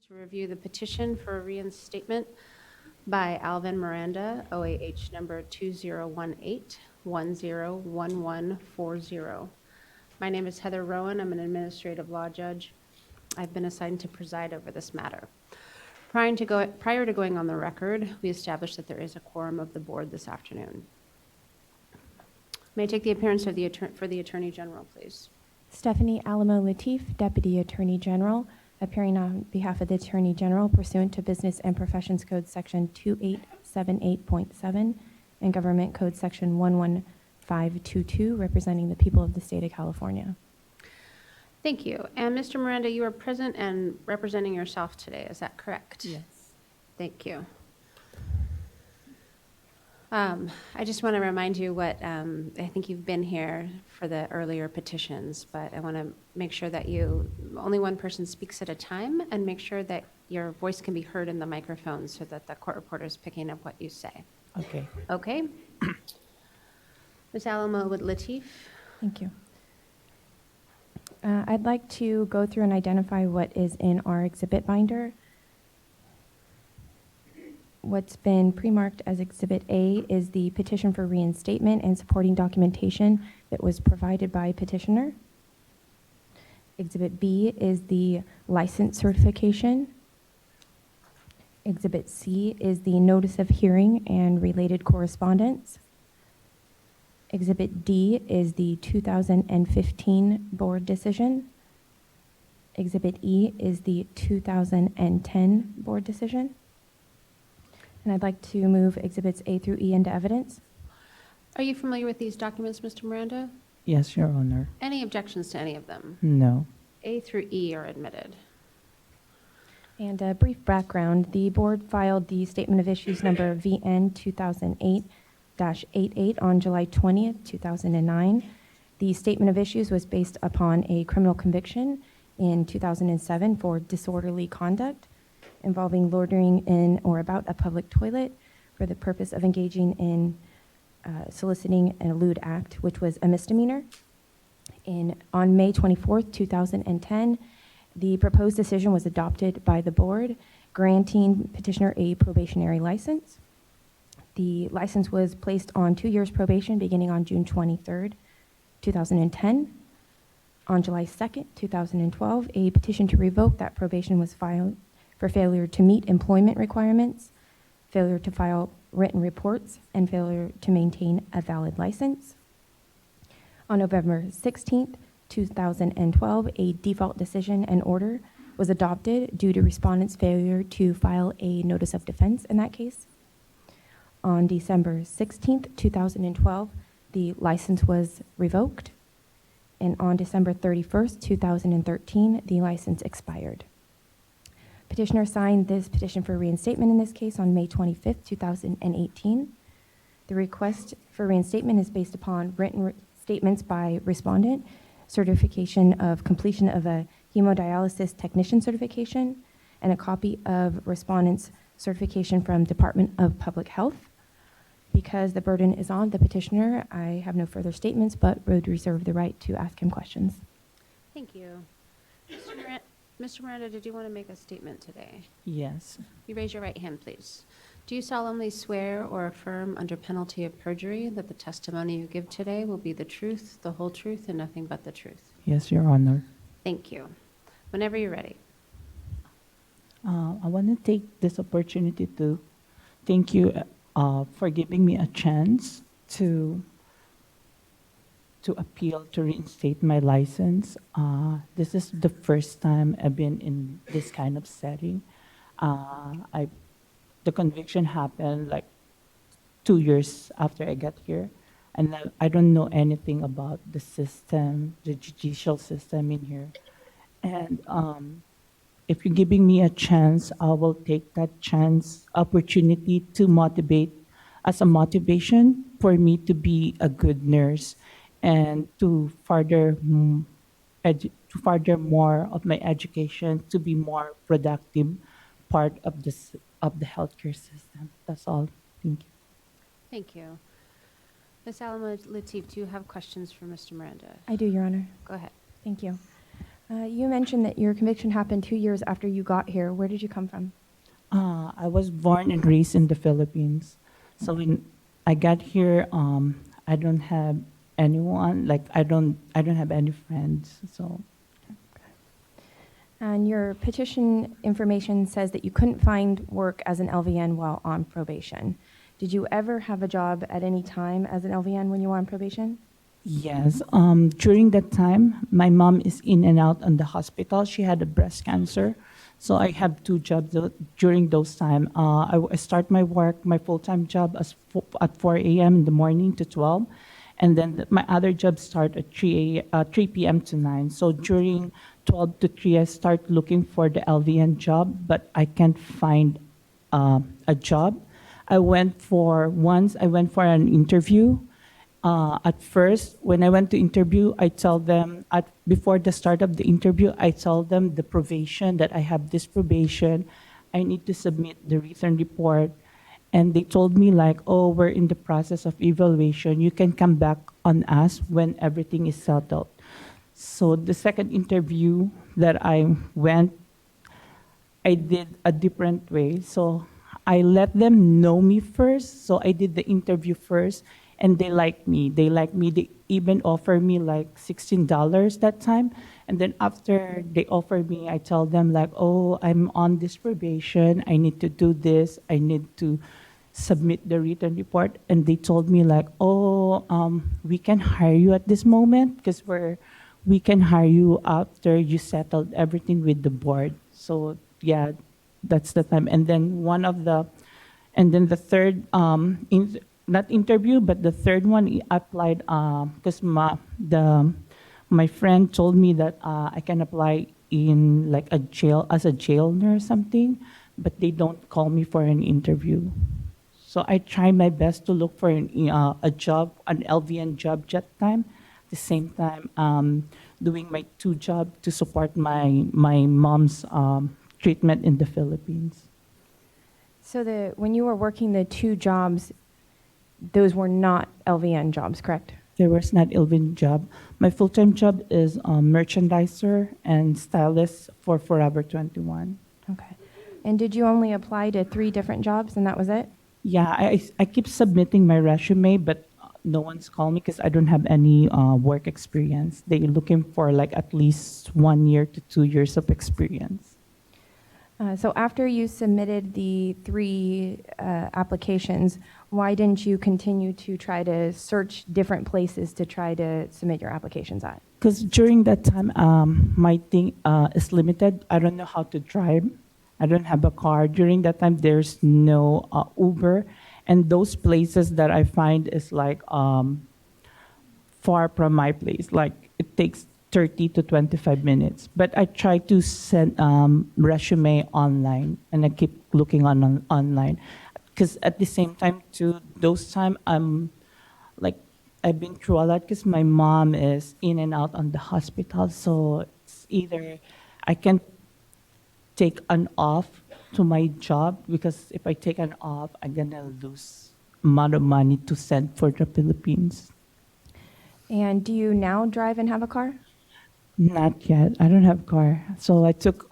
To review the petition for reinstatement by Alvin Miranda, OAH number 2018-101140. My name is Heather Rowan. I'm an administrative law judge. I've been assigned to preside over this matter. Prior to going on the record, we established that there is a quorum of the board this afternoon. May I take the appearance of the Attorney General, please? Stephanie Alamo Latif, Deputy Attorney General, appearing on behalf of the Attorney General pursuant to Business and Professions Code Section 2878.7 and Government Code Section 11522, representing the people of the state of California. Thank you. And Mr. Miranda, you are present and representing yourself today, is that correct? Yes. Thank you. I just want to remind you what, I think you've been here for the earlier petitions, but I want to make sure that only one person speaks at a time, and make sure that your voice can be heard in the microphone so that the court reporter is picking up what you say. Okay. Okay? Ms. Alamo Latif? Thank you. I'd like to go through and identify what is in our exhibit binder. What's been pre-marked as Exhibit A is the petition for reinstatement and supporting documentation that was provided by petitioner. Exhibit B is the license certification. Exhibit C is the notice of hearing and related correspondence. Exhibit D is the 2015 board decision. Exhibit E is the 2010 board decision. And I'd like to move Exhibits A through E into evidence. Are you familiar with these documents, Mr. Miranda? Yes, Your Honor. Any objections to any of them? No. A through E are admitted. And a brief background, the board filed the Statement of Issues number VN 2008-88 on July 20th, 2009. The Statement of Issues was based upon a criminal conviction in 2007 for disorderly conduct involving loitering in or about a public toilet for the purpose of engaging in soliciting an lewd act, which was a misdemeanor. On May 24th, 2010, the proposed decision was adopted by the board, granting petitioner a probationary license. The license was placed on 2 years probation beginning on June 23rd, 2010. On July 2nd, 2012, a petition to revoke that probation was filed for failure to meet employment requirements, failure to file written reports, and failure to maintain a valid license. On November 16th, 2012, a default decision and order was adopted due to respondents' failure to file a notice of defense in that case. On December 16th, 2012, the license was revoked. And on December 31st, 2013, the license expired. Petitioner signed this petition for reinstatement in this case on May 25th, 2018. The request for reinstatement is based upon written statements by respondent, certification of completion of a hemodialysis technician certification, and a copy of respondent's certification from Department of Public Health. Because the burden is on the petitioner, I have no further statements, but would reserve the right to ask him questions. Thank you. Mr. Miranda, did you want to make a statement today? Yes. You raise your right hand, please. Do you solemnly swear or affirm under penalty of perjury that the testimony you give today will be the truth, the whole truth, and nothing but the truth? Yes, Your Honor. Thank you. Whenever you're ready. I want to take this opportunity to thank you for giving me a chance to appeal to reinstate my license. This is the first time I've been in this kind of setting. The conviction happened like 2 years after I got here, and I don't know anything about the system, the judicial system in here. And if you're giving me a chance, I will take that opportunity to motivate, as a motivation for me to be a good nurse and to further more of my education, to be more productive part of the healthcare system. That's all. Thank you. Thank you. Ms. Alamo Latif, do you have questions for Mr. Miranda? I do, Your Honor. Go ahead. Thank you. You mentioned that your conviction happened 2 years after you got here. Where did you come from? I was born and raised in the Philippines. So when I got here, I don't have anyone. Like I don't have any friends. So And your petition information says that you couldn't find work as an LVN while on probation. Did you ever have a job at any time as an LVN when you were on probation? yes, during that time, my mom is in and out on the hospital. She had a breast cancer. So I have two jobs during those time. I start my work, my full-time job at 4 a.m. in the morning to 12. And then my other job start at 3 p.m. to 9. So during 12 to 3, I start looking for the LVN job, but I can't find a job. I went for an interview. At first, when I went to interview, I tell them, before the start of the interview, I tell them the probation, that I have this probation. I need to submit the written report. And they told me like, oh, we're in the process of evaluation. You can come back on us when everything is settled. So the second interview that I went, I did a different way. So I let them know me first. So I did the interview first, and they liked me. They liked me. They even offered me like $16 that time. And then after they offered me, I tell them like, oh, I'm on this probation. I need to do this. I need to submit the written report. And they told me like, oh, we can hire you at this moment because we can hire you after you settled everything with the board. So yeah, that's the time. And then the third, not interview, but the third one I applied because my friend told me that I can apply in like a jail as a jail nurse or something, but they don't call me for an interview. So I try my best to look for a job, an LVN job that time. At the same time, doing my two jobs to support my mom's treatment in the Philippines. So when you were working the two jobs, those were not LVN jobs, correct? There was not LVN job. My full-time job is merchandiser and stylist for Forever 21. Okay. And did you only apply to 3 different jobs and that was it? Yeah, I keep submitting my resume, but no one's called me because I don't have any work experience. They're looking for like at least 1 year to 2 years of experience. So after you submitted the 3 applications, why didn't you continue to try to search different places to try to submit your applications at? Because during that time, my thing is limited. I don't know how to drive. I don't have a car. During that time, there's no Uber. And those places that I find is like far from my place. Like it takes 30 to 25 minutes. But I try to send resume online, and I keep looking on online. Because at the same time, too, those time I've been through a lot because my mom is in and out on the hospital. So it's either I can take an off to my job, because if I take an off, I'm gonna lose amount of money to send for the Philippines. And do you now drive and have a car? Not yet. I don't have a car. So I took,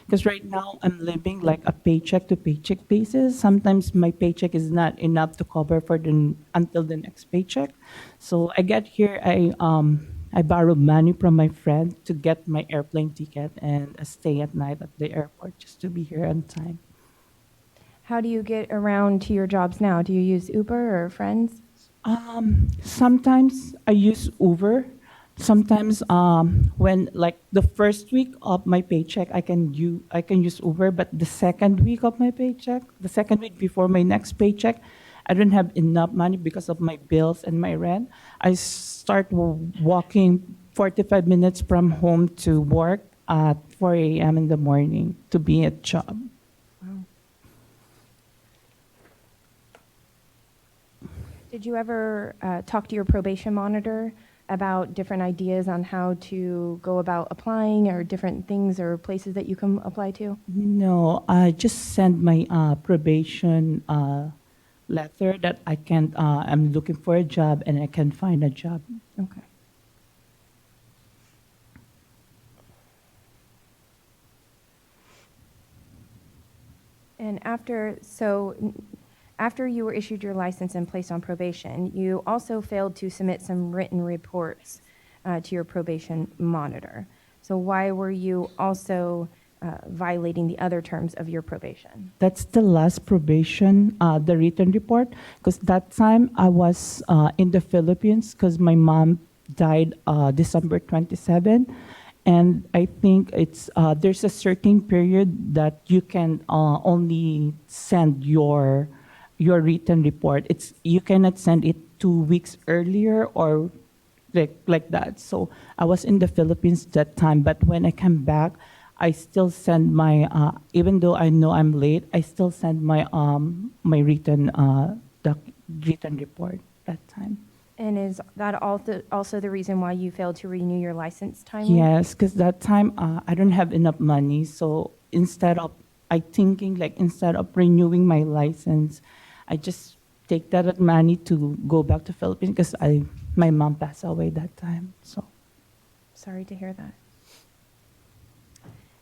because right now I'm living like a paycheck to paycheck basis. Sometimes my paycheck is not enough to cover until the next paycheck. So I got here, I borrowed money from my friend to get my airplane ticket and stay at night at the airport just to be here on time. How do you get around to your jobs now? Do you use Uber or friends? Sometimes I use Uber. Sometimes when like the first week of my paycheck, I can use Uber, but the second week of my paycheck, the second week before my next paycheck, I don't have enough money because of my bills and my rent. I start walking 45 minutes from home to work at 4 a.m. in the morning to be at job. Wow. Did you ever talk to your probation monitor about different ideas on how to go about applying, or different things or places that you can apply to? No, I just sent my probation letter that I'm looking for a job and I can find a job. Okay. And after you were issued your license and placed on probation, you also failed to submit some written reports to your probation monitor. So why were you also violating the other terms of your probation? That's the last probation, the written report, because that time I was in the Philippines because my mom died December 27. And I think it's there's a certain period that you can only send your written report. You cannot send it 2 weeks earlier or like that. So I was in the Philippines that time, but when I come back, I still send my even though I know I'm late, I still send my my written written report that time. And is that also the reason why you failed to renew your license timely? Yes, because that time I don't have enough money. So instead of instead of renewing my license, I just take that money to go back to Philippines because my mom passed away that time. So Sorry to hear that.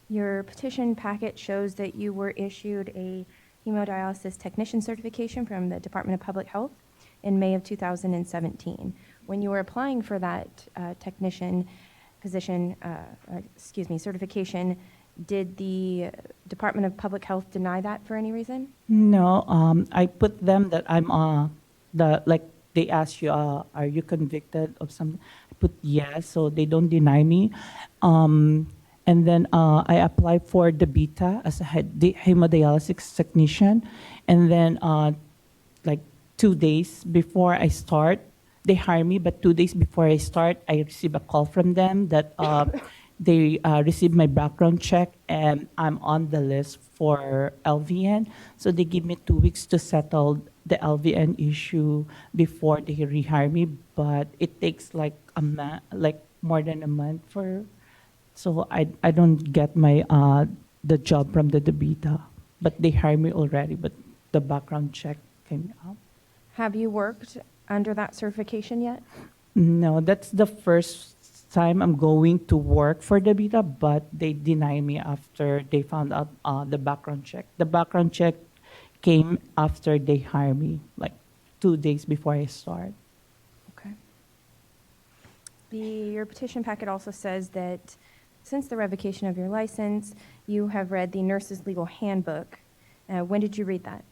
Your petition packet shows that you were issued a hemodialysis technician certification from the Department of Public Health in May of 2017. When you were applying for that technician position, certification, did the Department of Public Health deny that for any reason? no, I put them that I'm they ask you, are you convicted of something? I put yes, so they don't deny me. And then I applied for the beta as a hemodialysis technician, and then like 2 days before I start, they hire me. But 2 days before I start, I receive a call from them that they received my background check and I'm on the list for LVN. So they give me 2 weeks to settle the LVN issue before they rehire me. But it takes like more than a month for. So I don't get my the job from the beta, but they hire me already. But the background check came out. Have you worked under that certification yet? No, that's the first time I'm going to work for the beta, but they deny me after they found out the background check. The background check came after they hire me, like 2 days before I start. Okay. Your petition packet also says that since the revocation of your license, you have read the Nurse's Legal Handbook. When did you read that?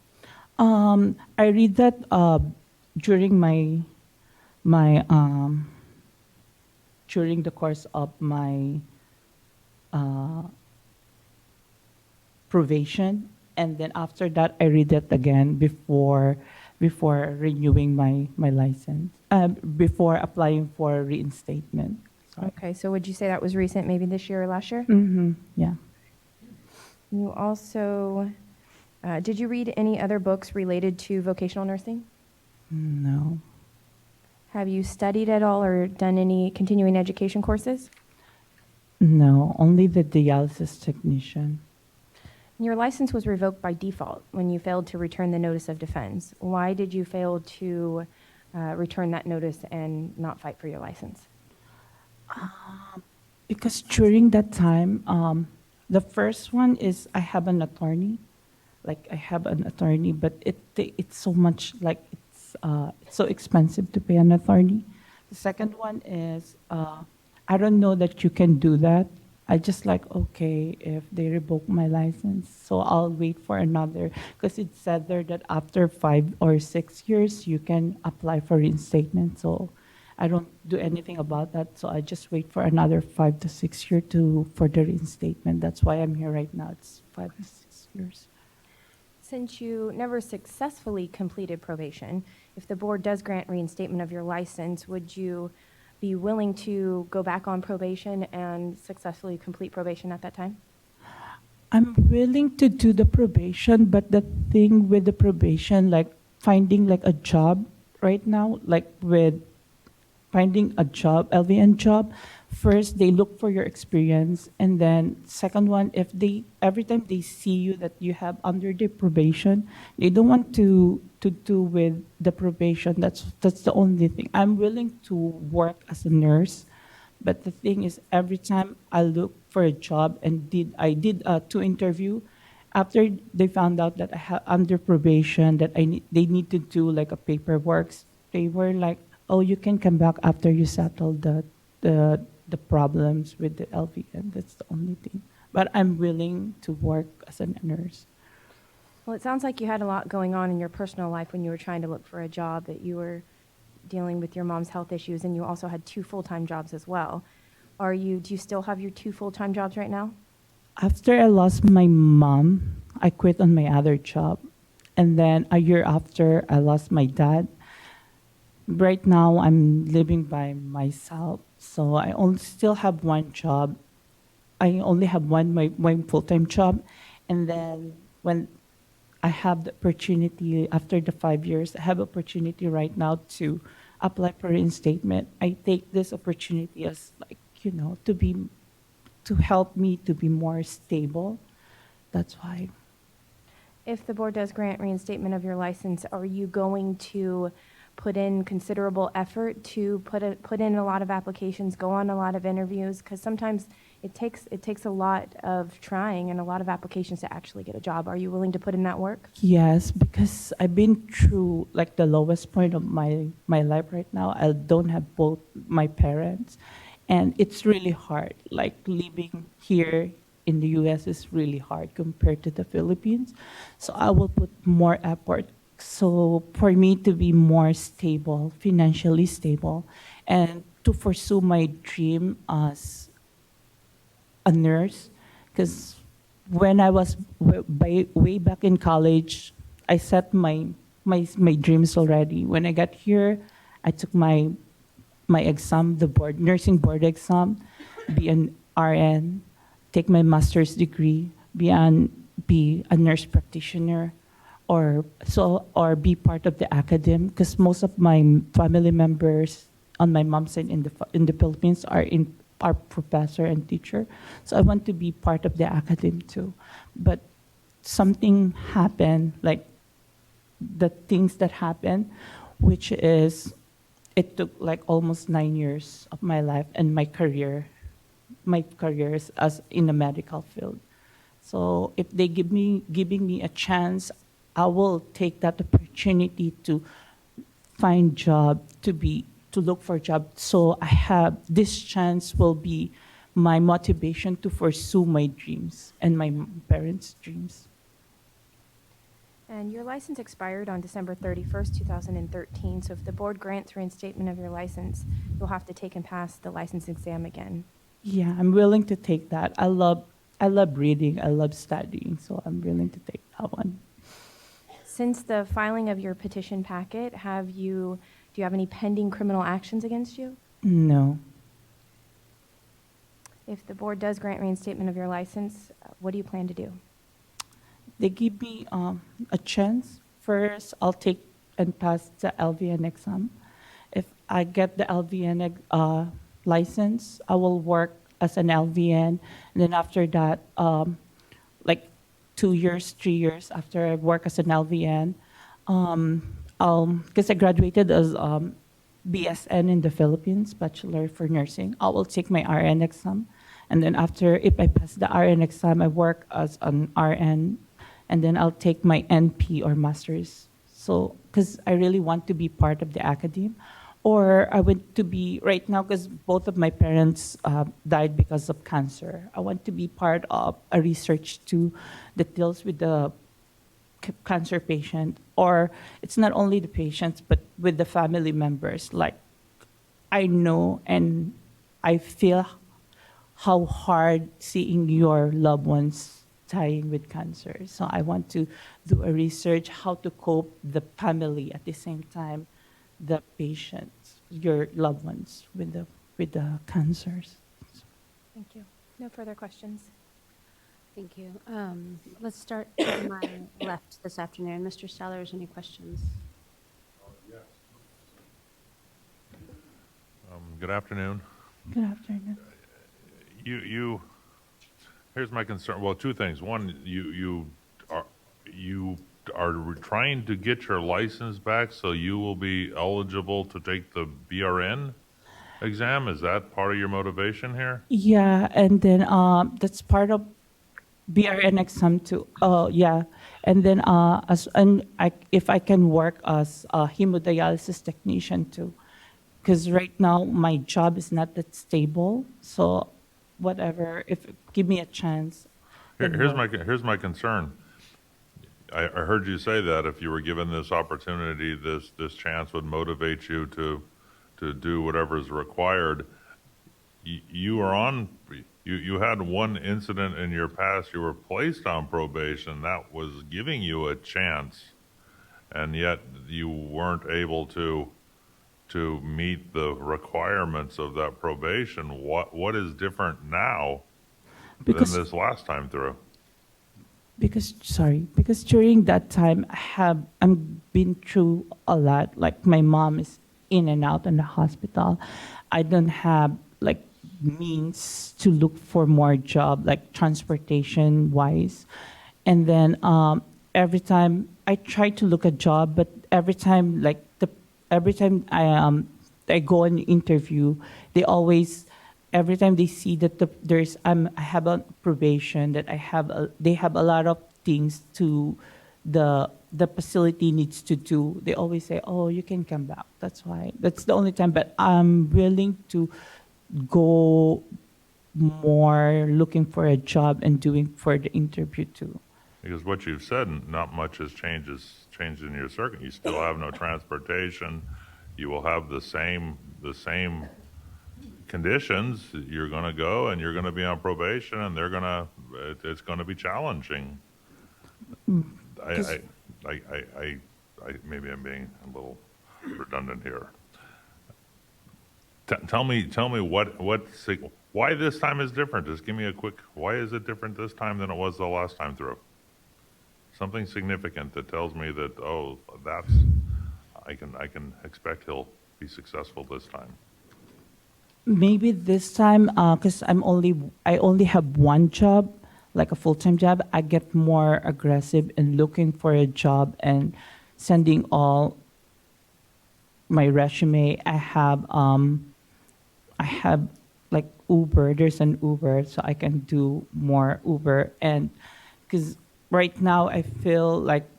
I read that during my during the course of my probation, and then after that I read it again before renewing my license, before applying for reinstatement. Sorry. Okay, so would you say that was recent, maybe this year or last year? Mm-hmm. Yeah. You also, did you read any other books related to vocational nursing? No. Have you studied at all or done any continuing education courses? No, only the dialysis technician. Your license was revoked by default when you failed to return the notice of defense. Why did you fail to return that notice and not fight for your license? Because during that time, the first one is I have an attorney. Like I have an attorney, but it's so much, like it's so expensive to pay an attorney. The second one is I don't know that you can do that. I just like, okay, if they revoke my license, so I'll wait for another, because it said there that after 5 or 6 years you can apply for reinstatement. So I don't do anything about that. So I just wait for another 5 to 6 years for the reinstatement. That's why I'm here right now. It's 5 to 6 years. Since you never successfully completed probation, if the board does grant reinstatement of your license, would you be willing to go back on probation and successfully complete probation at that time? I'm willing to do the probation, but the thing with the probation, like finding like a job right now, like with finding a job, LVN job, first they look for your experience, and then second one, if they every time they see you that you have under the probation, they don't want to do with the probation. That's the only thing. I'm willing to work as a nurse, but the thing is, every time I look for a job and I did 2 interview, after they found out that I have under probation, that they need to do like a paperwork, they were like, oh, you can come back after you settle the problems with the LVN. That's the only thing. But I'm willing to work as a nurse. Well, it sounds like you had a lot going on in your personal life when you were trying to look for a job, that you were dealing with your mom's health issues, and you also had 2 full-time jobs as well. Do you still have your 2 full-time jobs right now? After I lost my mom, I quit on my other job. And then a year after, I lost my dad. Right now, I'm living by myself. So I only still have one job. I only have my full-time job. And then when I have the opportunity, after the 5 years, I have opportunity right now to apply for reinstatement. I take this opportunity as like, to help me to be more stable. That's why. If the board does grant reinstatement of your license, are you going to put in considerable effort to put in a lot of applications, go on a lot of interviews? Because sometimes it takes a lot of trying and a lot of applications to actually get a job. Are you willing to put in that work? Yes, because I've been through like the lowest point of my life right now. I don't have both my parents, and it's really hard. Like living here in the US is really hard compared to the Philippines. So I will put more effort. So for me to be more stable, financially stable, and to pursue my dream as a nurse, because when I was way back in college, I set my dreams already. When I got here, I took my exam, the nursing board exam, be an RN, take my master's degree, be a nurse practitioner, or be part of the academy, because most of my family members on my mom's side in the Philippines are professor and teacher. So I want to be part of the academy too. But something happened, like the things that happened, which is it took like almost 9 years of my life and my career is as in the medical field. So if they giving me a chance, I will take that opportunity to find job, to look for a job. So I have this chance will be my motivation to pursue my dreams and my parents' dreams. And your license expired on December 31st, 2013. So if the board grants reinstatement of your license, you'll have to take and pass the license exam again. Yeah, I'm willing to take that. I love reading. I love studying. So I'm willing to take that one. Since the filing of your petition packet, do you have any pending criminal actions against you? No. If the board does grant reinstatement of your license, what do you plan to do? They give me a chance. First, I'll take and pass the LVN exam. If I get the LVN license, I will work as an LVN. And then after that, like 2 years, 3 years after I work as an LVN, because I graduated as BSN in the Philippines, Bachelor for Nursing, I will take my RN exam. And then if I pass the RN exam, I work as an RN. And then I'll take my NP or master's. So, because I really want to be part of the academy. Or I want to be, right now, because both of my parents died because of cancer, I want to be part of a research too that deals with the cancer patient. Or it's not only the patients, but with the family members. Like, I know and I feel how hard seeing your loved ones dying with cancer. So I want to do a research how to cope the family at the same time, the patients, your loved ones with the cancers. Thank you. No further questions. Thank you. Let's start on my left this afternoon. Mr. Sellers, any questions? Yes. Good afternoon. Good afternoon. Here's my concern. Well, two things. One, you are trying to get your license back so you will be eligible to take the BRN exam. Is that part of your motivation here? Yeah, and then that's part of BRN exam too. Oh yeah, and then if I can work as a hemodialysis technician too, because right now my job is not that stable. So whatever, if give me a chance. I'd work. Here's my concern. I heard you say that if you were given this opportunity, this chance would motivate you to do whatever is required. You are on, you had one incident in your past, you were placed on probation, that was giving you a chance, and yet you weren't able to meet the requirements of that probation. What is different now Because than this last time through? because during that time I'm been through a lot. Like my mom is in and out in the hospital. I don't have like means to look for more job, like transportation wise. And then every time I try to look a job, but every time I go on interview, they always every time they see that I have a probation, that they have a lot of things to the facility needs to do. They always say, "Oh, you can come back." That's the only time. But I'm willing to go more looking for a job and doing for the interview too. Because what you've said, not much has changed in your circuit. You still have no transportation. You will have the same conditions. You're going to go and you're going to be on probation, and it's going to be challenging. I maybe I'm being a little redundant here. Tell me why this time is different. Just give me a quick, why is it different this time than it was the last time through? Something significant that tells me that, oh, I can expect he'll be successful this time. Maybe this time, because I only have one job, like a full-time job. I get more aggressive in looking for a job and sending all my resume. I have like Uber. There's an Uber, so I can do more Uber. And because right now I feel like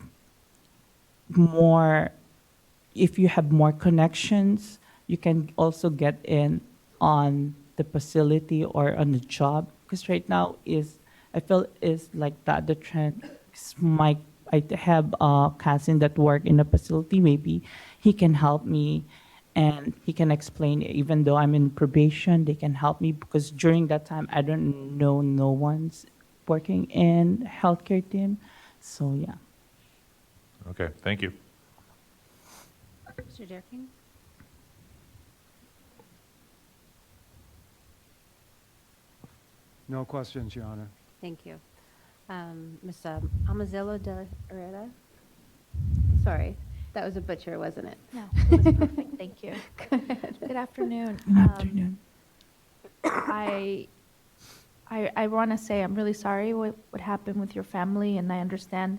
if you have more connections, you can also get in on the facility or on the job. Because right now I feel is like that the trend. 'Cause I have a cousin that work in a facility. Maybe he can help me, and he can explain. Even though I'm in probation, they can help me, because during that time I don't know no one's working in healthcare team. So yeah. Okay, thank you. Mr. Durkin? No questions, Your Honor. Thank you. Ms. Amazillo de Herrera? Sorry, that was a butcher, wasn't it? No, it was perfect. Thank you. Good afternoon. Good afternoon. I want to say I'm really sorry what happened with your family, and I understand,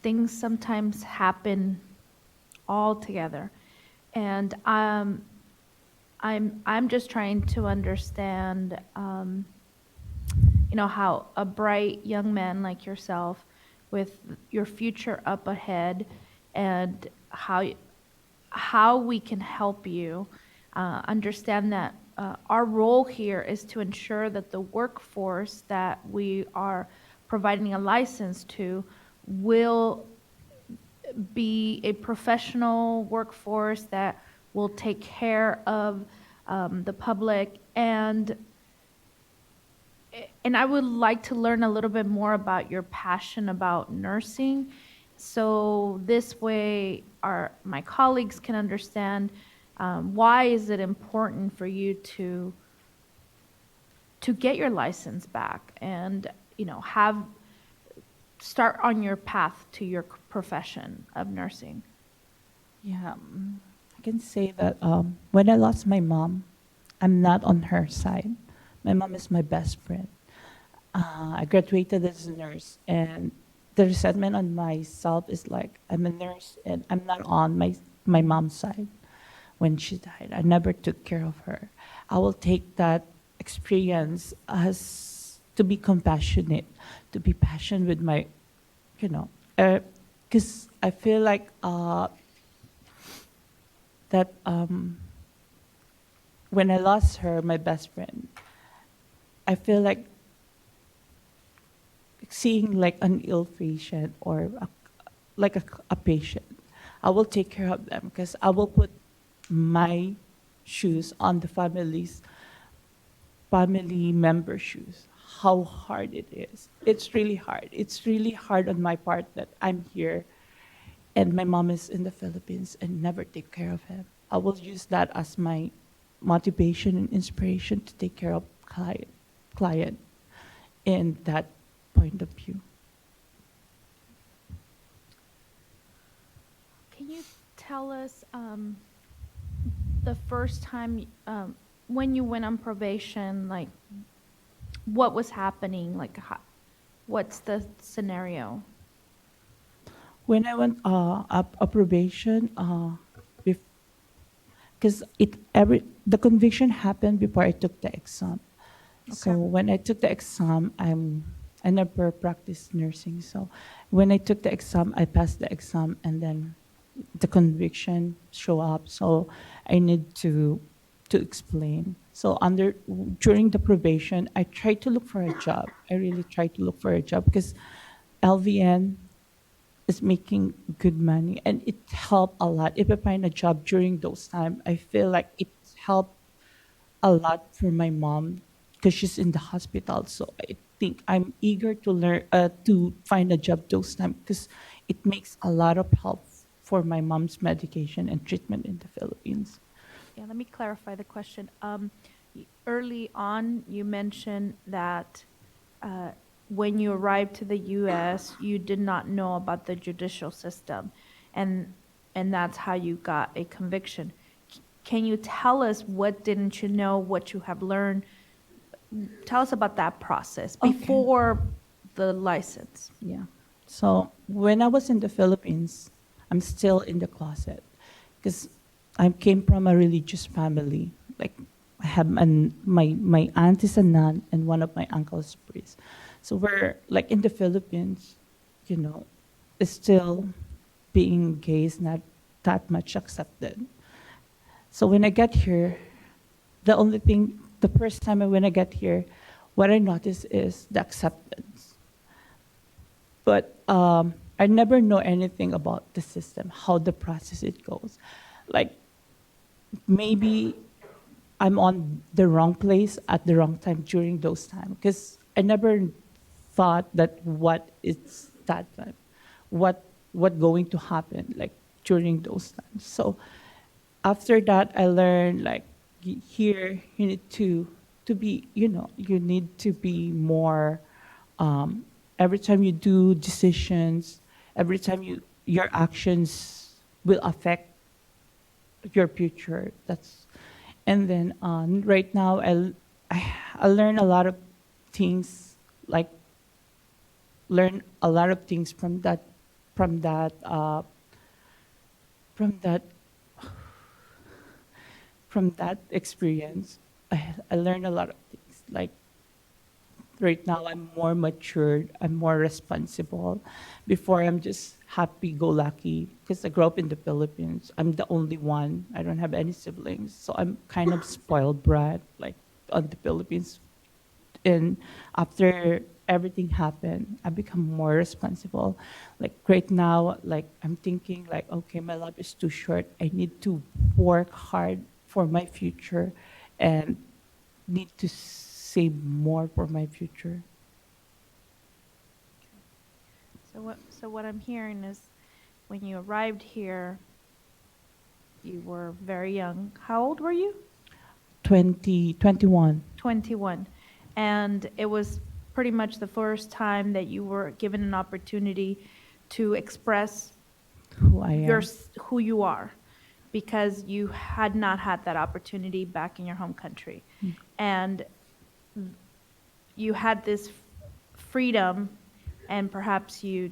things sometimes happen all together. And I'm just trying to understand, how a bright young man like yourself, with your future up ahead, and how we can help you understand that our role here is to ensure that the workforce that we are providing a license to will be a professional workforce that will take care of the public. And I would like to learn a little bit more about your passion about nursing, so this way my colleagues can understand why is it important for you to get your license back and start on your path to your profession of nursing. Yeah, I can say that when I lost my mom, I'm not on her side. My mom is my best friend. I graduated as a nurse, and the resentment on myself is like, I'm a nurse and I'm not on my mom's side. When she died, I never took care of her. I will take that experience as to be compassionate, to be passionate with my, you know, because I feel like that when I lost her, my best friend, I feel like seeing like an ill patient or like a patient, I will take care of them because I will put my shoes on the family member shoes. How hard it is. It's really hard. It's really hard on my part that I'm here and my mom is in the Philippines and never take care of him. I will use that as my motivation and inspiration to take care of client in that point of view. Can you tell us the first time when you went on probation, like what was happening? Like, what's the scenario? When I went up probation, because the conviction happened before I took the exam. So Okay. when I took the exam, I never practiced nursing. So when I took the exam, I passed the exam, and then the conviction show up. So I need to explain. So during the probation, I tried to look for a job. I really tried to look for a job because LVN is making good money, and it helped a lot. If I find a job during those time, I feel like it helped a lot for my mom because she's in the hospital. So I think I'm eager to learn to find a job those time because it makes a lot of help for my mom's medication and treatment in the Philippines. Yeah, let me clarify the question. Early on, you mentioned that when you arrived to the U.S., you did not know about the judicial system, and that's how you got a conviction. Can you tell us what didn't you know, what you have learned? Tell us about that process Okay. before the license. Yeah. So when I was in the Philippines, I'm still in the closet because I came from a religious family. Like I have my aunt is a nun and one of my uncles is a priest. So we're like in the Philippines, it's still being gay is not that much accepted. So when I get here, the first time when I get here, what I notice is the acceptance. But I never know anything about the system, how the process it goes. Like maybe I'm on the wrong place at the wrong time during those times because I never thought that what is that time, what going to happen like during those times. So after that, I learned like here you need to be you need to be more. Every time you do decisions, every time your actions will affect your future. And then right now I learn a lot of things like learn a lot of things from that from that from that from that experience. I learned a lot of things. Like right now I'm more matured, I'm more responsible. Before I'm just happy-go-lucky because I grew up in the Philippines. I'm the only one. I don't have any siblings. So I'm kind of spoiled brat like on the Philippines. And after everything happened, I become more responsible. Like right now, like I'm thinking like, okay, my life is too short. I need to work hard for my future and need to save more for my future. So what I'm hearing is when you arrived here, you were very young. How old were you? 21. 21. And it was pretty much the first time that you were given an opportunity to express Who I am. who you are, because you had not had that opportunity back in your home country. And you had this freedom, and perhaps you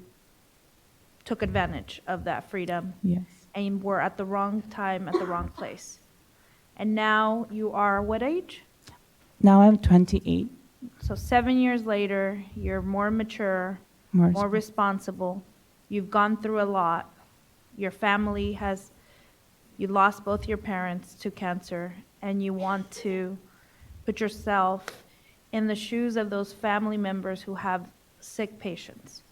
took advantage of that freedom Yes. and were at the wrong time at the wrong place. And now you are what age? Now I'm 28. So 7 years later, you're more mature, More more responsible. You've gone through a lot. Your family has, you lost both your parents to cancer, and you want to put yourself in the shoes of those family members who have sick patients,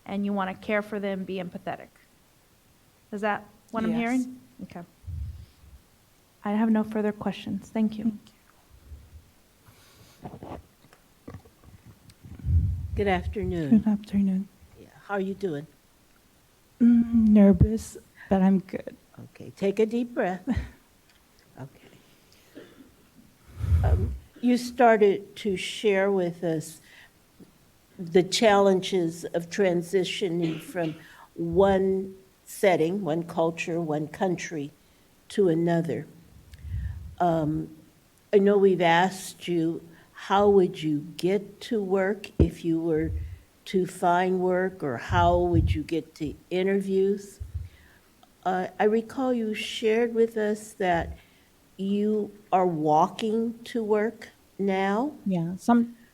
and you want to care for them, be empathetic. Is that what I'm Yes. hearing? Okay. I have no further questions. Thank you. Good afternoon. Good afternoon. Yeah, how are you doing? Nervous, but I'm good. Okay, take a deep breath. Okay. You started to share with us the challenges of transitioning from one setting, one culture, one country to another. I know we've asked you, how would you get to work if you were to find work, or how would you get to interviews? I recall you shared with us that you are walking to work now. Yeah,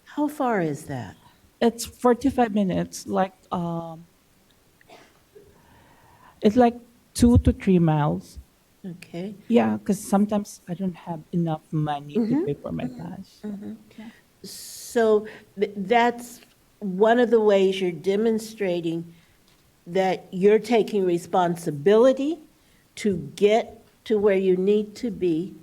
How far is that? it's 45 minutes, it's like 2 to 3 miles. Okay. Yeah, because sometimes I don't have enough money to pay for my gas. So that's one of the ways you're demonstrating that you're taking responsibility to get to where you need to be.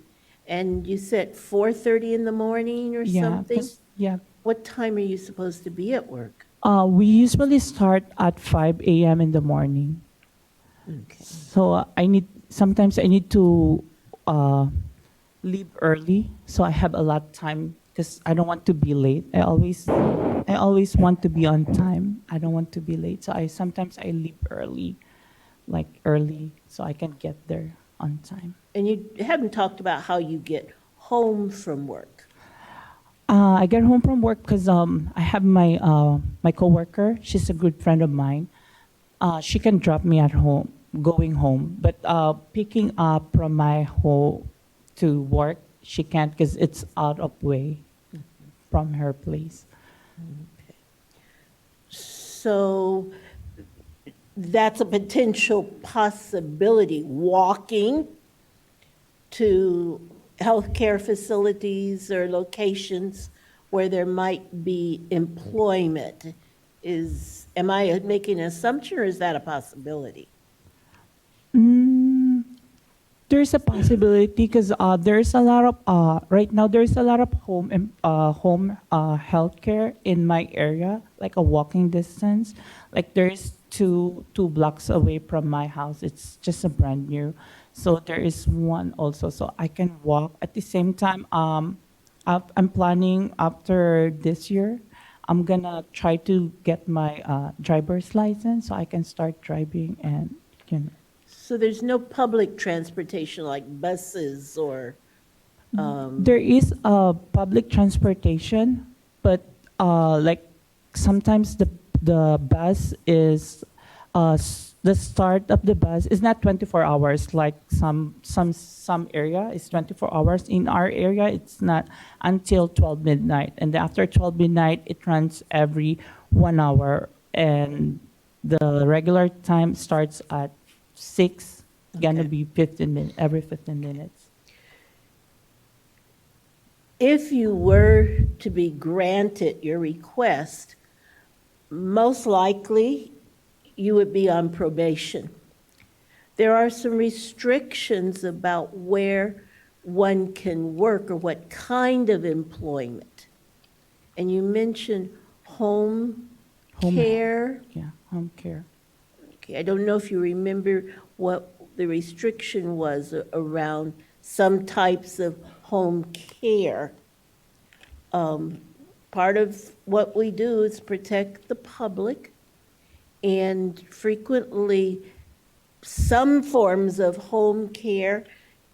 And you said 4:30 in the morning or Yeah, something? yeah. What time are you supposed to be at work? We usually start at 5 a.m. in the morning. Okay. So sometimes I need to leave early, so I have a lot of time because I don't want to be late. I always want to be on time. I don't want to be late, so sometimes I leave early, so I can get there on time. And you haven't talked about how you get home from work. I get home from work because I have my coworker. She's a good friend of mine. She can drop me at home, going home. But picking up from my home to work, she can't because it's out of way from her place. So that's a potential possibility, walking to healthcare facilities or locations where there might be employment. Am I making an assumption, or is that a possibility? There's a possibility because there's a lot of right now there's a lot of home healthcare in my area, like a walking distance. Like there's two blocks away from my house. It's just a brand new, so there is one also, so I can walk. At the same time, I'm planning after this year, I'm gonna try to get my driver's license so I can start driving and So there's no public transportation like buses or, There is public transportation, but like sometimes the bus is the start of the bus is not 24 hours like some area is 24 hours. In our area, it's not until 12 midnight, and after 12 midnight, it runs every 1 hour, and the regular time starts at 6. Gonna be 15 minutes every 15 minutes. if you were to be granted your request, most likely you would be on probation. There are some restrictions about where one can work or what kind of employment. And you mentioned home care. Yeah, home care. Okay, I don't know if you remember what the restriction was around some types of home care. Part of what we do is protect the public, and frequently, some forms of home care,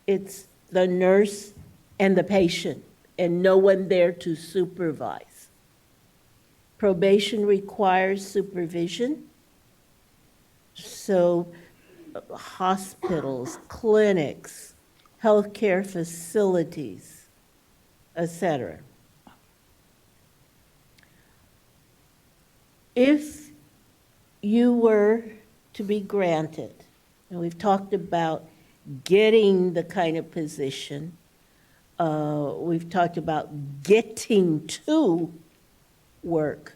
it's the nurse and the patient, and no one there to supervise. Probation requires supervision, so hospitals, clinics, healthcare facilities, etc. If you were to be granted, and we've talked about getting the kind of position, we've talked about getting to work.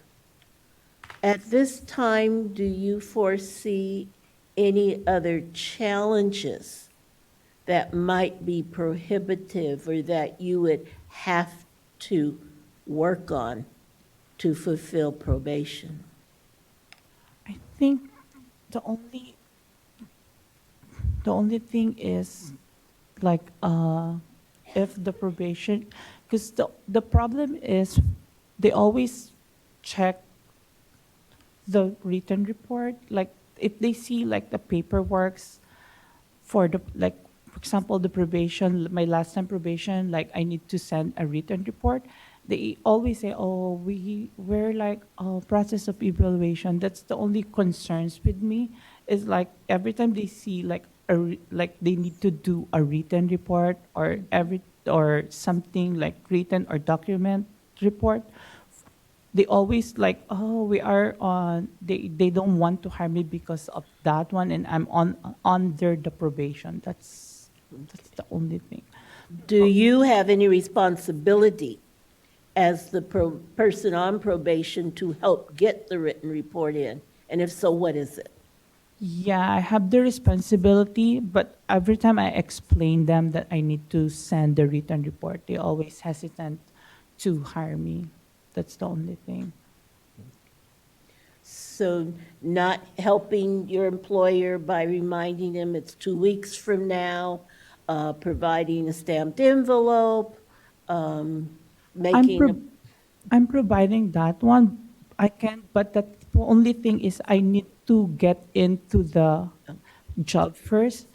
At this time, do you foresee any other challenges that might be prohibitive or that you would have to work on to fulfill probation? I think the only thing is like if the probation, because the problem is they always check the written report. Like if they see like the paperwork for the, like for example the probation, my last time probation, like I need to send a written report, they always say, oh, we're like process of evaluation. That's the only concerns with me, is like every time they see like like they need to do a written report or or something like written or document report, they always like, oh, we are on, they don't want to hire me because of that one, and I'm on under the probation. That's the only thing. Do you have any responsibility as the person on probation to help get the written report in? And if so, what is it? Yeah, I have the responsibility, but every time I explain them that I need to send the written report, they always hesitant to hire me. That's the only thing. So not helping your employer by reminding them it's 2 weeks from now, providing a stamped envelope, making, I'm providing that one. I can, but the only thing is I need to get into the job first.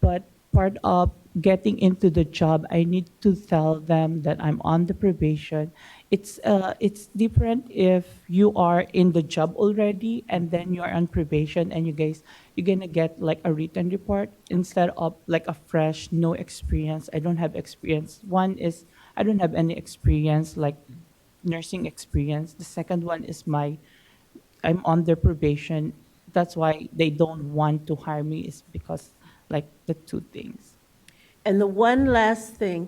But part of getting into the job, I need to tell them that I'm on the probation. It's different if you are in the job already and then you are on probation and you're gonna get like a written report instead of like a fresh, no experience. I don't have experience. One is I don't have any experience like nursing experience. The second one is I'm on their probation. That's why they don't want to hire me, is because like the two things. and the one last thing,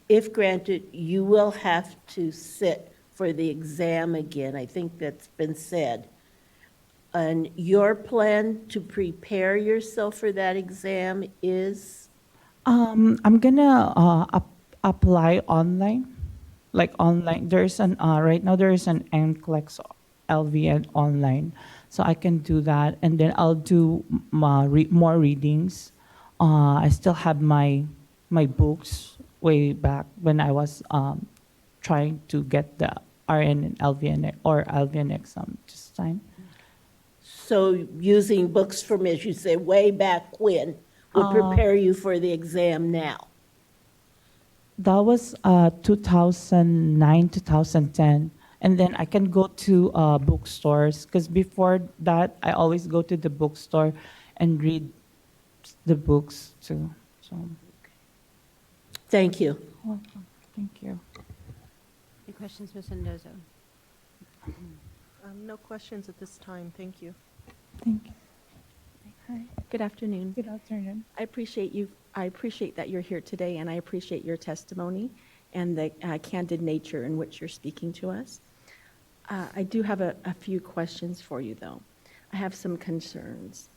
if granted, you will have to sit for the exam again. I think that's been said. And your plan to prepare yourself for that exam is? I'm gonna apply online, like online. There's an right now there is an NCLEX LVN online, so I can do that, and then I'll do more readings. I still have my books way back when I was trying to get the RN and LVN or LVN exam this time. So using books from, as you say, way back when, would prepare you for the exam now? That was 2009, 2010. And then I can go to bookstores, because before that, I always go to the bookstore and read the books too. So, Thank you. welcome. Thank you. Any questions, Ms. Mendoza? No questions at this time, thank you. Thank you. Hi, good afternoon. Good afternoon. I appreciate that you're here today, and I appreciate your testimony and the candid nature in which you're speaking to us. I do have a few questions for you, though. I have some concerns.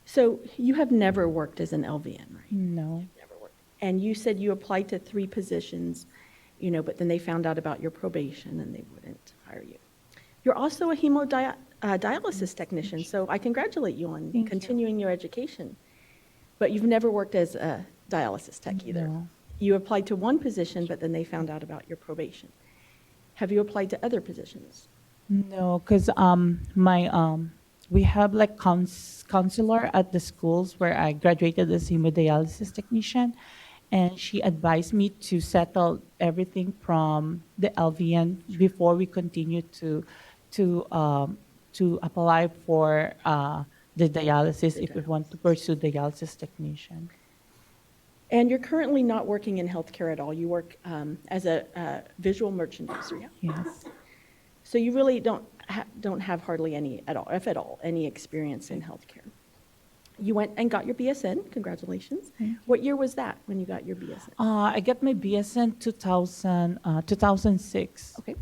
So you have never worked as an LVN, right? No. Never worked. And you said you applied to 3 positions, but then they found out about your probation and they wouldn't hire you. You're also a hemodialysis technician, so I congratulate you on Thank you. continuing your education. But you've never worked as a dialysis tech either. No. You applied to 1 position, but then they found out about your probation. Have you applied to other positions? No, because we have like counselor at the schools where I graduated as hemodialysis technician, and she advised me to settle everything from the LVN before we continue to apply for the dialysis if we want to pursue dialysis technician. And you're currently not working in healthcare at all. You work as a visual merchandiser. Yeah? Yes. So you really don't have hardly any at all, if at all, any experience in healthcare. You went and got your BSN. Congratulations. What year was that when you got your BSN? I got my BSN 2006. Okay.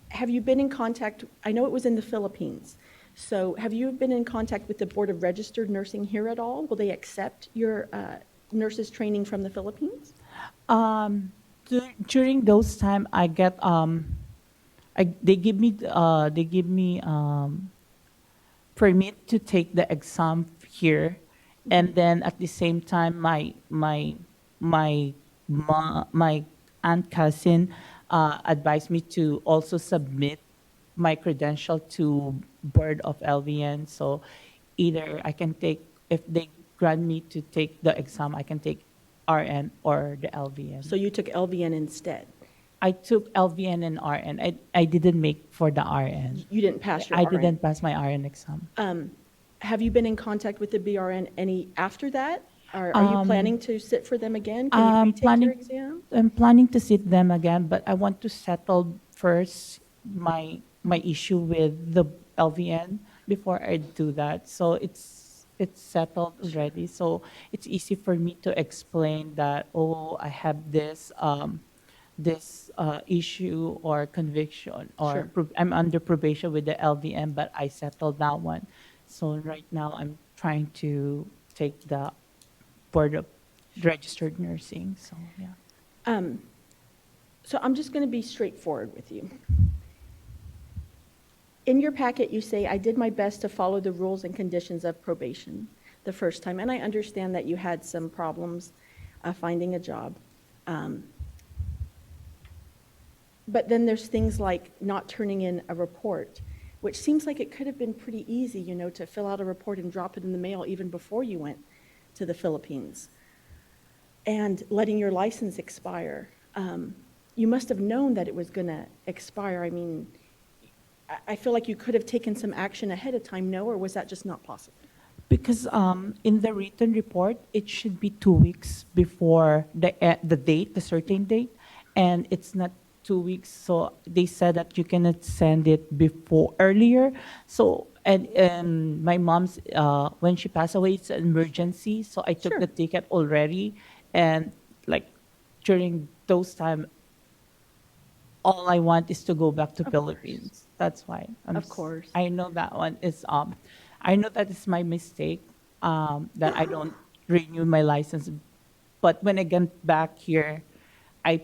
Have you been in contact, I know it was in the Philippines, so have you been in contact with the Board of Registered Nursing here at all? Will they accept your nurses training from the Philippines? During those time, I get they give me permit to take the exam here, and then at the same time, my aunt cousin advised me to also submit my credential to Board of LVN. So either I can take, if they grant me to take the exam, I can take RN or the LVN. So you took LVN instead? I took LVN and RN. I didn't make for the RN. You didn't pass your I RN? didn't pass my RN exam. Have you been in contact with the BRN any after that? Are you planning to sit for them again? Can you retake your exam? I'm planning to sit them again, but I want to settle first my issue with the LVN before I do that. So it's settled already. So it's easy for me to explain that, oh, I have this issue or conviction, or Sure. I'm under probation with the LVN, but I settled that one. So right now I'm trying to take the Board of Registered Nursing. So yeah. So I'm just going to be straightforward with you. In your packet, you say, I did my best to follow the rules and conditions of probation the first time, and I understand that you had some problems finding a job. But then there's things like not turning in a report, which seems like it could have been pretty easy, you know, to fill out a report and drop it in the mail even before you went to the Philippines. And letting your license expire. You must have known that it was going to expire. I mean, I feel like you could have taken some action ahead of time, no? Or was that just not possible? Because in the written report, it should be 2 weeks before the date, the certain date, and it's not 2 weeks. So they said that you cannot send it before earlier. So and my mom's when she passed away, it's an emergency. So I took Sure. the ticket already, and like during those time, all I want is to go back to Of Philippines. That's why. Of course. I know that one is I know that it's my mistake that I don't renew my license. But when I get back here, I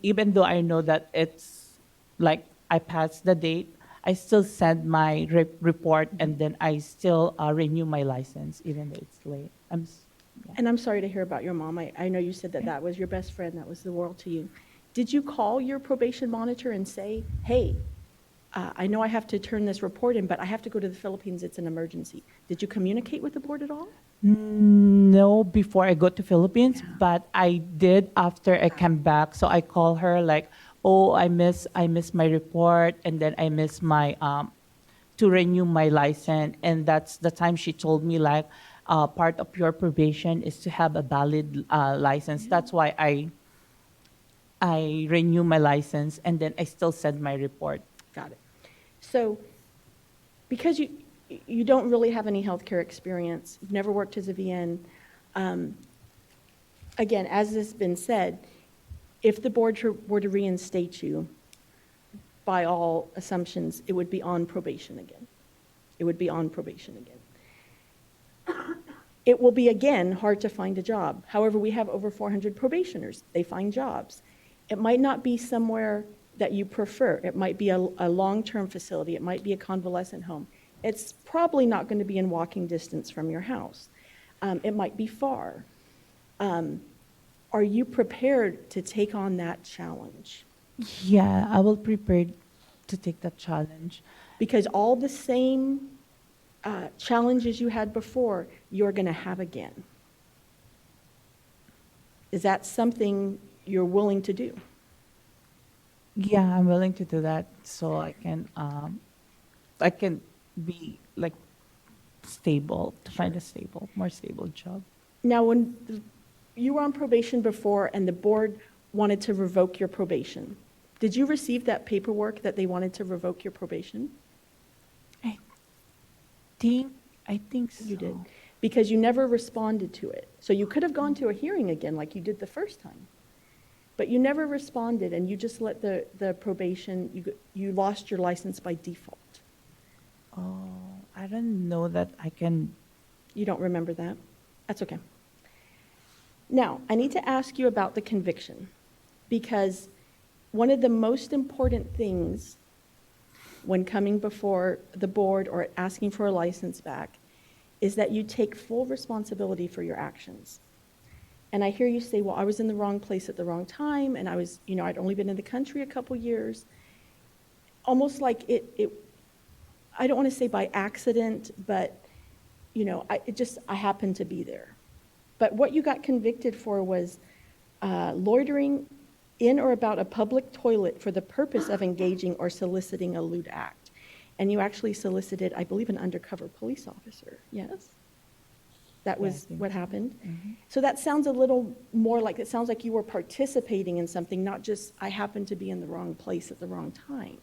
even though I know that it's like I passed the date, I still send my report, and then I still renew my license even though it's late. And I'm sorry to hear about your mom. I know you said that that was your best friend, that was the world to you. Did you call your probation monitor and say, hey, I know I have to turn this report in, but I have to go to the Philippines, it's an emergency. Did you communicate with the board at all? No, before I go to Philippines, but I did after I came back. So I call her like, oh, I miss my report, and then I miss my to renew my license, and that's the time she told me like, part of your probation is to have a valid license. That's why I renew my license, and then I still send my report. Got it. So because you don't really have any healthcare experience, you've never worked as a VN, again, as has been said, if the board were to reinstate you, by all assumptions, it would be on probation again. It would be on probation again. It will be, again, hard to find a job. However, we have over 400 probationers. They find jobs. It might not be somewhere that you prefer. It might be a long-term facility. It might be a convalescent home. It's probably not going to be in walking distance from your house. It might be far. Are you prepared to take on that challenge? Yeah, I will prepare to take that challenge. Because all the same challenges you had before, you're going to have again. Is that something you're willing to do? Yeah, I'm willing to do that, so I can be like stable, to find a more stable job. Now, when you were on probation before and the board wanted to revoke your probation, Did you receive that paperwork that they wanted to revoke your probation? I think so. You did, because you never responded to it. So you could have gone to a hearing again like you did the first time. But you never responded, and you just let the probation, you lost your license by default. Oh, I don't know that I can. You don't remember that? That's okay. Now, I need to ask you about the conviction, because one of the most important things when coming before the board or asking for a license back is that you take full responsibility for your actions. And I hear you say, well, I was in the wrong place at the wrong time, and I was, I'd only been in the country a couple years. Almost like I don't want to say by accident, but, I happened to be there. But what you got convicted for was loitering in or about a public toilet for the purpose of engaging or soliciting a lewd act. And you actually solicited, I believe, an undercover police officer, yes? That Yeah, I was think what so. happened? Mm-hmm. So that sounds a little more like, it sounds like you were participating in something, not just, I happened to be in the wrong place at the wrong time.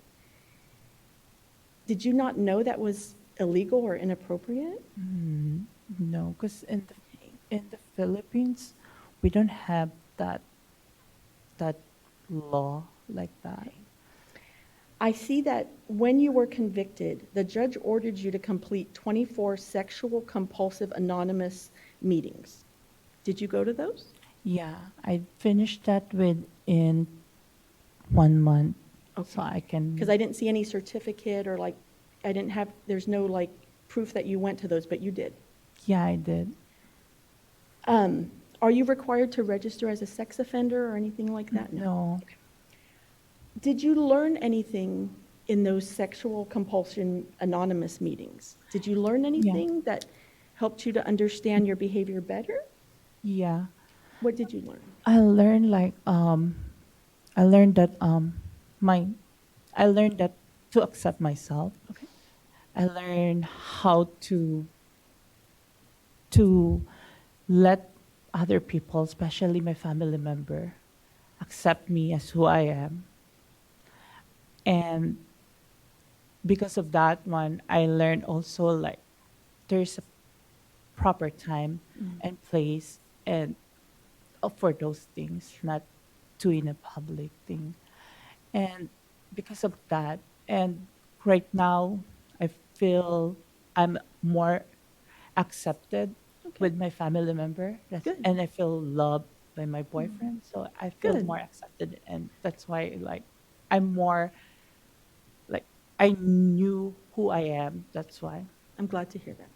Did you not know that was illegal or inappropriate? No, because in the Philippines, we don't have that law like that. I see that when you were convicted, the judge ordered you to complete 24 sexual compulsive anonymous meetings. Did you go to those? Yeah, I finished that within 1 month, so Okay. I can. Because I didn't see any certificate or there's no proof that you went to those, but you did. Yeah, I did. Are you required to register as a sex offender or anything like that? No. Did you learn anything in those sexual compulsion anonymous meetings? Did you learn anything that helped you to understand your behavior better? Yeah, What did you learn? I learned I learned that to accept myself. Okay. I learned how to let other people, especially my family member, accept me as who I am. And because of that one, I learned also there's a proper time and place and for those things, not doing a public thing. And because of that, and right now, I feel I'm more accepted with my family member. Good. And I feel loved by my boyfriend. So I feel Good. more accepted. And that's why, I'm more, I knew who I am. That's why. I'm glad to hear that.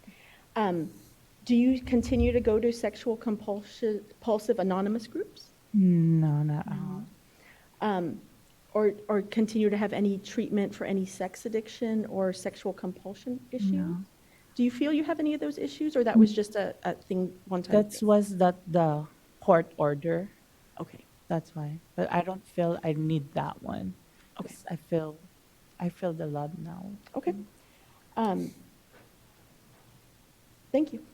Do you continue to go to sexual compulsive anonymous groups? No, not at all. Or continue to have any treatment for any sex addiction or sexual compulsion issues? No. Do you feel you have any of those issues, or that was just a thing one time? That was the court order. Okay. That's why. But I don't feel I need that one. Okay. 'Cause I feel the love now. Okay. Thank you.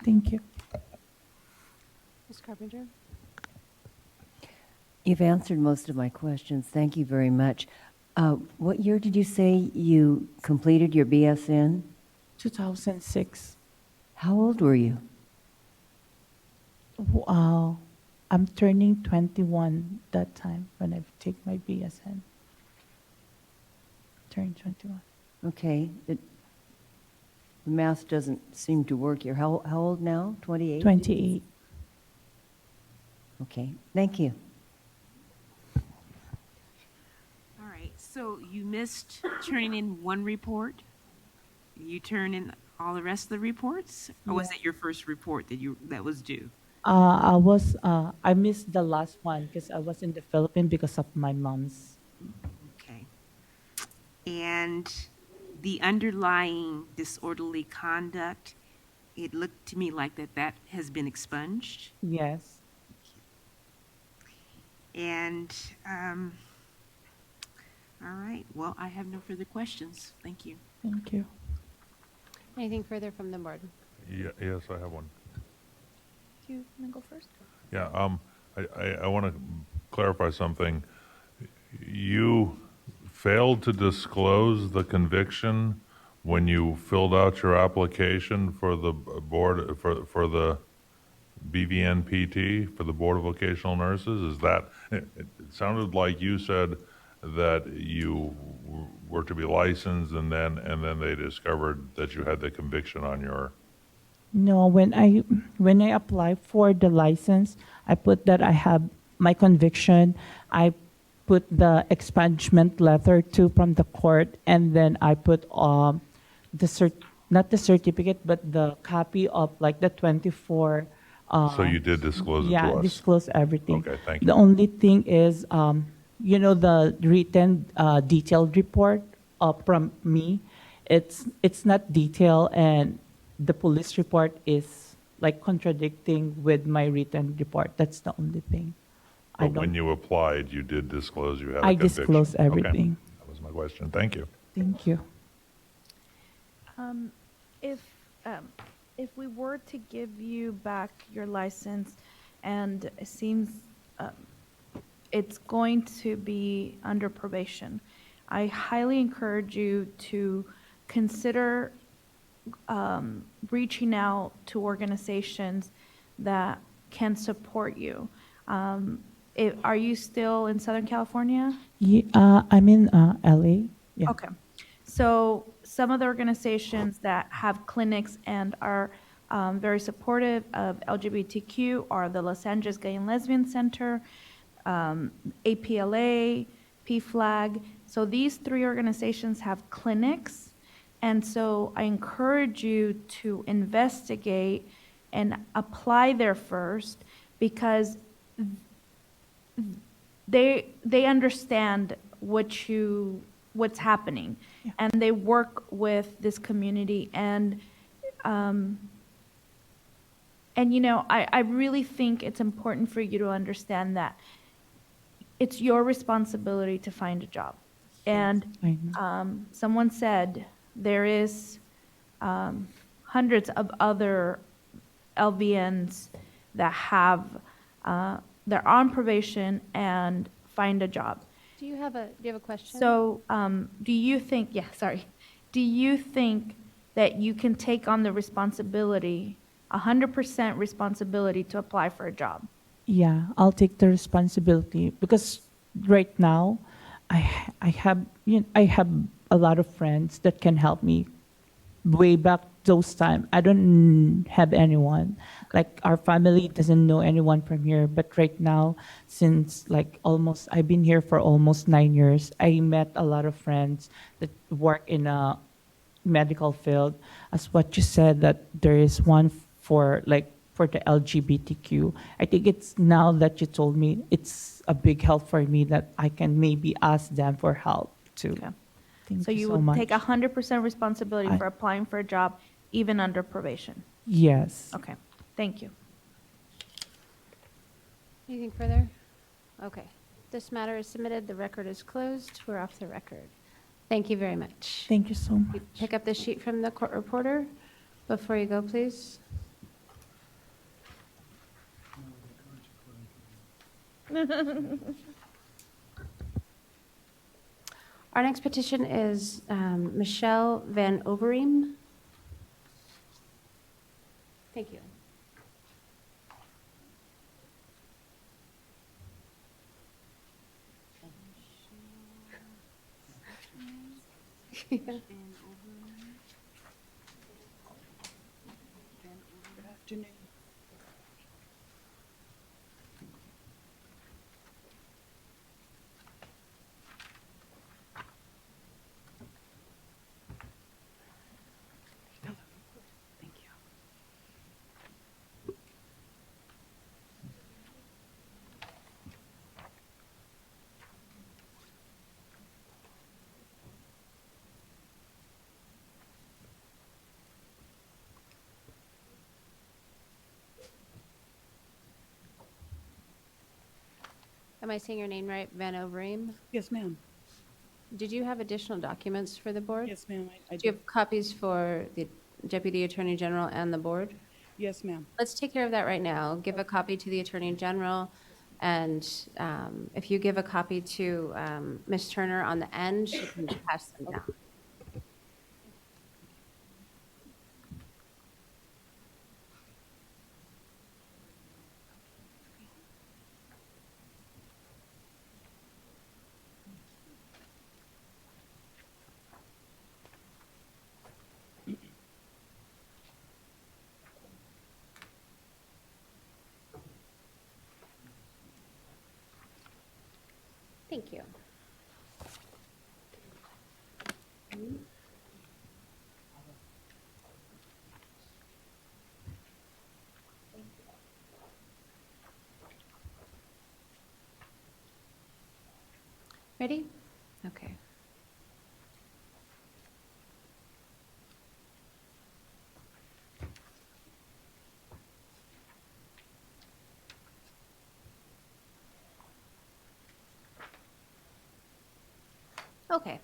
Thank you. Ms. Carpenter? You've answered most of my questions. Thank you very much. What year did you say you completed your BSN? 2006. How old were you? Wow. I'm turning 21 that time when I take my BSN. Turn 21. Okay. The math doesn't seem to work here. How old now? 28? 28. Okay. Thank you. All right, so you missed turning in one report? You turn in all the rest of the reports? Or was it your first report that was due? I missed the last one because I was in the Philippines because of my mom's. Okay. And the underlying disorderly conduct, it looked to me like that has been expunged. Yes. And, all right, well, I have no further questions. Thank you. Thank you. Anything further from the board? Yes, I have one. Do you want to go first? Yeah, I want to clarify something. You failed to disclose the conviction when you filled out your application for the board, for the BVNPT, for the Board of Vocational Nurses? Is that, it sounded like you said that you were to be licensed and then they discovered that you had the conviction on your, No, when I applied for the license, I put that I have my conviction. I put the expungement letter too from the court, and then I put not the certificate, but the copy of like the 24. so you did disclose it to Yeah, us? disclose everything. Okay, thank you. The only thing is, the written detailed report from me, it's not detailed, and the police report is like contradicting with my written report. That's the only thing. But when you applied, you did disclose you had a I conviction? disclosed Okay. everything. That was my question. Thank you. Thank you. If we were to give you back your license, and it seems it's going to be under probation, I highly encourage you to consider reaching out to organizations that can support you. Are you still in Southern California? Yeah, I'm in LA. Yeah. Okay. So some of the organizations that have clinics and are very supportive of LGBTQ are the Los Angeles Gay and Lesbian Center, APLA, PFLAG. So these three organizations have clinics. And so I encourage you to investigate and apply there first, because they understand what's happening, and they work with this community, and I really think it's important for you to understand that it's your responsibility to find a job. And I know. someone said there is hundreds of other LVNs that they're on probation and find a job. Do you have a question? So, do you think that you can take on the responsibility, 100% responsibility to apply for a job? Yeah, I'll take the responsibility, because right now I have a lot of friends that can help me. Way back those time, I don't have anyone. Like, our family doesn't know anyone from here. But right now, since I've been here for almost 9 years, I met a lot of friends that work in a medical field. As what you said, that there is one for the LGBTQ. I think it's now that you told me, it's a big help for me that I can maybe ask them for help too. Okay. Thank So you so would much. take 100% responsibility for applying for a job, even under probation? Yes. Okay, thank you. Anything further? Okay. This matter is submitted. The record is closed. We're off the record. Thank you very much. Thank you so much. Pick up the sheet from the court reporter before you go, please. Our next petition is Michelle Van Overeem. Thank you. Am I saying your name right? Van Overeem? Yes, ma'am. Did you have additional documents for the board? Yes, ma'am. I Do you have copies for the Deputy Attorney General and the board? Yes, ma'am. Let's take care of that right now. Give a copy to the Attorney General. And if you give a copy to Ms. Turner on the end, she can pass them down. Thank you. Ready? Okay. Okay,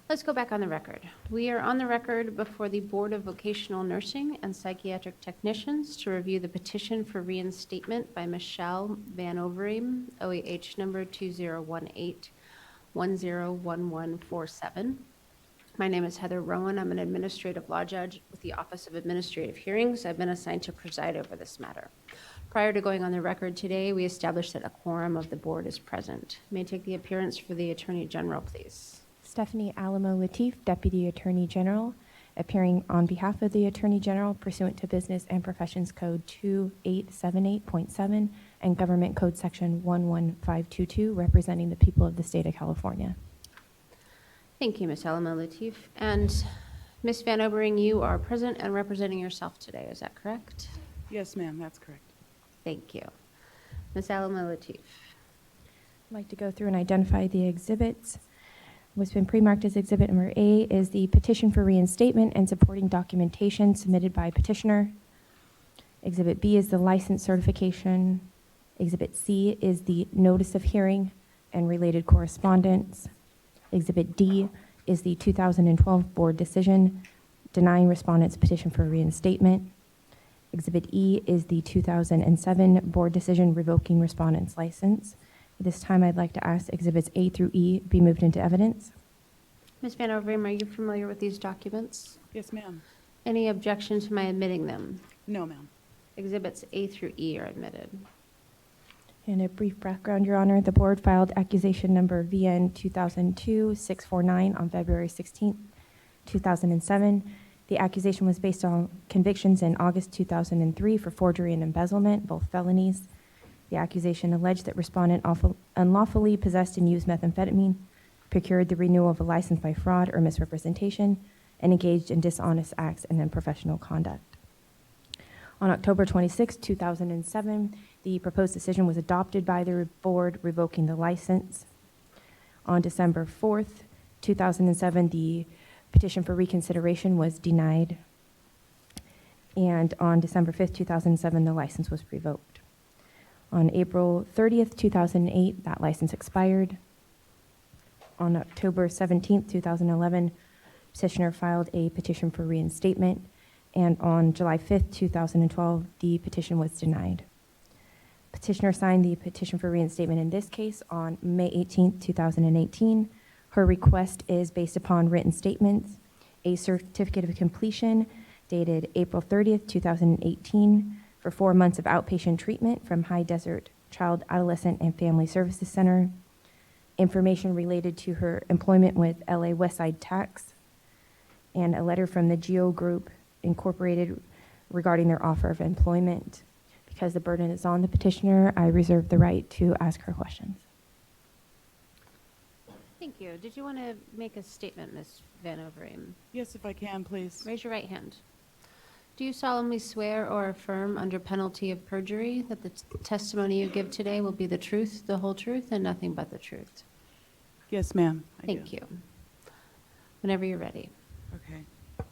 let's go back on the record. We are on the record before the Board of Vocational Nursing and Psychiatric Technicians to review the petition for reinstatement by Michelle Van Overeem, OAH number 2018-101147. My name is Heather Rowan. I'm an administrative law judge with the Office of Administrative Hearings. I've been assigned to preside over this matter. Prior to going on the record today, we established that a quorum of the board is present. May I take the appearance for the Attorney General, please? Stephanie Alamo Latif, Deputy Attorney General, appearing on behalf of the Attorney General pursuant to Business and Professions Code 2878.7 and Government Code Section 11522, representing the people of the state of California. Thank you, Ms. Alamo Latif. And Ms. Van Obering, you are present and representing yourself today, is that correct? Yes, ma'am, that's correct. Thank you. Ms. Alamo Latif. I'd like to go through and identify the exhibits. What's been pre-marked as Exhibit Number A is the petition for reinstatement and supporting documentation submitted by petitioner. Exhibit B is the license certification. Exhibit C is the notice of hearing and related correspondence. Exhibit D is the 2012 board decision denying respondent's petition for reinstatement. Exhibit E is the 2007 board decision revoking respondent's license. At this time, I'd like to ask Exhibits A through E be moved into evidence. Ms. Van Overeem, are you familiar with these documents? Yes, ma'am. Any objection to my admitting them? No, ma'am. Exhibits A through E are admitted. And a brief background, Your Honor. The board filed accusation number VN 2002-649 on February 16, 2007. The accusation was based on convictions in August 2003 for forgery and embezzlement, both felonies. The accusation alleged that respondent unlawfully possessed and used methamphetamine, procured the renewal of a license by fraud or misrepresentation, and engaged in dishonest acts and unprofessional conduct. On October 26, 2007, the proposed decision was adopted by the board, revoking the license. On December 4th, 2007, the petition for reconsideration was denied. And on December 5th, 2007, the license was revoked. On April 30th, 2008, that license expired. On October 17th, 2011, petitioner filed a petition for reinstatement. And on July 5th, 2012, the petition was denied. Petitioner signed the petition for reinstatement in this case on May 18th, 2018. Her request is based upon written statements, a certificate of completion dated April 30th, 2018 for 4 months of outpatient treatment from High Desert Child, Adolescent, and Family Services Center, information related to her employment with LA Westside Tax, and a letter from the GEO Group Incorporated regarding their offer of employment. Because the burden is on the petitioner, I reserve the right to ask her questions. Thank you. Did you want to make a statement, Ms. Van Overeem? Yes, if I can, please. Raise your right hand. Do you solemnly swear or affirm under penalty of perjury that the testimony you give today will be the truth, the whole truth, and nothing but the truth? Yes, ma'am. I Thank do. you. Whenever you're ready. Okay.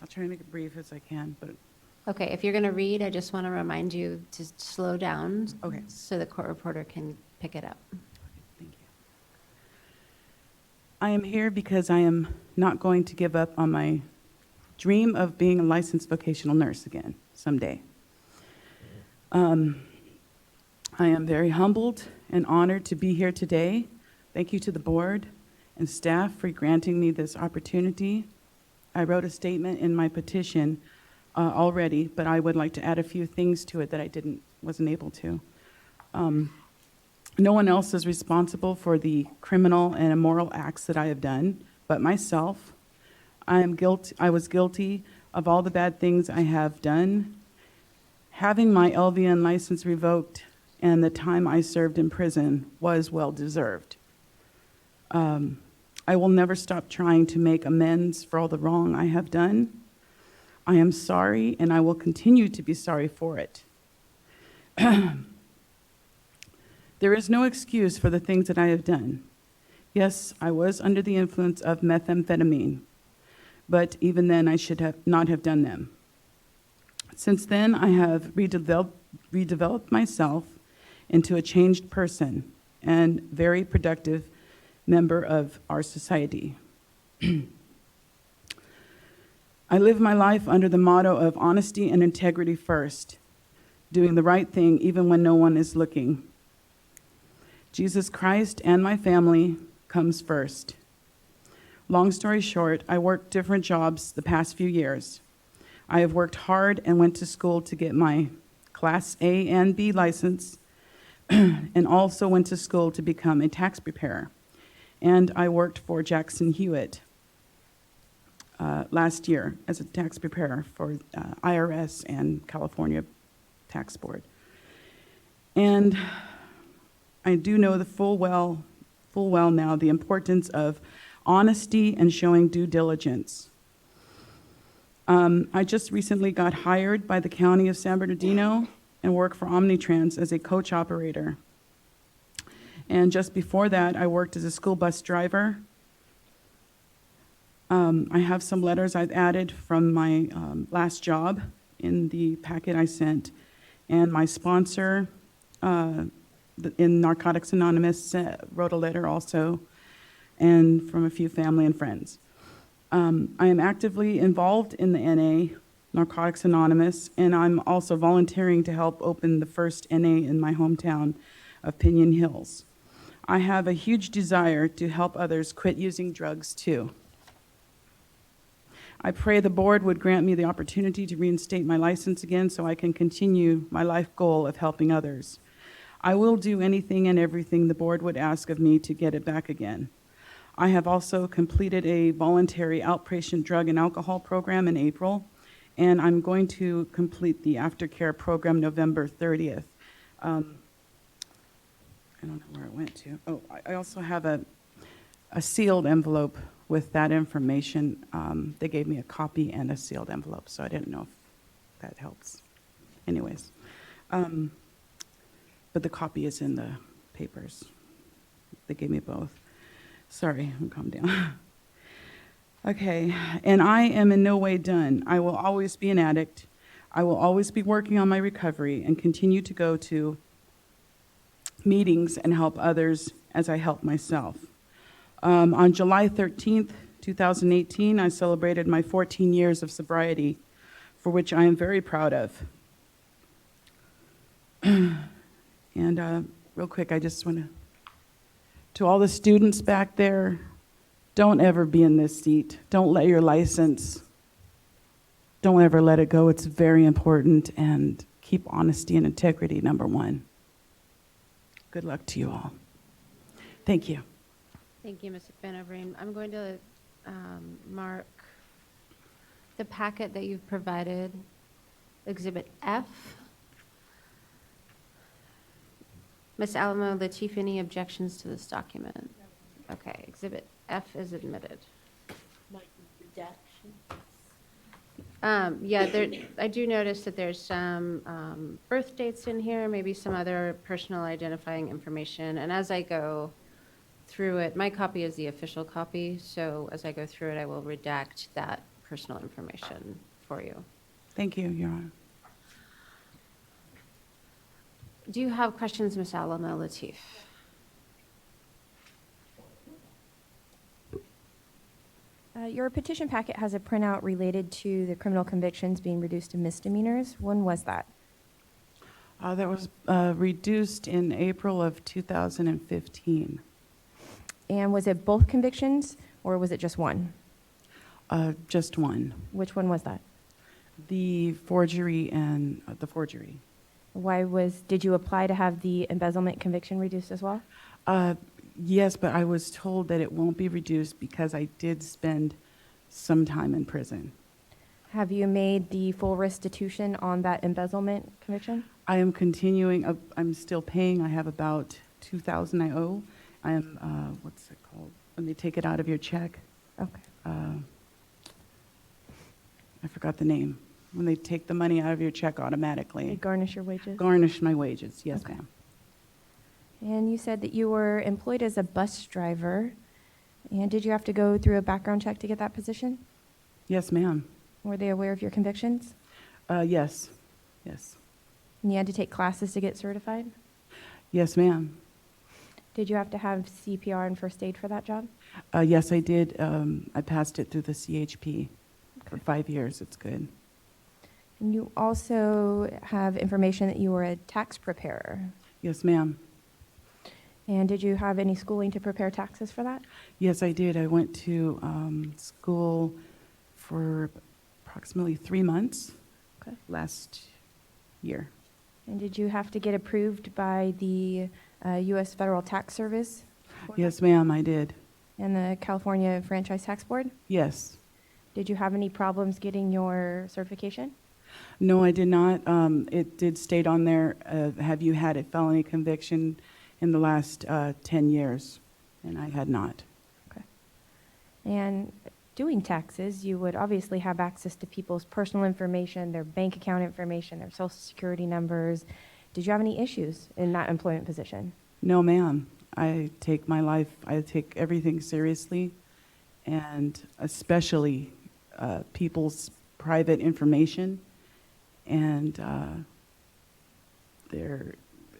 I'll try to make it brief as I can, but Okay, if you're going to read, I just want to remind you to slow down. Okay. So the court reporter can pick it up. thank you. I am here because I am not going to give up on my dream of being a licensed vocational nurse again someday. I am very humbled and honored to be here today. Thank you to the board and staff for granting me this opportunity. I wrote a statement in my petition already, but I would like to add a few things to it that I wasn't able to. No one else is responsible for the criminal and immoral acts that I have done but myself. I was guilty of all the bad things I have done. Having my LVN license revoked and the time I served in prison was well deserved. I will never stop trying to make amends for all the wrong I have done. I am sorry, and I will continue to be sorry for it. There is no excuse for the things that I have done. Yes, I was under the influence of methamphetamine, but even then I should not have done them. Since then, I have redeveloped myself into a changed person and very productive member of our society. I live my life under the motto of honesty and integrity first, doing the right thing even when no one is looking. Jesus Christ and my family comes first. Long story short, I worked different jobs the past few years. I have worked hard and went to school to get my Class A and B license, and also went to school to become a tax preparer. And I worked for Jackson Hewitt last year as a tax preparer for IRS and California Tax Board. And I do know the full well now the importance of honesty and showing due diligence. I just recently got hired by the County of San Bernardino and work for Omnitrans as a coach operator. And just before that, I worked as a school bus driver. I have some letters I've added from my last job in the packet I sent. And my sponsor in Narcotics Anonymous wrote a letter also, and from a few family and friends. I am actively involved in the NA, Narcotics Anonymous, and I'm also volunteering to help open the first NA in my hometown of Pinion Hills. I have a huge desire to help others quit using drugs too. I pray the board would grant me the opportunity to reinstate my license again so I can continue my life goal of helping others. I will do anything and everything the board would ask of me to get it back again. I have also completed a voluntary outpatient drug and alcohol program in April, and I'm going to complete the aftercare program November 30th. I don't know where it went to. Oh, I also have a sealed envelope with that information. They gave me a copy and a sealed envelope, so I didn't know if that helps. Anyways, but the copy is in the papers. They gave me both. Sorry, I'm calm down. Okay, and I am in no way done. I will always be an addict. I will always be working on my recovery and continue to go to meetings and help others as I help myself. On July 13th, 2018, I celebrated my 14 years of sobriety, for which I am very proud of. And real quick, I just want to all the students back there, don't ever be in this seat. Don't let your license, don't ever let it go. It's very important, and keep honesty and integrity number one. Good luck to you all. Thank you. Thank you, Ms. McVeigh. I'm going to mark the packet that you've provided, Exhibit F. Ms. Alamo Latif, any objections to this document? Okay, Exhibit F is admitted. Yeah, I do notice that there's some birth dates in here, maybe some other personal identifying information. And as I go through it, my copy is the official copy, so as I go through it, I will redact that personal information for you. Thank you, Your Honor. Do you have questions, Ms. Alamo Latif? Your petition packet has a printout related to the criminal convictions being reduced to misdemeanors. When was that? That was reduced in April of 2015. And was it both convictions, or was it just one? Just one. Which one was that? The forgery and the forgery. Did you apply to have the embezzlement conviction reduced as well? Yes, but I was told that it won't be reduced because I did spend some time in prison. Have you made the full restitution on that embezzlement conviction? I am continuing, I'm still paying. I have about $2,000 I owe. I am, what's it called? When they take it out of your check. Okay. I forgot the name. When they take the money out of your check They automatically. garnish your wages? Garnish my wages, yes, Okay. ma'am. And you said that you were employed as a bus driver. And did you have to go through a background check to get that position? Yes, ma'am. Were they aware of your convictions? Yes, yes. And you had to take classes to get certified? Yes, ma'am. Did you have to have CPR and first aid for that job? Yes, I did. I passed it through the CHP for 5 years. It's good. And you also have information that you were a tax preparer. Yes, ma'am. And did you have any schooling to prepare taxes for that? Yes, I did. I went to school for approximately 3 months Okay. last year. And did you have to get approved by the U.S. Federal Tax Service? for Yes, ma'am, I did. that? And the California Franchise Tax Board? Yes. Did you have any problems getting your certification? No, I did not. It did state on there, have you had a felony conviction in the last 10 years? And I had not. Okay. And doing taxes, you would obviously have access to people's personal information, their bank account information, their social security numbers. Did you have any issues in that employment position? No, ma'am. I take everything seriously, and especially people's private information. And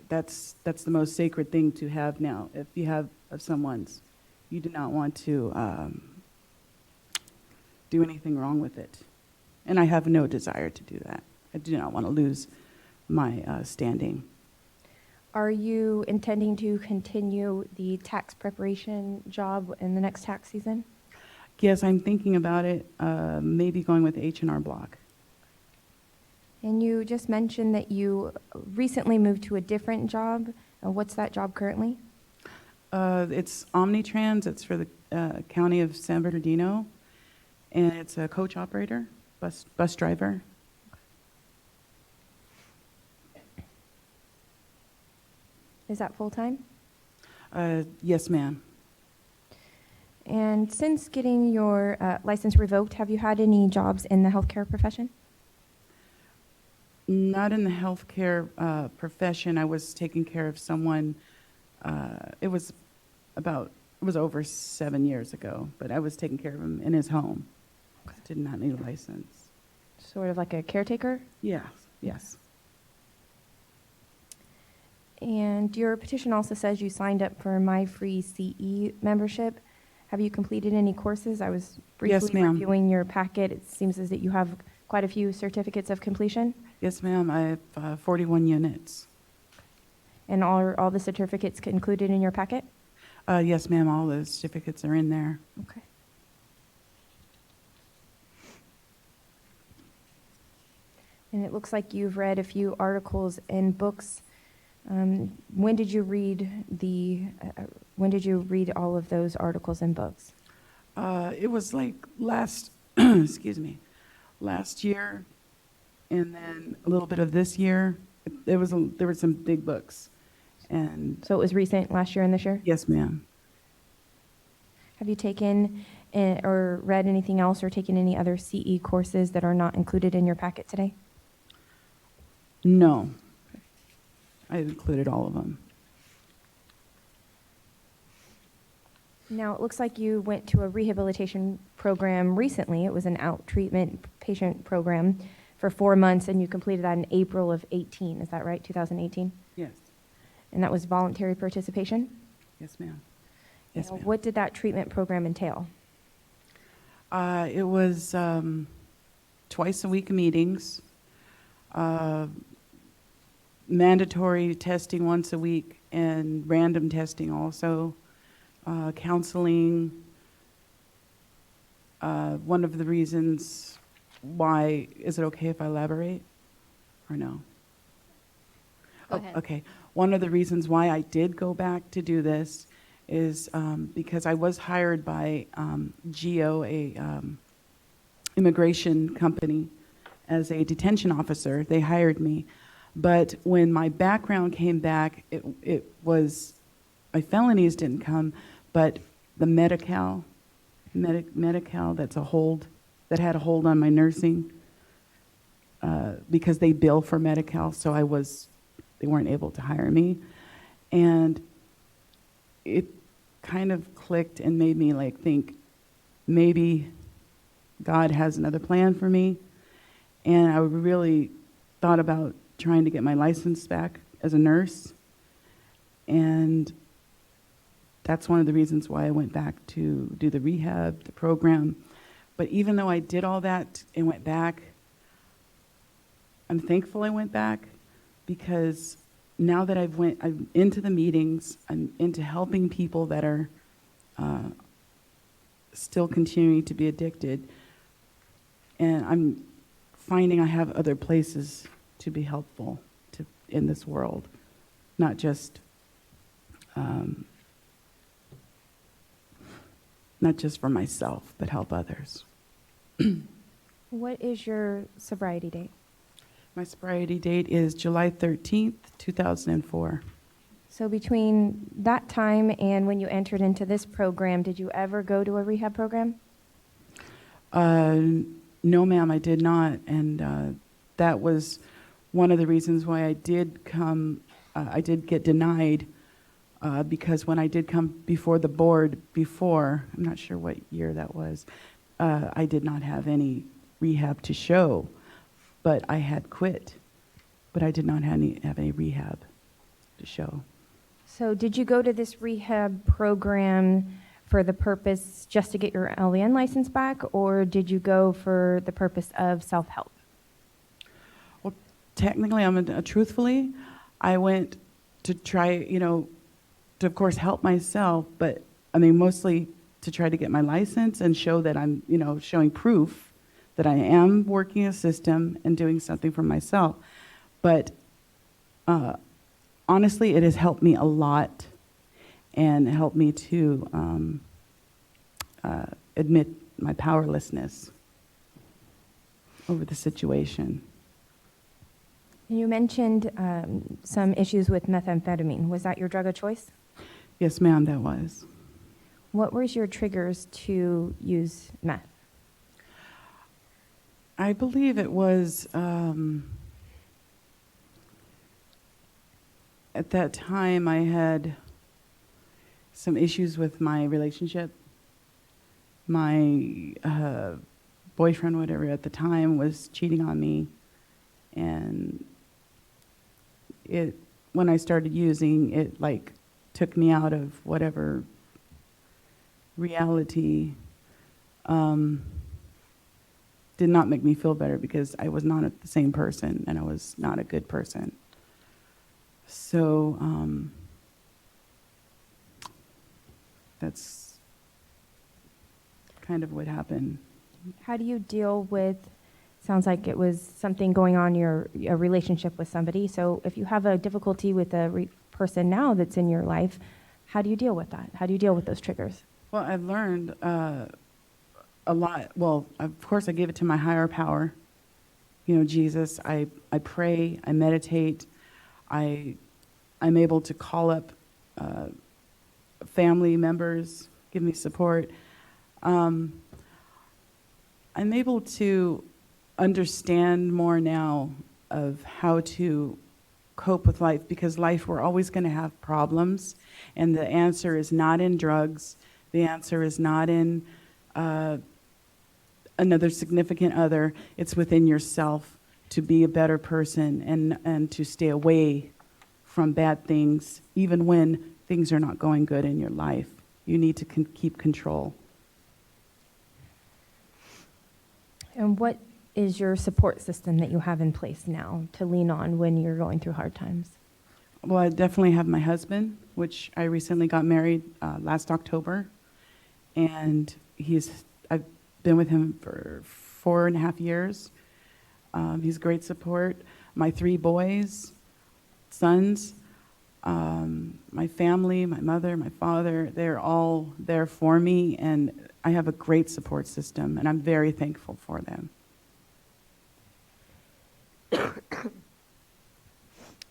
that's the most sacred thing to have now. If you have of someone's, you do not want to do anything wrong with it. And I have no desire to do that. I do not want to lose my standing. Are you intending to continue the tax preparation job in the next tax season? Yes, I'm thinking about it, maybe going with H&R Block. And you just mentioned that you recently moved to a different job. What's that job currently? It's Omnitrans. It's for the county of San Bernardino, and it's a coach operator, bus driver. Is that full-time? Yes, ma'am. And since getting your license revoked, have you had any jobs in the healthcare profession? Not in the healthcare profession. I was taking care of someone. It was over 7 years ago, but I was taking care of him in his home. Did not need a license. Sort of like a caretaker? Yeah, yes. And your petition also says you signed up for My Free CE membership. Have you completed any courses? I was Yes, briefly ma'am. reviewing your packet. It seems as that you have quite a few certificates of completion. Yes, ma'am. I have 41 units. And all the certificates included in your packet? Yes, ma'am. All the certificates are in there. Okay. And it looks like you've read a few articles and books. When did you read all of those articles and books? It was like excuse me, last year, and then a little bit of this year. There were some big books, and So it was recent, last year and this year? yes, ma'am. Have you taken or read anything else or taken any other CE courses that are not included in your packet today? No, I included all of them. Now, it looks like you went to a rehabilitation program recently. It was an out-treatment patient program for 4 months, and you completed that in April of 18. Is that right, 2018? Yes, And that was voluntary participation? yes, ma'am. Yes, Now, ma'am. what did that treatment program entail? It was twice a week meetings, mandatory testing once a week and random testing also, counseling. One of the reasons why, is it okay if I elaborate or no? Go ahead. Okay. One of the reasons why I did go back to do this is because I was hired by GEO, a immigration company, as a detention officer. They hired me. But when my background came back, it was, my felonies didn't come, but the Medi-Cal, that's a hold, that had a hold on my nursing, because they bill for Medi-Cal, so they weren't able to hire me. And it kind of clicked and made me like think, maybe God has another plan for me. And I really thought about trying to get my license back as a nurse. And that's one of the reasons why I went back to do the rehab, the program. But even though I did all that and went back, I'm thankful I went back, because now that I'm into the meetings, I'm into helping people that are still continuing to be addicted. And I'm finding I have other places to be helpful in this world, not just for myself, but help others. What is your sobriety date? My sobriety date is July 13th, 2004. So between that time and when you entered into this program, did you ever go to a rehab program? No, ma'am, I did not. And that was one of the reasons why I did get denied, because when I did come before the board before, I'm not sure what year that was, I did not have any rehab to show, but I had quit. But I did not have any rehab to show. So did you go to this rehab program for the purpose just to get your LVN license back, or did you go for the purpose of self-help? Well, technically, truthfully, I went to try, to of course help myself, but I mean, mostly to try to get my license and show that I'm, showing proof that I am working a system and doing something for myself. But honestly, it has helped me a lot, and helped me to admit my powerlessness over the situation. And you mentioned some issues with methamphetamine. Was that your drug of choice? Yes, ma'am, that was. What was your triggers to use meth? I believe it was, at that time I had some issues with my relationship. My boyfriend, whatever, at the time was cheating on me. And when I started using it, like, took me out of whatever reality. Did not make me feel better, because I was not the same person, and I was not a good person. So that's kind of what happened. How do you deal with, sounds like it was something going on in your relationship with somebody. So if you have a difficulty with a person now that's in your life, how do you deal with that? How do you deal with those triggers? Well, I've learned a lot. Well, of course, I give it to my higher power. Jesus. I pray, I meditate. I'm able to call up family members, give me support. I'm able to understand more now of how to cope with life, because life, we're always going to have problems, and the answer is not in drugs. The answer is not in another significant other. It's within yourself to be a better person and to stay away from bad things, even when things are not going good in your life. You need to keep control. And what is your support system that you have in place now to lean on when you're going through hard times? Well, I definitely have my husband, which I recently got married last October, and I've been with him for 4.5 years. He's great support. My 3 boys, sons, my family, my mother, my father, they're all there for me, and I have a great support system, and I'm very thankful for them.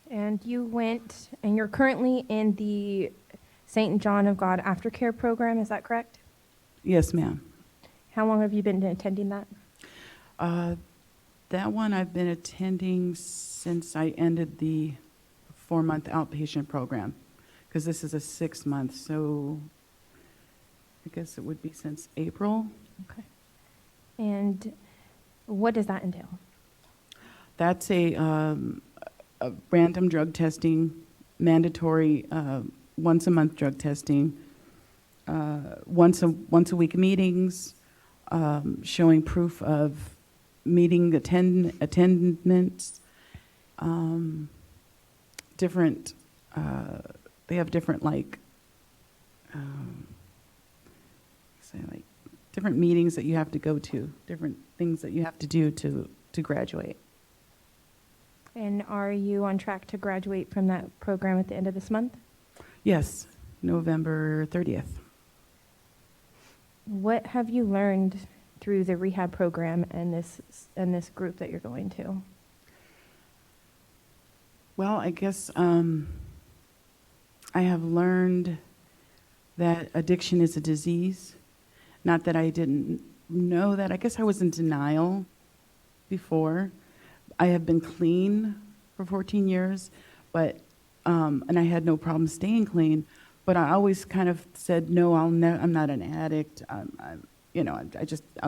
And you're currently in the St. John of God Aftercare program, is that correct? Yes, ma'am. How long have you been attending that? That one I've been attending since I ended the 4-month outpatient program, because this is a 6-month, so I guess it would be since April. Okay. And what does that entail? That's a random drug testing, mandatory once-a-month drug testing, once a week meetings, showing proof of meeting attendance, different, they have different different meetings that you have to go to, different things that you have to do to graduate. And are you on track to graduate from that program at the end of this month? Yes, November 30th. What have you learned through the rehab program and this group that you're going to? Well, I guess I have learned that addiction is a disease. Not that I didn't know that. I guess I was in denial before. I have been clean for 14 years, but and I had no problem staying clean. But I always kind of said, no, I'm not an addict. I'm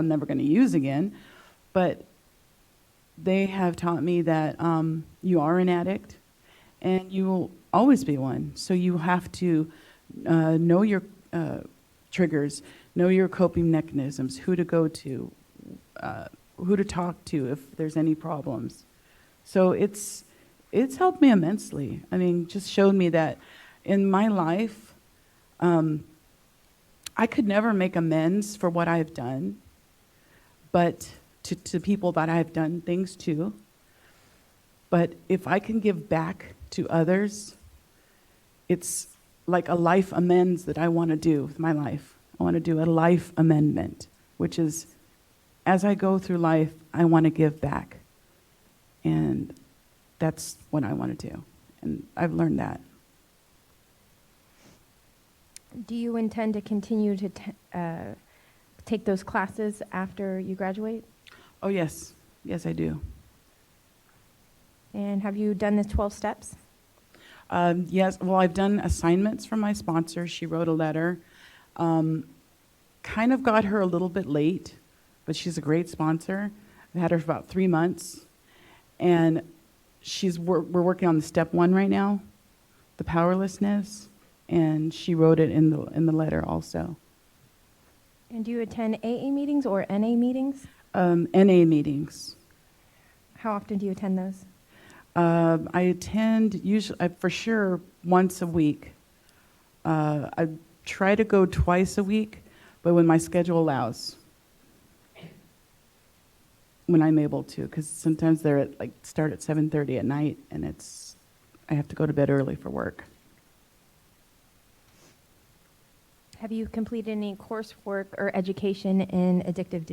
never going to use again. But they have taught me that you are an addict, and you will always be one. So you have to know your triggers, know your coping mechanisms, who to go to, who to talk to if there's any problems. So it's helped me immensely. I mean, just showed me that in my life, I could never make amends for what I've done, but to people that I've done things to. But if I can give back to others, it's like a life amends that I want to do with my life. I want to do a life amendment, which is, as I go through life, I want to give back. And that's what I want to do. And I've learned that. Do you intend to continue to take those classes after you graduate? Oh, yes. Yes, I do. And have you done the 12 steps? Yes. Well, I've done assignments from my sponsor. She wrote a letter. Kind of got her a little bit late, but she's a great sponsor. I've had her for about 3 months. And we're working on the step 1 right now, the powerlessness. And she wrote it in the letter also. And do you attend AA meetings or NA meetings? NA meetings. How often do you attend those? I attend usually for sure once a week. I try to go twice a week, but when my schedule allows, when I'm able to, because sometimes they're start at 7:30 at night, and I have to go to bed early for work. Have you completed any coursework or education in addictive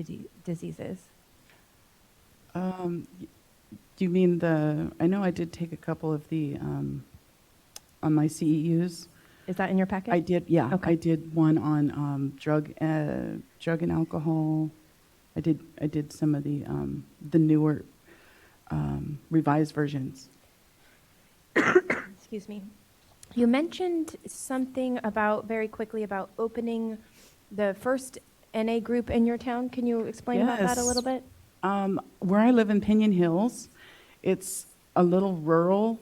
diseases? Do you mean I know I did take a couple of the, on my CEUs. Is that in your packet? I did, yeah. Okay. I did one on drug and alcohol. I did some of the newer revised versions. Excuse me. You mentioned something very quickly about opening the first NA group in your town. Can you explain about that a little bit? Where I live in Pinion Hills, it's a little rural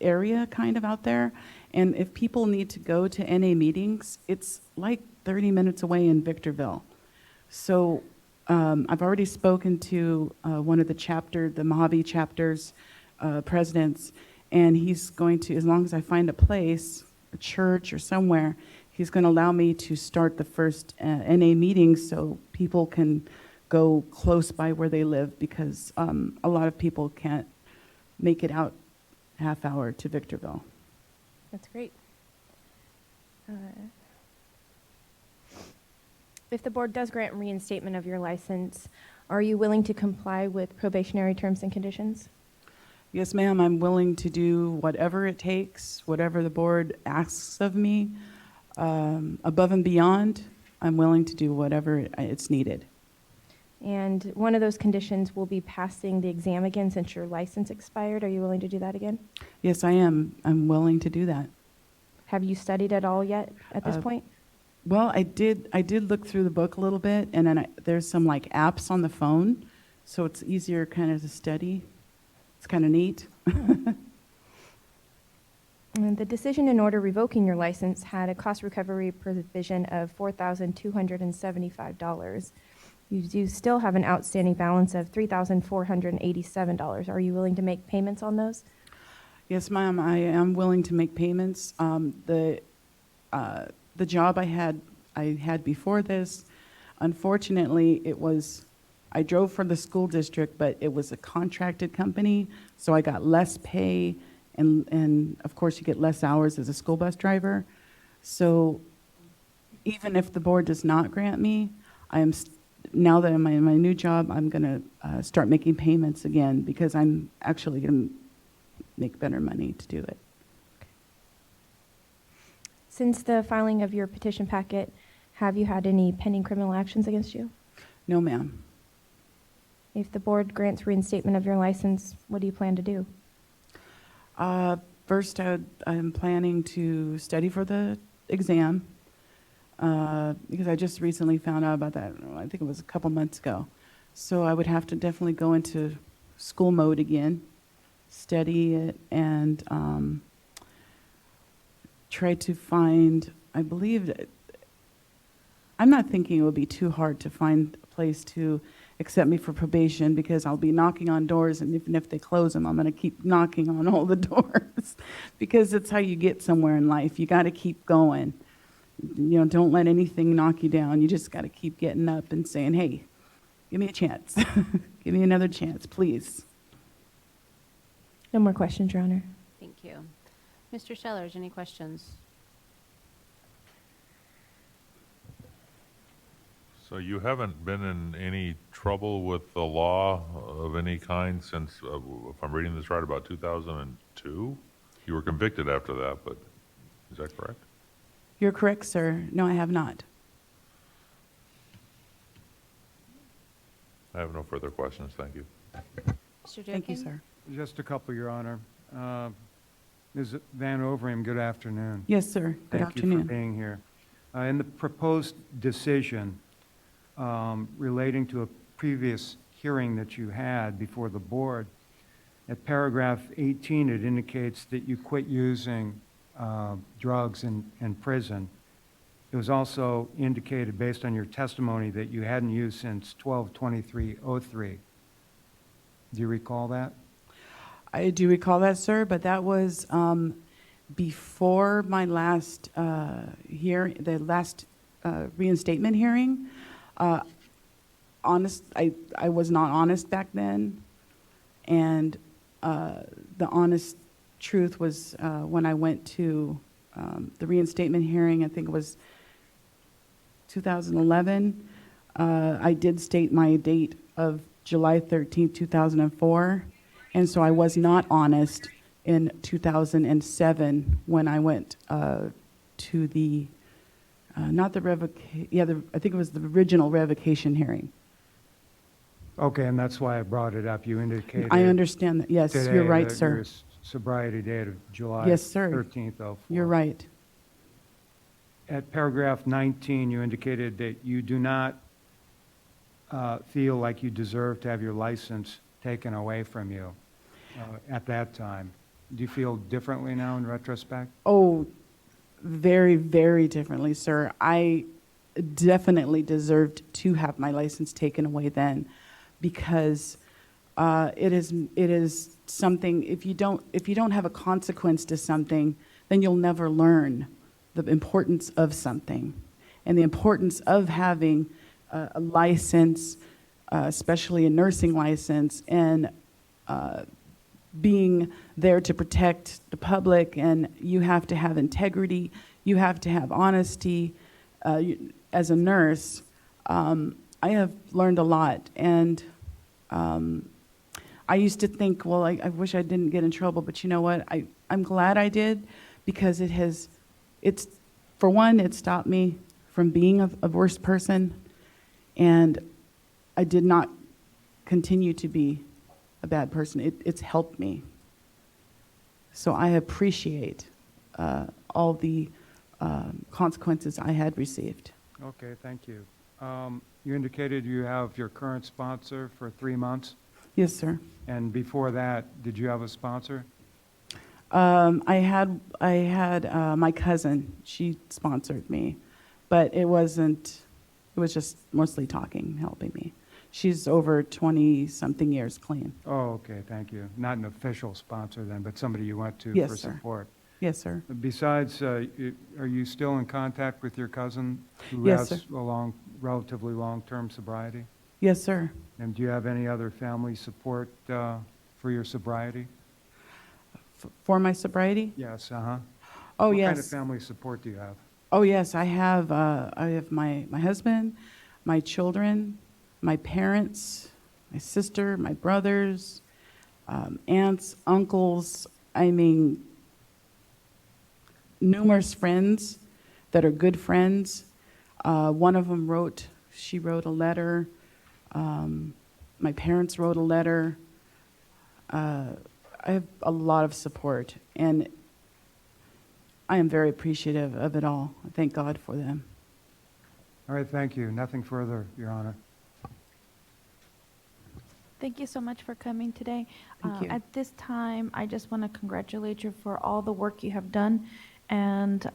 area kind of out there. And if people need to go to NA meetings, it's like 30 minutes away in Victorville. So I've already spoken to one of the Mojave chapter's presidents, and he's going to, as long as I find a place, a church or somewhere, he's going to allow me to start the first NA meeting so people can go close by where they live, because a lot of people can't make it out half hour to Victorville. That's great. If the board does grant reinstatement of your license, are you willing to comply with probationary terms and conditions? Yes, ma'am, I'm willing to do whatever it takes, whatever the board asks of me. Above and beyond, I'm willing to do whatever it's needed. And one of those conditions will be passing the exam again since your license expired. Are you willing to do that again? Yes, I am. I'm willing to do that. Have you studied at all yet at this point? Well, I did look through the book a little bit, and then there's some like apps on the phone, so it's easier kind of to study. It's kind of neat. And the decision in order revoking your license had a cost recovery provision of $4,275. You do still have an outstanding balance of $3,487. Are you willing to make payments on those? Yes, ma'am, I am willing to make payments. The job I had before this, unfortunately, I drove for the school district, but it was a contracted company, so I got less pay, and of course you get less hours as a school bus driver. So even if the board does not grant me, now that I'm in my new job, I'm going to start making payments again, because I'm actually going to make better money to do it. Since the filing of your petition packet, have you had any pending criminal actions against you? No, ma'am. If the board grants reinstatement of your license, what do you plan to do? First, I'm planning to study for the exam, because I just recently found out about that. I think it was a couple months ago. So I would have to definitely go into school mode again, study it, and try to find, I believe that, I'm not thinking it would be too hard to find a place to accept me for probation, because I'll be knocking on doors, and even if they close them, I'm going to keep knocking on all the doors, because it's how you get somewhere in life. You got to keep going. Don't let anything knock you down. You just got to keep getting up and saying, hey, give me a chance. Give me another chance, please. No more questions, Your Honor. Thank you. Mr. Sellers, any questions? So you haven't been in any trouble with the law of any kind since, if I'm reading this right, about 2002? You were convicted after that, but is that correct? You're correct, sir. No, I have not. I have no further questions, thank you. Mr. Thank you, Durkin? sir. Just a couple, Your Honor. Ms. Van Overeem, good afternoon. Yes, sir. Good Thank you afternoon. for being here. In the proposed decision relating to a previous hearing that you had before the board, at paragraph 18, it indicates that you quit using drugs in prison. It was also indicated, based on your testimony, that you hadn't used since 12/23/03. Do you recall that? I do recall that, sir, but that was before my last reinstatement hearing. I was not honest back then, and the honest truth was when I went to the reinstatement hearing, I think it was 2011, I did state my date of July 13th, 2004, and so I was not honest in 2007 when I went to the, not the revocation, I think it was the original revocation hearing. Okay, and that's why I brought it up. You indicated I understand that. Yes, today you're right, that sir. your sobriety date of July Yes, sir. 13th, 04. You're right. At paragraph 19, you indicated that you do not feel like you deserve to have your license taken away from you at that time. Do you feel differently now in retrospect? Oh, very, very differently, sir. I definitely deserved to have my license taken away then, because it is something, if you don't have a consequence to something, then you'll never learn the importance of something and the importance of having a license, especially a nursing license, and being there to protect the public. And you have to have integrity, you have to have honesty. As a nurse, I have learned a lot, and I used to think, well, I wish I didn't get in trouble, but you know what? I'm glad I did, because it's for one, it stopped me from being a worse person, and I did not continue to be a bad person. It's helped me. So I appreciate all the consequences I had received. Okay, thank you. You indicated you have your current sponsor for 3 months, Yes, sir. and before that, did you have a sponsor? I had my cousin. She sponsored me, but it was just mostly talking, helping me. She's over 20-something years clean. Oh, okay, thank you. Not an official sponsor then, but somebody you went to Yes, for sir. support. Yes, sir. Besides, are you still in contact with your cousin who Yes, has sir. a relatively long-term sobriety? Yes, sir. And do you have any other family support for your sobriety? For my sobriety? Yes, uh-huh. Oh, What yes. kind of family support do you have? Oh, yes. I have my husband, my children, my parents, my sister, my brothers, aunts, uncles. I mean, numerous friends that are good friends. One of them wrote a letter. My parents wrote a letter. I have a lot of support, and I am very appreciative of it all. I thank God for them. All right, thank you. Nothing further, Your Honor. Thank you so much for coming today. Thank you. At this time, I just want to congratulate you for all the work you have done, and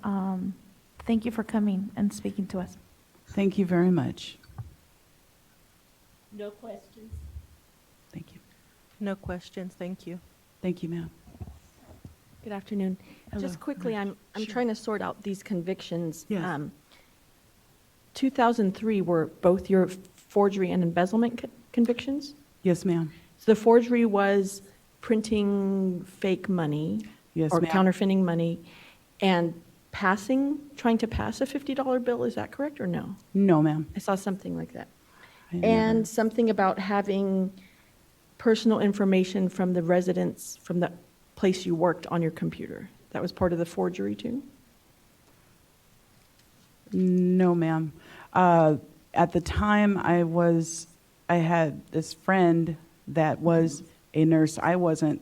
thank you for coming and speaking to us. Thank you very much. No questions? Thank you. No questions, thank you. Thank you, ma'am. Good afternoon. Hello. Just quickly, I'm Sure. trying to sort out these convictions. Yes. 2003 were both your forgery and embezzlement convictions? Yes, ma'am. So the forgery was printing fake money Yes, or ma'am. counterfeiting money and trying to pass a $50 bill, is that correct or no? No, ma'am. I saw something like that. I And never- something about having personal information from the residents, from the place you worked on your computer. That was part of the forgery too? No, ma'am. At the time, I had this friend that was a nurse. I wasn't,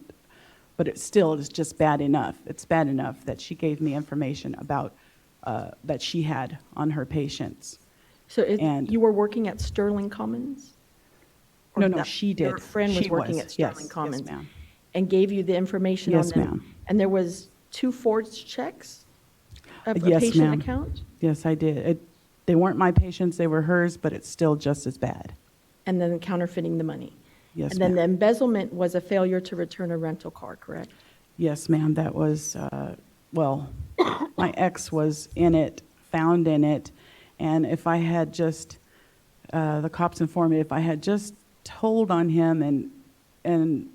but it still is just bad enough. It's bad enough that she gave me information about that she had on her patients. So And- you were working at Sterling Commons? Or No, no, that- she did. Your friend was She working was. at Sterling Yes, Commons? yes, ma'am. And gave you the information on Yes, them? ma'am. And there was 2 forged checks? Of a Yes, patient ma'am. account? Yes, I did. They weren't my patients, they were hers, but it's still just as bad. And then counterfeiting the money? Yes, And then the ma'am. embezzlement was a failure to return a rental car, correct? Yes, ma'am, that was, well, my ex was in it, found in it, and if I had just, the cops informed me, if I had just told on him and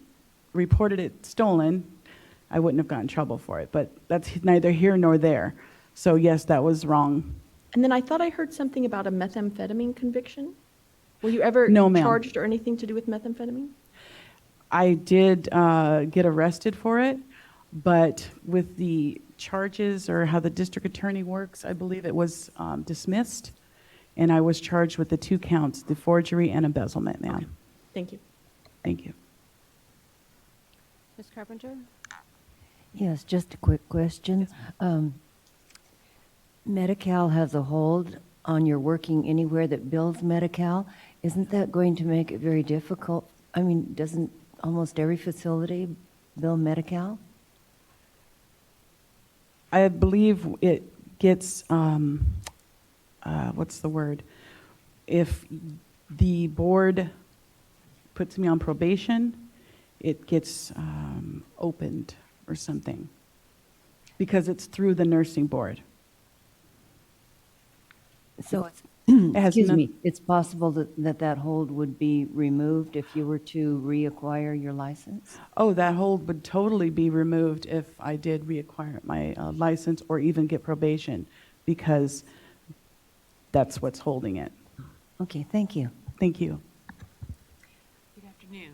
reported it stolen, I wouldn't have gotten in trouble for it, but that's neither here nor there. So yes, that was wrong. And then I thought I heard something about a methamphetamine conviction? Were you ever No, ma'am. charged or anything to do with methamphetamine? I did get arrested for it, but with the charges or how the district attorney works, I believe it was dismissed, and I was charged with the 2 counts, the forgery and embezzlement, ma'am. Thank you. Thank you. Ms. Carpenter? Yes, just a quick question. Medi-Cal has a hold on your working anywhere that bills Medi-Cal. Isn't that going to make it very difficult? I mean, doesn't almost every facility bill Medi-Cal? I believe it gets what's the word? If the board puts me on probation, it gets opened or something, because it's through the nursing board. So it's, It has excuse no- me, it's possible that hold would be removed if you were to reacquire your license? Oh, that hold would totally be removed if I did reacquire my license or even get probation, because that's what's holding it. Okay, thank you. Thank you. Good afternoon.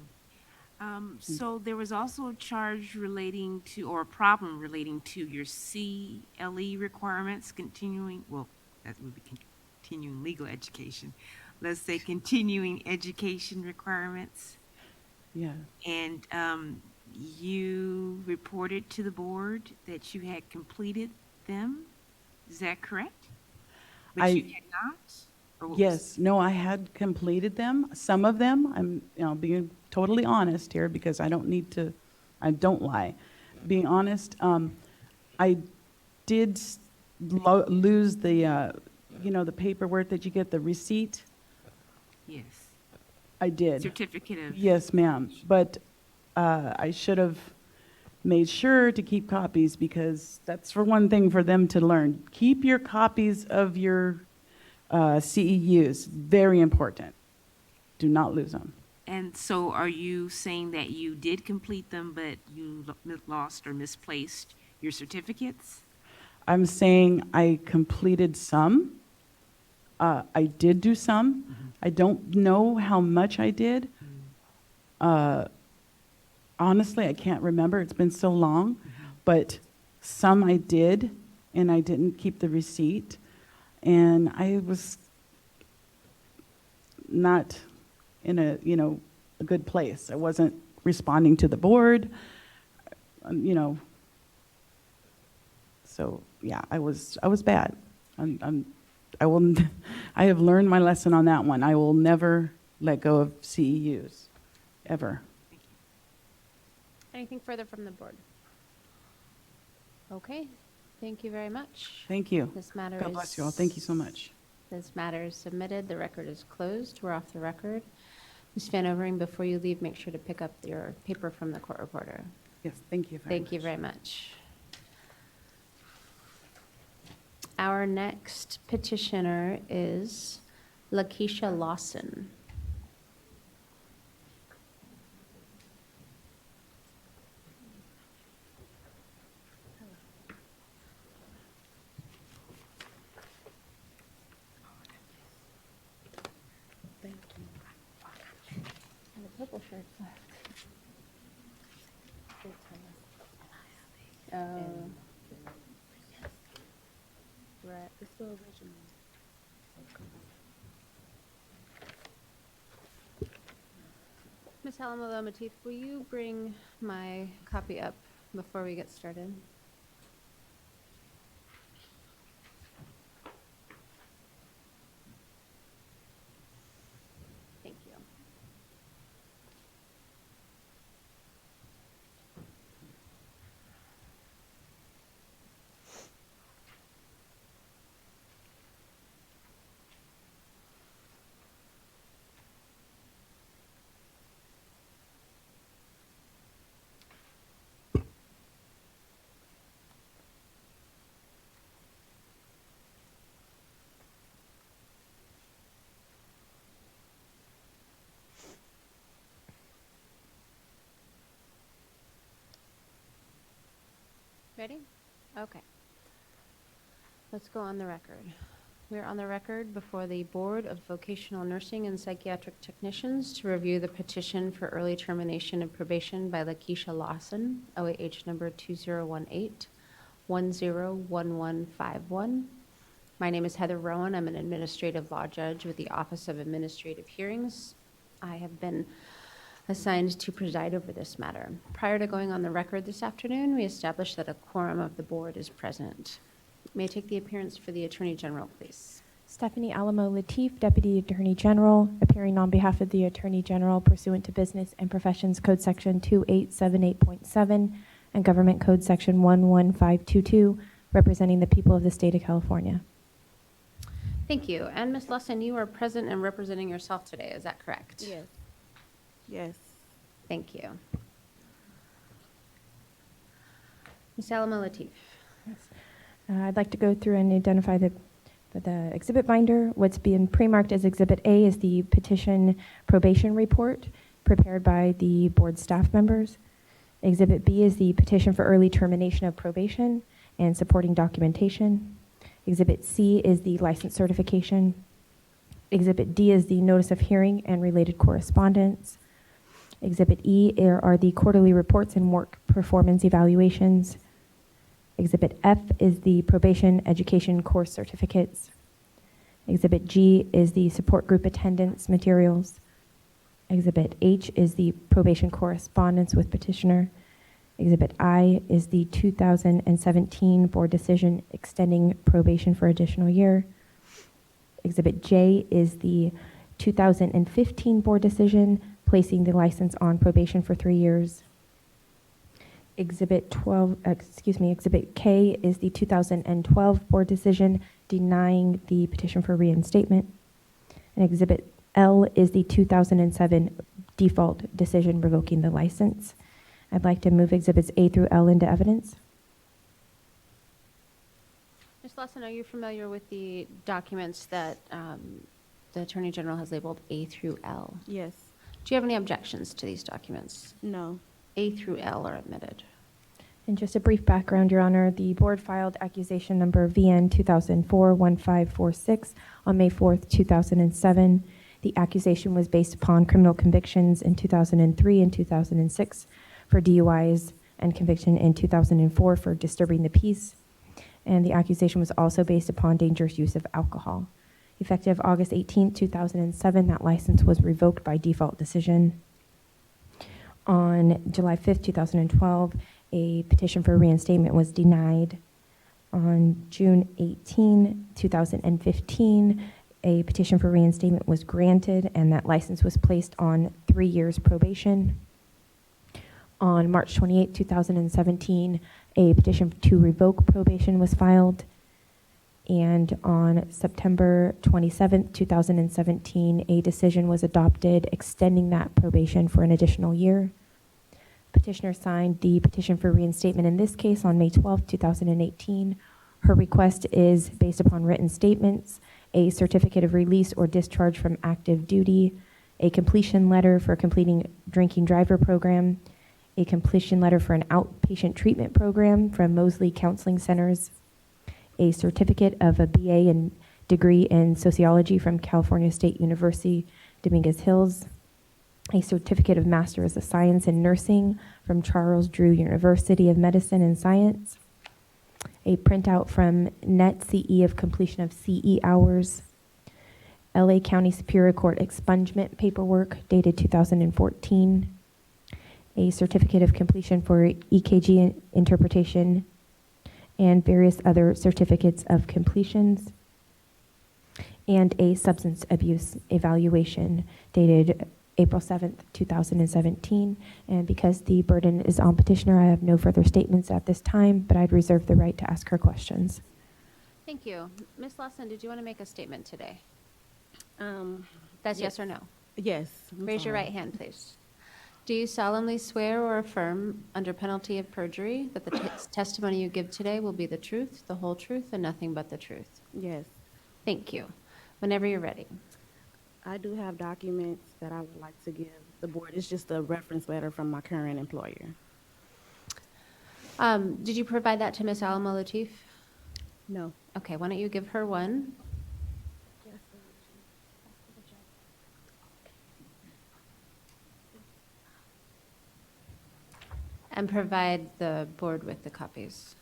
So there was also a charge relating to, or a problem relating to your CLE requirements, continuing, well, that would be continuing legal education. Let's say continuing education requirements. Yeah. And you reported to the board that you had completed them. Is that correct? But you had not? Or what was- Yes, no, I had completed them. Some of them, I'm being totally honest here because I don't lie. Being honest, I did lose the, the paperwork that you get, the receipt. Yes. I did. Certificate of. Yes, ma'am. But I should have made sure to keep copies, because that's for one thing for them to learn. Keep your copies of your CEUs. Very important. Do not lose them. And so are you saying that you did complete them, but you lost or misplaced your certificates? I'm saying I completed some. I did do some. I don't know how much I did. Honestly, I can't remember. It's been so long. But some I did, and I didn't keep the receipt. And I was not in a good place. I wasn't responding to the board, So yeah, I was bad. I have learned my lesson on that one. I will never let go of CEUs, ever. Anything further from the board? Okay, thank you very much. Thank you. This matter God bless you all. Thank you so much. This matter is submitted. The record is closed. We're off the record. Ms. Van Overing, before you leave, make sure to pick up your paper from the court reporter. Yes, thank you very much. Thank you very much. Our next petitioner is Lakeisha Lawson. Thank you. And the purple shirt. Right. It's the original. Ms. Halamala Matif, will you bring my copy up before we get started? Thank you. Ready? Okay. Let's go on the record. We're on the record before the Board of Vocational Nursing and Psychiatric Technicians to review the petition for early termination of probation by Lakeisha Lawson, OAH number 2018-101151. My name is Heather Rowan. I'm an administrative law judge with the Office of Administrative Hearings. I have been assigned to preside over this matter. Prior to going on the record this afternoon, we established that a quorum of the board is present. May I take the appearance for the Attorney General, please? Stephanie Alamo Latif, Deputy Attorney General, appearing on behalf of the Attorney General pursuant to Business and Professions Code Section 2878.7 and Government Code Section 11522, representing the people of the state of California. Thank you. And Ms. Lawson, you are present and representing yourself today, is that correct? Yes. Yes. Thank you. Ms. Alama Latif. I'd like to go through and identify the exhibit binder. What's been pre-marked as Exhibit A is the petition probation report prepared by the board staff members. Exhibit B is the petition for early termination of probation and supporting documentation. Exhibit C is the license certification. Exhibit D is the notice of hearing and related correspondence. Exhibit E are the quarterly reports and work performance evaluations. Exhibit F is the probation education course certificates. Exhibit G is the support group attendance materials. Exhibit H is the probation correspondence with petitioner. Exhibit I is the 2017 board decision extending probation for additional year. Exhibit J is the 2015 board decision placing the license on probation for 3 years. Exhibit K is the 2012 board decision denying the petition for reinstatement. And Exhibit L is the 2007 default decision revoking the license. I'd like to move Exhibits A through L into evidence. Ms. Lawson, are you familiar with the documents that the Attorney General has labeled A through L? Yes. Do you have any objections to these documents? No. A through L are admitted. And just a brief background, Your Honor, the board filed accusation number VN 2004-1546 on May 4th, 2007. The accusation was based upon criminal convictions in 2003 and 2006 for DUIs and conviction in 2004 for disturbing the peace. And the accusation was also based upon dangerous use of alcohol. Effective August 18, 2007, that license was revoked by default decision. On July 5, 2012, a petition for reinstatement was denied. On June 18, 2015, a petition for reinstatement was granted, and that license was placed on 3 years probation. On March 28, 2017, a petition to revoke probation was filed. And on September 27, 2017, a decision was adopted extending that probation for an additional year. Petitioner signed the petition for reinstatement in this case on May 12, 2018. Her request is based upon written statements, a certificate of release or discharge from active duty, a completion letter for completing drinking driver program, a completion letter for an outpatient treatment program from Mosley Counseling Centers, a certificate of a BA and degree in sociology from California State University, Dominguez Hills, a certificate of Master's of Science in Nursing from Charles Drew University of Medicine and Science, a printout from Net CE of completion of CE hours, LA County Superior Court expungement paperwork dated 2014, a certificate of completion for EKG interpretation, and various other certificates of completions, and a substance abuse evaluation dated April 7th, 2017. And because the burden is on petitioner, I have no further statements at this time, but I'd reserve the right to ask her questions. Thank you. Ms. Lawson, did you want to make a statement today? That's yes or no? Yes. I'm Raise your sorry. right hand, please. Do you solemnly swear or affirm, under penalty of perjury, that the testimony you give today will be the truth, the whole truth, and nothing but the truth? Yes, Thank you. Whenever you're ready. I do have documents that I would like to give the board. It's just a reference letter from my current employer. Did you provide that to Ms. Alama Latif? No. Okay, why don't you give her one? And provide the board with the copies.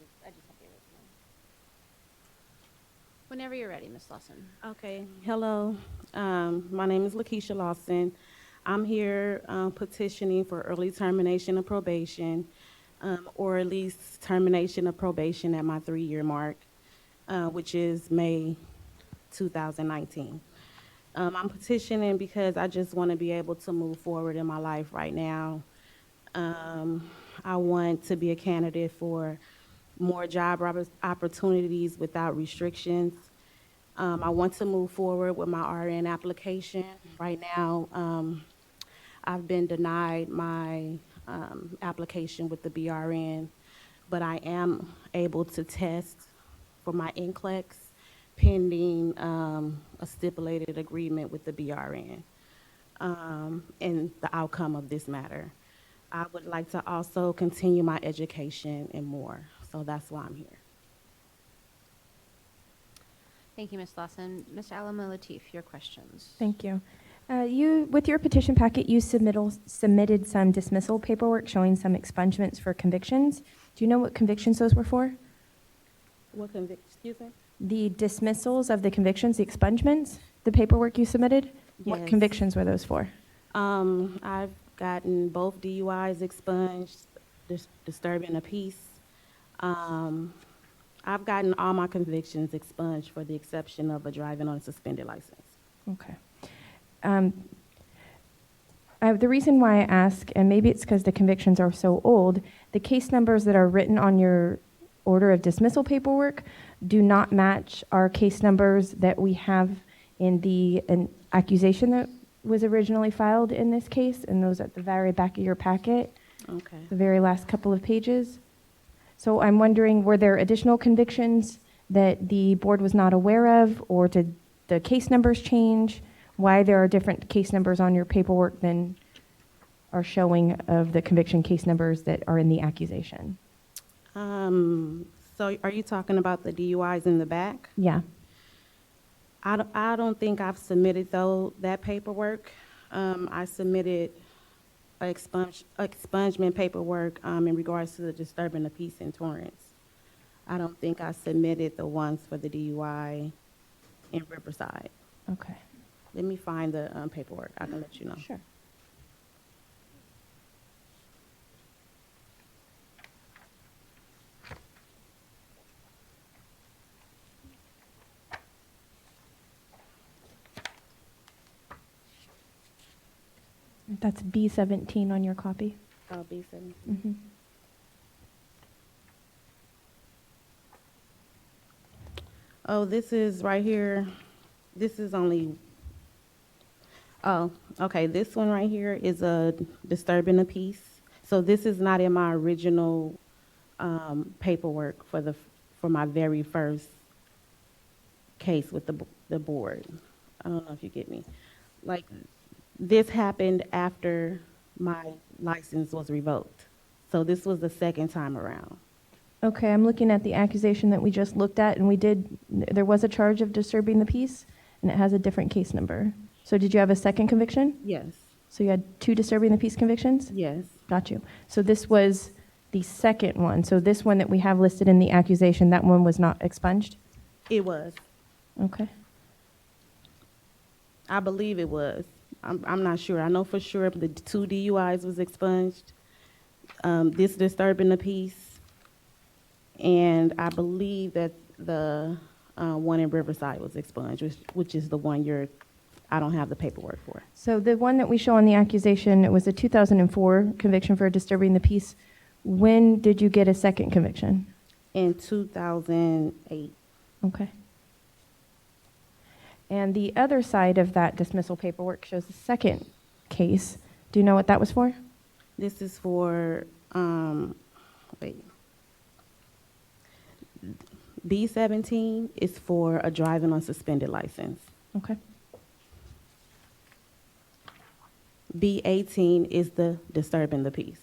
I just have the original. Whenever you're ready, Ms. Lawson. Okay, hello. My name is Lakeisha Lawson. I'm here petitioning for early termination of probation, or at least termination of probation at my 3-year mark, which is May 2019. I'm petitioning because I just want to be able to move forward in my life right now. I want to be a candidate for more job opportunities without restrictions. I want to move forward with my RN application. Right now, I've been denied my application with the BRN, but I am able to test for my NCLEX pending a stipulated agreement with the BRN and the outcome of this matter. I would like to also continue my education and more, so that's why I'm here. Thank you, Ms. Lawson. Ms. Alama Latif, your questions. Thank you. With your petition packet, you submitted some dismissal paperwork showing some expungements for convictions. Do you know what convictions those were for? What excuse me? The dismissals of the convictions, the expungements, the paperwork you submitted? What Yes. convictions were those for? I've gotten both DUIs expunged, disturbing the peace. I've gotten all my convictions expunged for the exception of a driving on a suspended license. Okay. The reason why I ask, and maybe it's because the convictions are so old, the case numbers that are written on your order of dismissal paperwork do not match our case numbers that we have in an accusation that was originally filed in this case, and those at the very back of your packet, Okay. the very last couple of pages. So I'm wondering, were there additional convictions that the board was not aware of, or did the case numbers change? Why there are different case numbers on your paperwork than are showing of the conviction case numbers that are in the accusation? So are you talking about the DUIs in the back? Yeah. I don't think I've submitted that paperwork. I submitted expungement paperwork in regards to the disturbing the peace in Torrance. I don't think I submitted the ones for the DUI in Riverside. Okay. Let me find the paperwork. I can let you know. Sure. That's B17 on your copy. I'll be sending. Mm-hmm. Oh, this is right here. This is only, oh, okay, this one right here is a disturbing the peace. So this is not in my original paperwork for my very first case with the board. I don't know if you get me. Like, this happened after my license was revoked. So this was the second time around. Okay, I'm looking at the accusation that we just looked at, and there was a charge of disturbing the peace, and it has a different case number. So did you have a second conviction? Yes, So you had 2 disturbing the peace convictions? yes. Got you. So this was the second one. So this one that we have listed in the accusation, that one was not expunged? It was. Okay. I believe it was. I'm not sure. I know for sure the 2 DUIs was expunged. This disturbing the peace. And I believe that the one in Riverside was expunged, which is the one I don't have the paperwork for. So the one that we show on the accusation, it was a 2004 conviction for disturbing the peace. When did you get a second conviction? In 2008. Okay. And the other side of that dismissal paperwork shows the second case. Do you know what that was for? This is for, B17 is for a driving on suspended license. Okay. B18 is the disturbing the peace.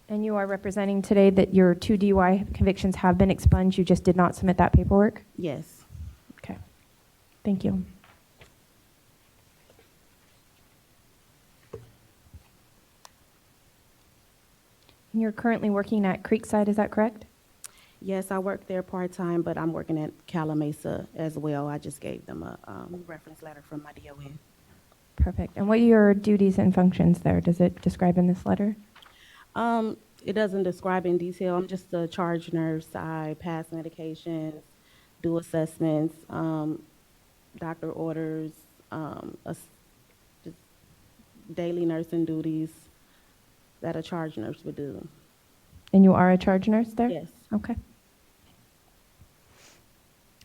And you are representing today that your 2 DUI convictions have been expunged, you just did not submit that paperwork? Yes. Okay. Thank you. In your You're currently working at Creekside, is that correct? Yes, I work there part-time, but I'm working at Calamasa as well. I just gave them a reference letter from my DON. Perfect. And what are your duties and functions there? Does it describe in this letter? It doesn't describe in detail. I'm just a charge nurse. I pass medications, do assessments, doctor orders, just daily nursing duties that a charge nurse would do. And you are a charge nurse there? Yes. Okay.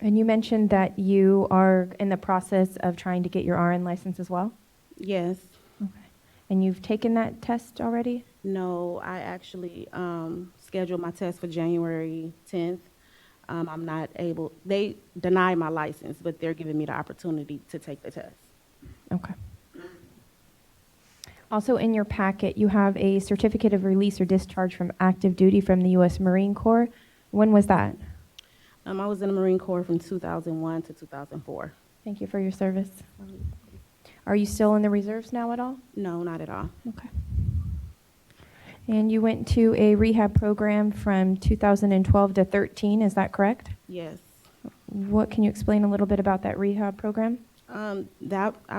And you mentioned that you are in the process of trying to get your RN license as well? Yes. Okay. And you've taken that test already? No, I actually scheduled my test for January 10th. I'm not able, they denied my license, but they're giving me the opportunity to take the test. Okay. Also in your packet, you have a certificate of release or discharge from active duty from the U.S. Marine Corps. When was that? I was in the Marine Corps from 2001 to 2004. Thank you for your service. Are you still in the reserves now at all? No, not at all. Okay. And you went to a rehab program from 2012 to 13, is that correct? Yes. What can you explain a little bit about that rehab program? I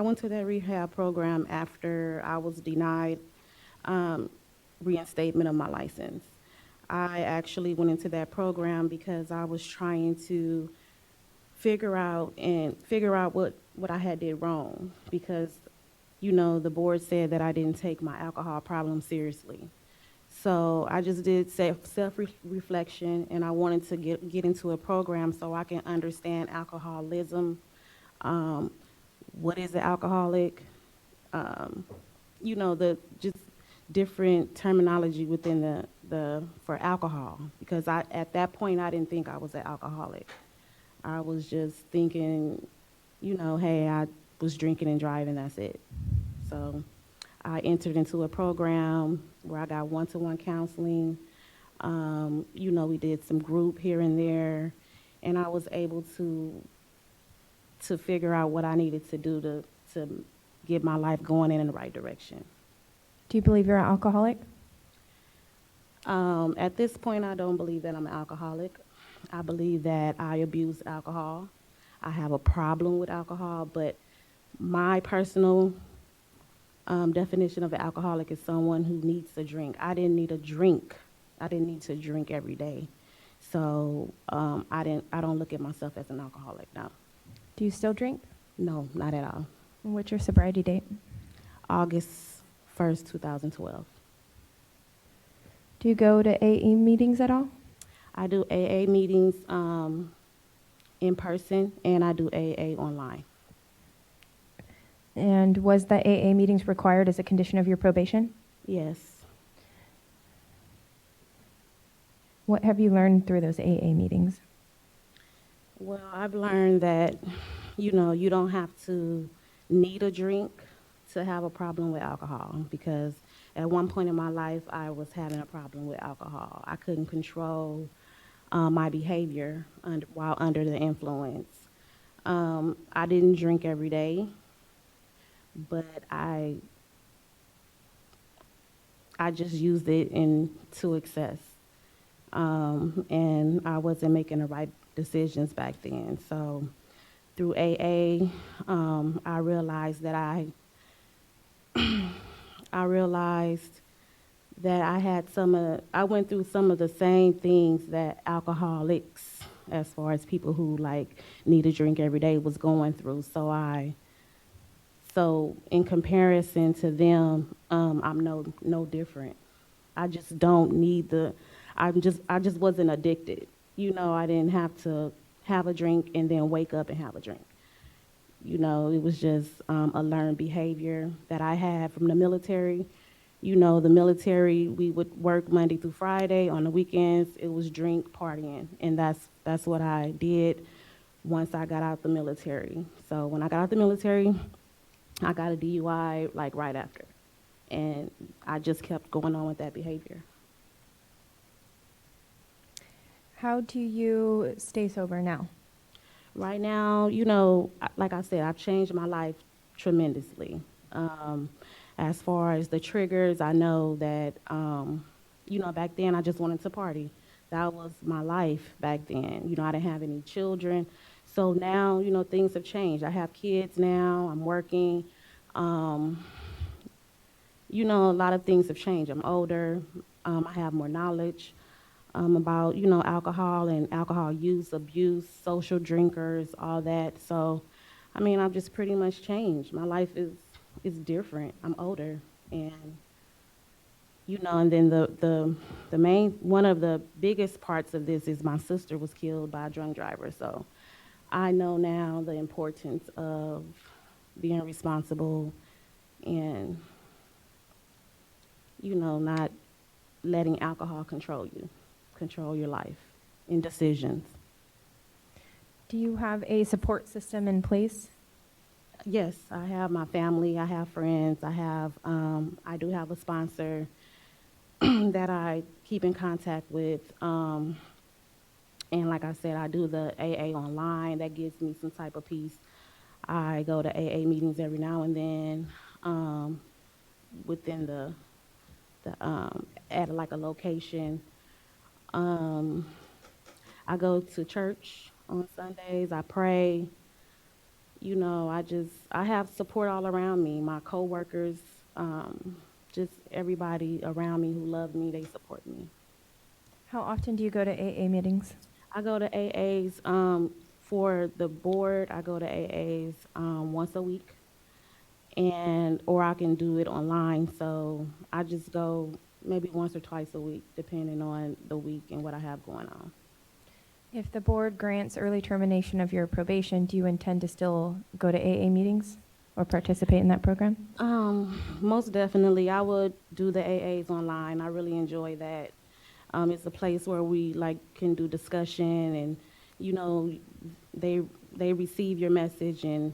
went to that rehab program after I was denied reinstatement of my license. I actually went into that program because I was trying to figure out what I had did wrong, because, you know, the board said that I didn't take my alcohol problem seriously. So I just did self-reflection, and I wanted to get into a program so I can understand alcoholism. What is an alcoholic? You know, the just different terminology within for alcohol, because at that point I didn't think I was an alcoholic. I was just thinking, you know, hey, I was drinking and driving, that's it. So I entered into a program where I got one-to-one counseling. You know, we did some group here and there, and I was able to figure out what I needed to do to get my life going in the right direction. Do you believe you're an alcoholic? At this point, I don't believe that I'm an alcoholic. I believe that I abuse alcohol. I have a problem with alcohol, but my personal definition of an alcoholic is someone who needs to drink. I didn't need a drink. I didn't need to drink every day. So I don't look at myself as an alcoholic now. Do you still drink? No, not at all. And what's your sobriety date? August 1st, 2012. Do you go to AA meetings at all? I do AA meetings in person, and I do AA online. And was the AA meetings required as a condition of your probation? Yes. What have you learned through those AA meetings? Well, I've learned that, you know, you don't have to need a drink to have a problem with alcohol, because at one point in my life, I was having a problem with alcohol. I couldn't control my behavior while under the influence. I didn't drink every day, but I just used it to excess. And I wasn't making the right decisions back then. So through AA, I realized that I went through some of the same things that alcoholics, as far as people who like need a drink every day, was going through. So in comparison to them, I'm no different. I just don't need I just wasn't addicted. You know, I didn't have to have a drink and then wake up and have a drink. You know, it was just a learned behavior that I had from the military. You know, the military, we would work Monday through Friday. On the weekends, it was drink, partying, and that's what I did once I got out the military. So when I got out the military, I got a DUI like right after, and I just kept going on with that behavior. How do you stay sober now? Right now, you know, like I said, I've changed my life tremendously. As far as the triggers, I know that back then I just wanted to party. That was my life back then. I didn't have any children. So now, things have changed. I have kids now. I'm working. A lot of things have changed. I'm older. I have more knowledge about, alcohol and alcohol use, abuse, social drinkers, all that. So, I've just pretty much changed. My life is different. I'm older. And, and then the main, one of the biggest parts of this is my sister was killed by a drunk driver. So I know now the importance of being responsible and, not letting alcohol control you, control your life and decisions. Do you have a support system in place? Yes, I have my family, I have friends, I do have a sponsor that I keep in contact with. And like I said, I do the AA online. That gives me some type of peace. I go to AA meetings every now and then within at like a location. I go to church on Sundays. I pray. I have support all around me. My coworkers, just everybody around me who love me, they support me. How often do you go to AA meetings? I go to AAs for the board. I go to AAs once a week, or I can do it online. So I just go maybe once or twice a week, depending on the week and what I have going on. If the board grants early termination of your probation, do you intend to still go to AA meetings or participate in that program? Most definitely. I would do the AAs online. I really enjoy that. It's a place where we can do discussion and, they receive your message and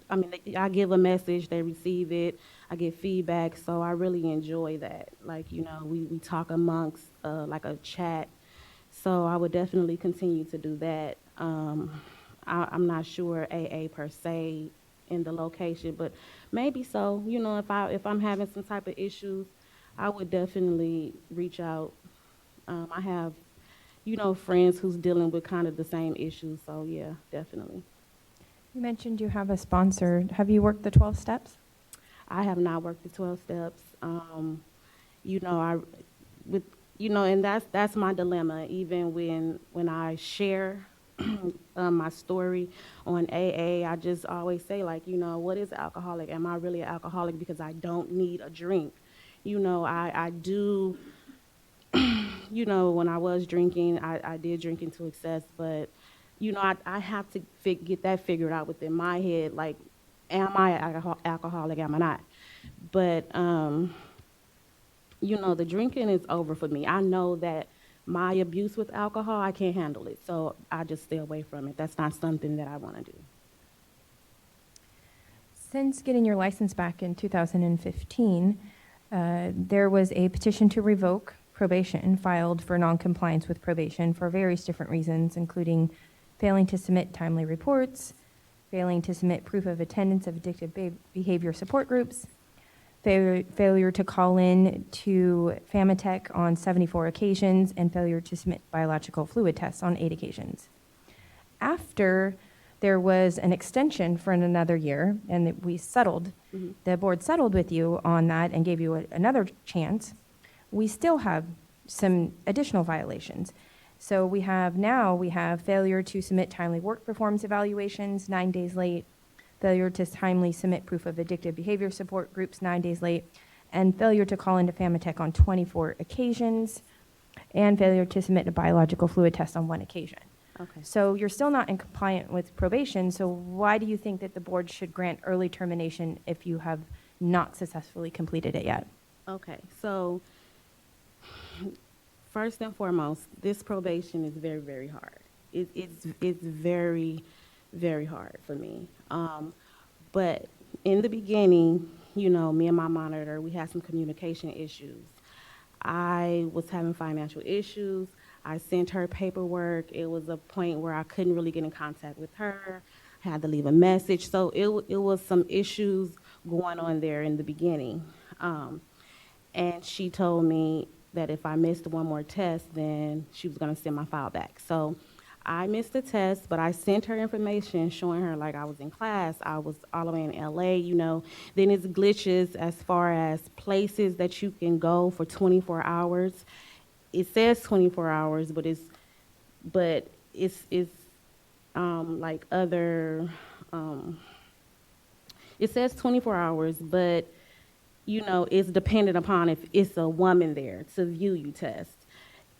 I give a message, they receive it, I get feedback. So I really enjoy that. We talk amongst like a chat. So I would definitely continue to do that. I'm not sure AA per se in the location, but maybe so. If I'm having some type of issues, I would definitely reach out. I have, friends who's dealing with kind of the same issues. So yeah, definitely. You mentioned you have a sponsor. Have you worked the 12 steps? I have not worked the 12 steps. And that's my dilemma. Even when I share my story on AA, I just always say what is alcoholic? Am I really an alcoholic because I don't need a drink? I do. When I was drinking, I did drink into excess, but I have to get that figured out within my head. Am I an alcoholic? Am I not? But the drinking is over for me. I know that my abuse with alcohol, I can't handle it. So I just stay away from it. That's not something that I want to do. Since getting your license back in 2015, there was a petition to revoke probation filed for noncompliance with probation for various different reasons, including failing to submit timely reports, failing to submit proof of attendance of addictive behavior support groups, failure to call in to Famitech on 74 occasions, and failure to submit biological fluid tests on 8 occasions. After there was an extension for another year, and we settled, the board settled with you on that and gave you another chance, we still have some additional violations. So we have failure to submit timely work performance evaluations 9 days late, failure to timely submit proof of addictive behavior support groups 9 days late, and failure to call into Famitech on 24 occasions, and failure to submit a biological fluid test on 1 occasion. Okay. So you're still not in compliant with probation, so why do you think that the board should grant early termination if you have not successfully completed it yet? Okay, so first and foremost, this probation is very, very hard. It's very, very hard for me. But in the beginning, me and my monitor, we had some communication issues. I was having financial issues. I sent her paperwork. It was a point where I couldn't really get in contact with her. I had to leave a message. So it was some issues going on there in the beginning. And she told me, that if I missed one more test, then she was going to send my file back. So I missed the test, but I sent her information showing her like I was in class. I was all the way in LA, you know. Then it's glitches as far as places that you can go for 24 hours. It says 24 hours, but it's like other, it says 24 hours, but you know, it's dependent upon if it's a woman there to view you test.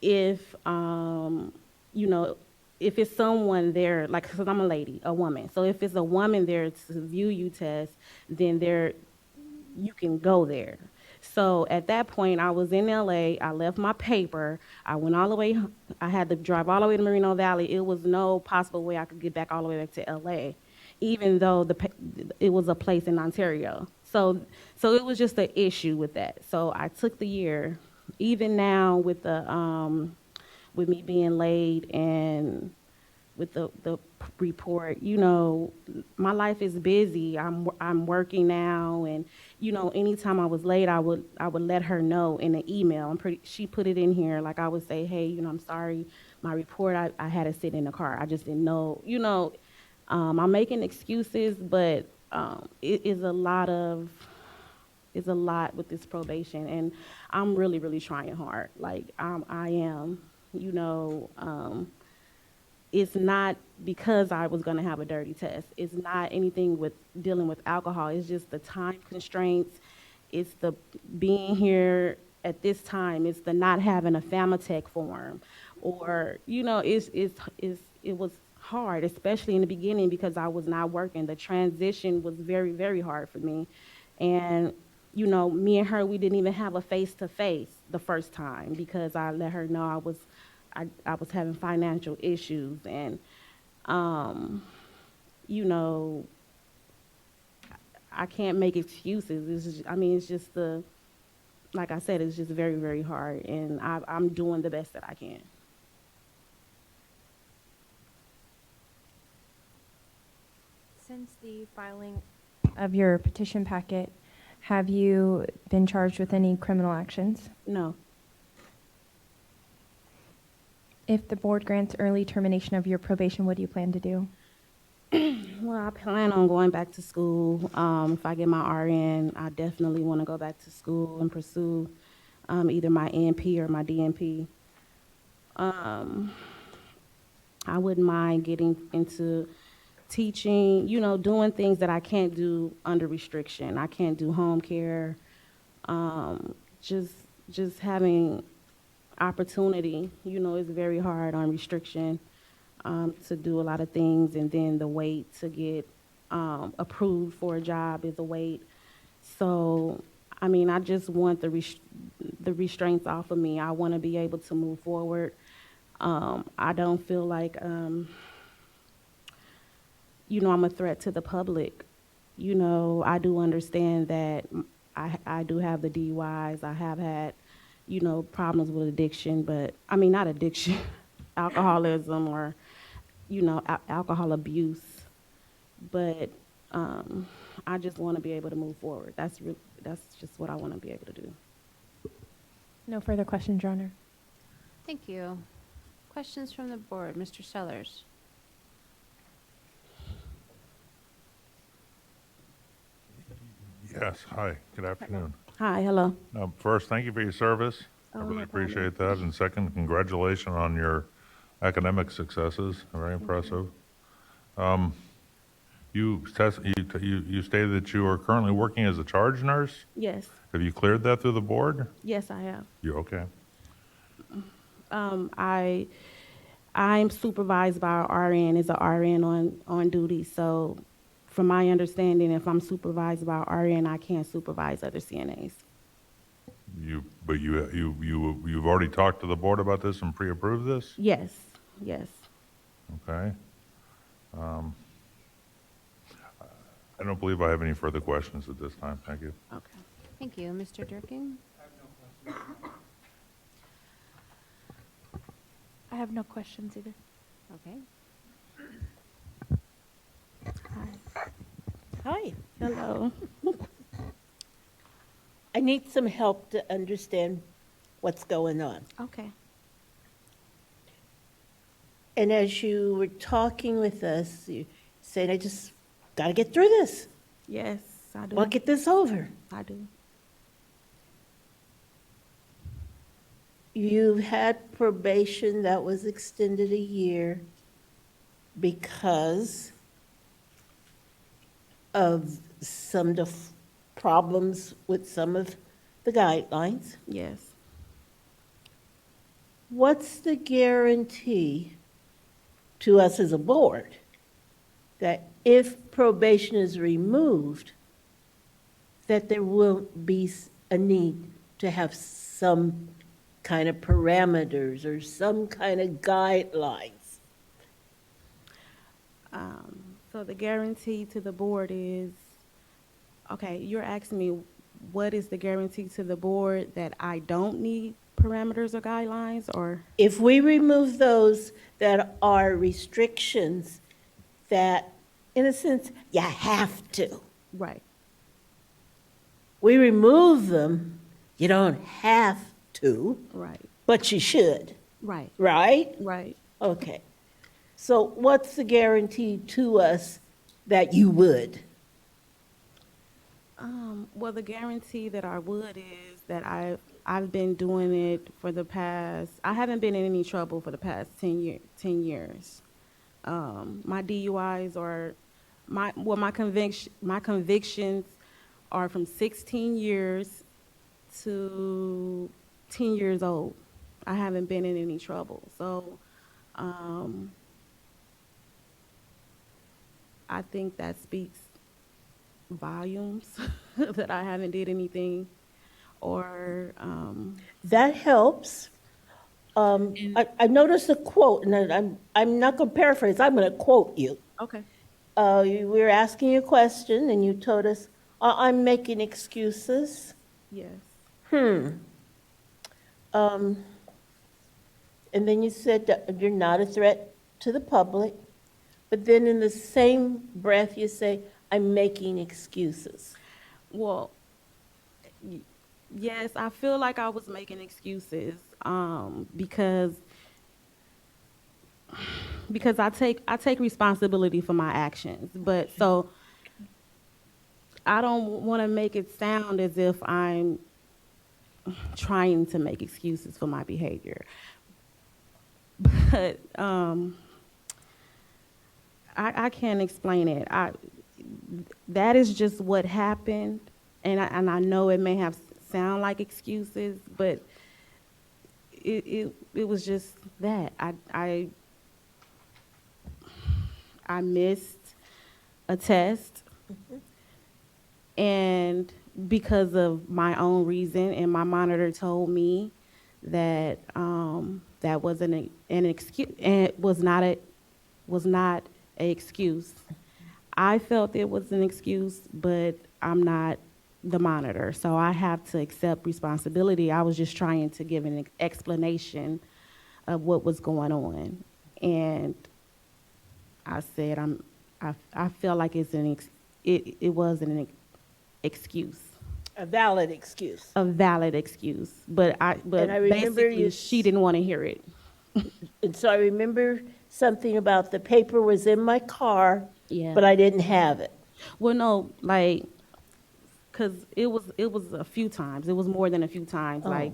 If, you know, if it's someone there, like, because I'm a lady, a woman. So if it's a woman there to view you test, then you can go there. So at that point, I was in LA, I left my paper, I went all the way, I had to drive all the way to Moreno Valley. It was no possible way I could get back all the way back to LA, even though it was a place in Ontario. So it was just an issue with that. So I took the year, even now with with me being late and with the report, you know, my life is busy. I'm working now, and you know, anytime I was late, I would let her know in an email. She put it in here, like I would say, hey, you know, I'm sorry, my report, I had to sit in the car. I just didn't know, you know. I'm making excuses, but it is a lot with this probation, and I'm really, really trying hard. Like I am, you know. It's not because I was going to have a dirty test. It's not anything with dealing with alcohol. It's just the time constraints. It's the being here at this time. It's the not having a Famatech form, or you know, it was hard, especially in the beginning because I was not working. The transition was very, very hard for me, and you know, me and her, we didn't even have a face-to-face the first time because I let her know I was having financial issues, and you know, I can't make excuses. It's just like I said, it's just very, very hard, and I'm doing the best that I can. Since the filing of your petition packet, have you been charged with any criminal actions? No. If the board grants early termination of your probation, what do you plan to do? Well, I plan on going back to school. If I get my RN, I definitely want to go back to school and pursue either my NP or my DNP. I wouldn't mind getting into teaching, you know, doing things that I can't do under restriction. I can't do home care. Just having opportunity, you know, it's very hard on restriction to do a lot of things, and then the wait to get approved for a job is a wait. So, I mean, I just want the restraints off of me. I want to be able to move forward. I don't feel like, you know, I'm a threat to the public. You know, I do understand that I do have the DUIs. I have had, you know, problems with addiction, but I mean, not addiction, alcoholism or, you know, alcohol abuse. But I just want to be able to move forward. That's just what I want to be able to do. No further questions, Your Honor. Thank you. Questions from the board, Mr. Sellers? Yes, hi, good afternoon. Hi, hello. First, thank you for your service. I Oh, really no problem. appreciate that. And second, congratulations on your academic successes, very impressive. You stated that you are currently working as a charge nurse? Yes, Have you cleared that through the board? yes, I have. You're okay. I'm supervised by an RN, is a RN on duty. So from my understanding, if I'm supervised by an RN, I can't supervise other CNAs. But you've already talked to the board about this and pre-approved this? Yes, yes. Okay. I don't believe I have any further questions at this time. Thank you. Okay. Thank you. Mr. Durkin? I have no questions either. Okay. Hi. Hello. I need some help to understand what's going on. Okay. And as you were talking with us, you said, I just got to get through this. Yes, I do. Well, get this over. I do. You had probation that was extended a year because of some problems with some of the guidelines. Yes. What's the guarantee to us as a board that if probation is removed, that there will be a need to have some kind of parameters or some kind of guidelines? So the guarantee to the board is, okay, you're asking me what is the guarantee to the board that I don't need parameters or guidelines, or? If we remove those that are restrictions that, in a sense, you have to. Right. We remove them, you don't have to, Right. but you should, Right. right? Right. Okay. So what's the guarantee to us that you would? Well, the guarantee that I would is that I've been doing it for the past, I haven't been in any trouble for the past 10 years. My DUIs are, my convictions are from 16 years to 10 years old. I haven't been in any trouble. So, I think that speaks volumes that I haven't did anything or, That helps. I noticed a quote, and I'm not going to paraphrase, I'm going to quote you. okay. We were asking you a question, and you told us, I'm making excuses. Yes. And then you said that you're not a threat to the public, but then in the same breath you say, I'm making excuses. Well, yes, I feel like I was making excuses, because I take responsibility for my actions. But so I don't want to make it sound as if I'm trying to make excuses for my behavior. But I can't explain it. That is just what happened, and I know it may have sound like excuses, but it was just that I missed a test, and because of my own reason, and my monitor told me that that wasn't an excuse, and it was not an excuse. I felt it was an excuse, but I'm not the monitor, so I have to accept responsibility. I was just trying to give an explanation of what was going on, and I said I feel like it was an excuse. A valid excuse. A valid excuse, but And I remember basically she didn't want to hear it. And so I remember something about the paper was in my car, Yeah. but I didn't have it. Well, no, like, cause it was a few times. It was more than a few times. Oh, Like,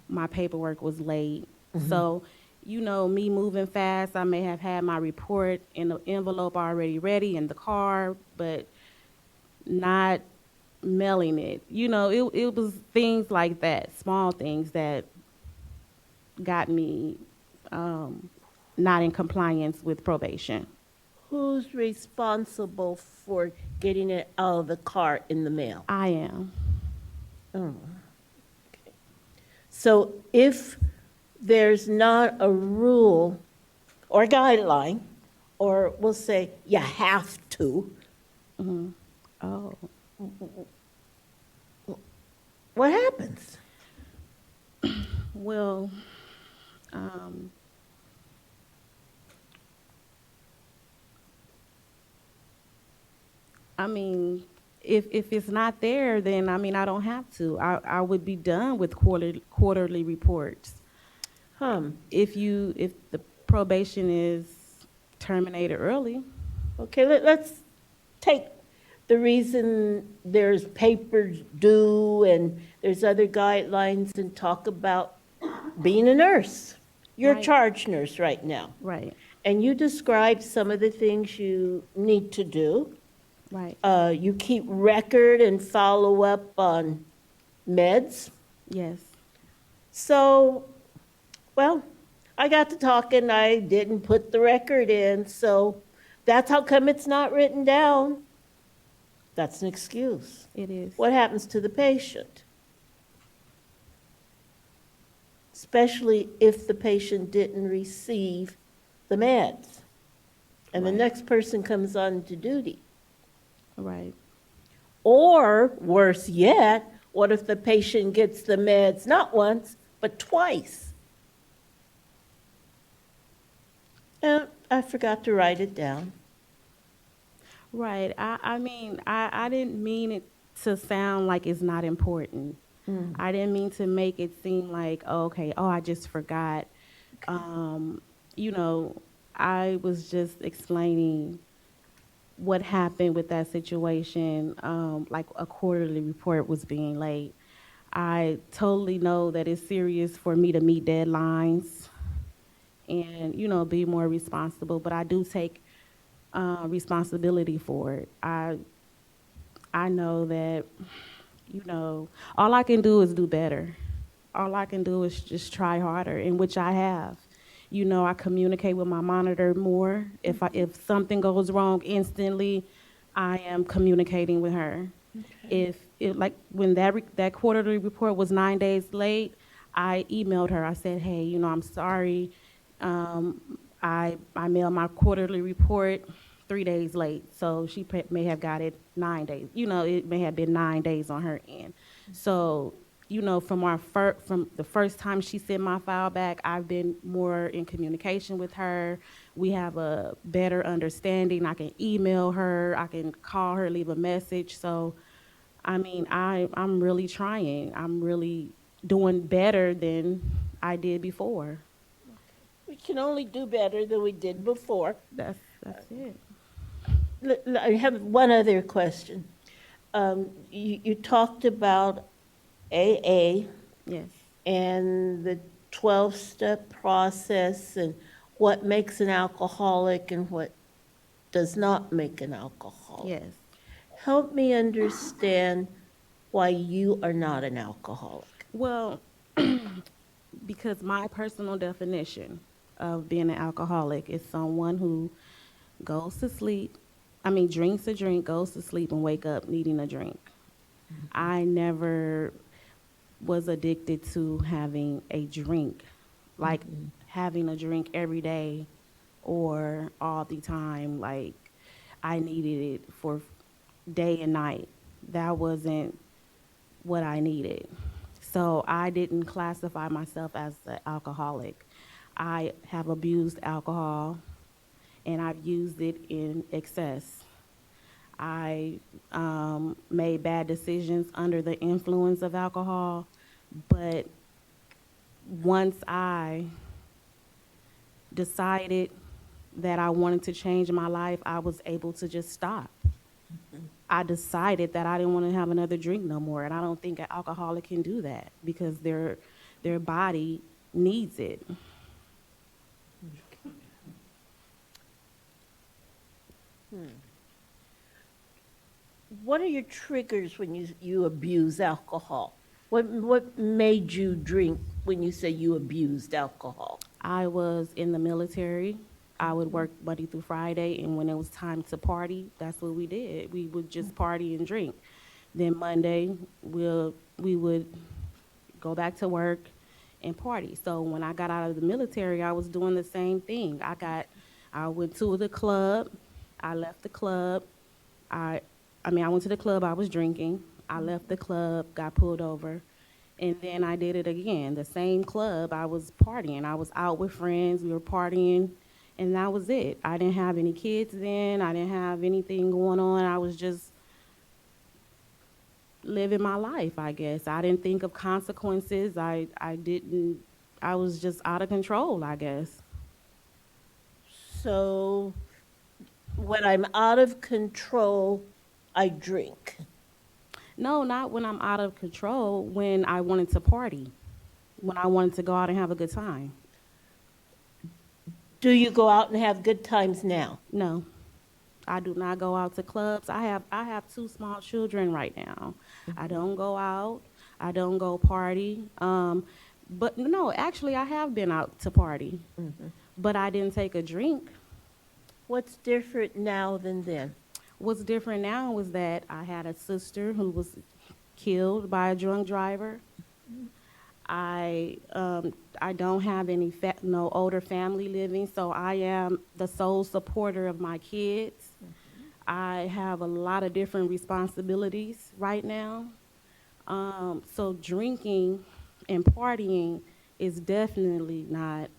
my paperwork was late. So, me moving fast, I may have had my report in the envelope already ready in the car, but not mailing it. It was things like that, small things that got me not in compliance with probation. Who's responsible for getting it out of the car in the mail? I am. Oh. Okay. So if there's not a rule or guideline, or we'll say you have to, Oh. what happens? Well, I mean, if it's not there, then I mean, I don't have to. I would be done with quarterly reports. If the probation is terminated early. Okay, let's take the reason there's papers due and there's other guidelines and talk about being a nurse. You're a Right. charge nurse right now. Right, And you described some of the things you need to do. right, You keep record and follow up on meds. yes, So, well, I got to talking, I didn't put the record in, so that's how come it's not written down. That's an excuse. it is. What happens to the patient? Especially if the patient didn't receive the meds. And the Right. next person comes on to duty. Right, Or, worse yet, what if the patient gets the meds not once, but twice? I forgot to write it down. right. I mean, I didn't mean it to sound like it's not important. I didn't mean to make it seem like, oh, okay, oh, I just forgot. You know, I was just explaining what happened with that situation, like a quarterly report was being late. I totally know that it's serious for me to meet deadlines and, you know, be more responsible, but I do take responsibility for it. I know that, you know, all I can do is do better. All I can do is just try harder, in which I have. You know, I communicate with my monitor more. If something goes wrong instantly, I am communicating with her. If like when that quarterly report was 9 days late, I emailed her. I said, hey, you know, I'm sorry. I mailed my quarterly report 3 days late, so she may have got it 9 days. You know, it may have been 9 days on her end. So, you know, from the first time she sent my file back, I've been more in communication with her. We have a better understanding. I can email her, I can call her, leave a message. So, I mean, I'm really trying. I'm really doing better than I did before. We can only do better than we did before. That's it. I have one other question. You talked about AA Yes. and the 12-step process and what makes an alcoholic and what does not make an alcoholic. Yes. Help me understand why you are not an alcoholic. Well, because my personal definition of being an alcoholic is someone who goes to sleep, drinks a drink, goes to sleep, and wake up needing a drink. I never was addicted to having a drink, like having a drink every day or all the time, like I needed it for day and night. That wasn't what I needed. So I didn't classify myself as an alcoholic. I have abused alcohol, and I've used it in excess. I made bad decisions under the influence of alcohol, but once I decided that I wanted to change my life, I was able to just stop. I decided that I didn't want to have another drink no more, and I don't think an alcoholic can do that because their body needs it. What are your triggers when you abuse alcohol? What made you drink when you say you abused alcohol? I was in the military. I would work Monday through Friday, and when it was time to party, that's what we did. We would just party and drink. Then Monday, we would go back to work and party. So when I got out of the military, I was doing the same thing. I went to the club. I left the club. I went to the club. I was drinking. I left the club, got pulled over, and then I did it again. The same club. I was partying. I was out with friends. We were partying. And that was it. I didn't have any kids then. I didn't have anything going on. I was just living my life, I guess. I didn't think of consequences. I was just out of control, I guess. So when I'm out of control, I drink. No, not when I'm out of control, when I wanted to party, when I wanted to go out and have a good time. Do you go out and have good times now? No, I do not go out to clubs. I have 2 small children right now. I don't go out. I don't go party. But no, actually, I have been out to party, but I didn't take a drink. What's different now than then? What's different now was that I had a sister who was killed by a drunk driver. I don't have any no older family living, so I am the sole supporter of my kids. I have a lot of different responsibilities right now. So drinking and partying is definitely not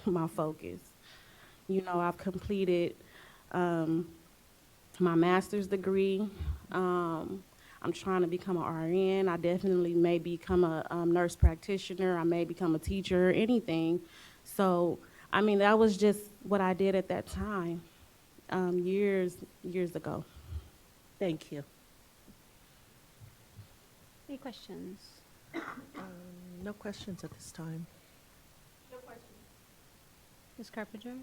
my focus. You know, I've completed my master's degree. I'm trying to become an RN. I definitely may become a nurse practitioner. I may become a teacher, anything. So, I mean, that was just what I did at that time, years ago. Thank you. Any questions? No questions at this time. Ms. Carpenter?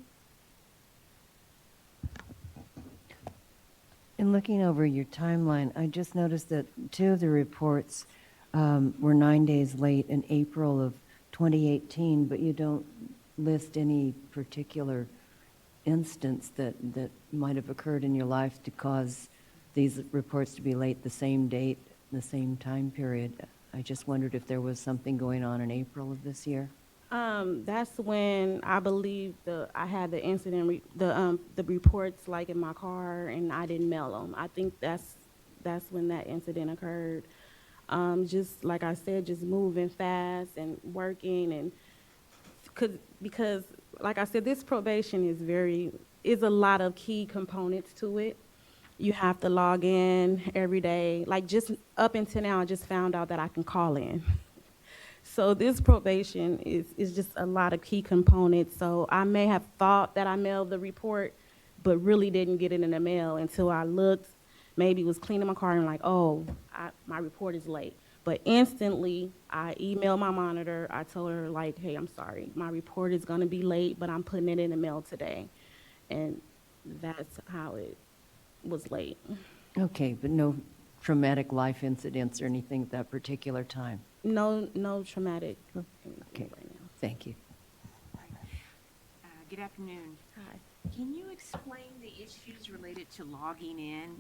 In looking over your timeline, I just noticed that 2 of the reports were 9 days late in April of 2018, but you don't list any particular instance that might have occurred in your life to cause these reports to be late the same date, the same time period. I just wondered if there was something going on in April of this year. That's when I believe I had the incident, the reports like in my car, and I didn't mail them. I think that's when that incident occurred. Just like I said, just moving fast and working, and because like I said, this probation is a lot of key components to it. You have to log in every day. Like just up until now, I just found out that I can call in. So this probation is just a lot of key components. So I may have thought that I mailed the report, but really didn't get it in the mail until I looked, maybe was cleaning my car and like, oh, my report is late. But instantly, I emailed my monitor. I told her like, hey, I'm sorry, my report is gonna be late, but I'm putting it in the mail today. And that's how it was late. Okay, but no traumatic life incidents or anything at that particular time? No traumatic. Okay, right now. thank you. Good afternoon. Hi. Can you explain the issues related to logging in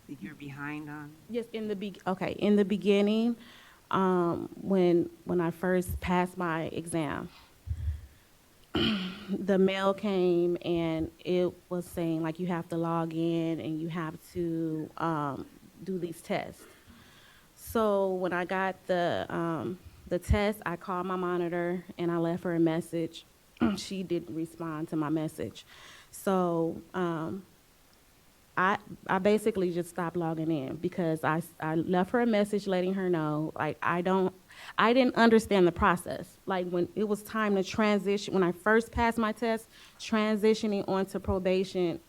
that you're behind on? Yes, in the beginning, when I first passed my exam, the mail came and it was saying like you have to log in and you have to do these tests. So when I got the test, I called my monitor and I left her a message. She didn't respond to my message. So I basically just stopped logging in because I left her a message letting her know, like, I didn't understand the process. Like when it was time to transition, when I first passed my test, transitioning onto probation,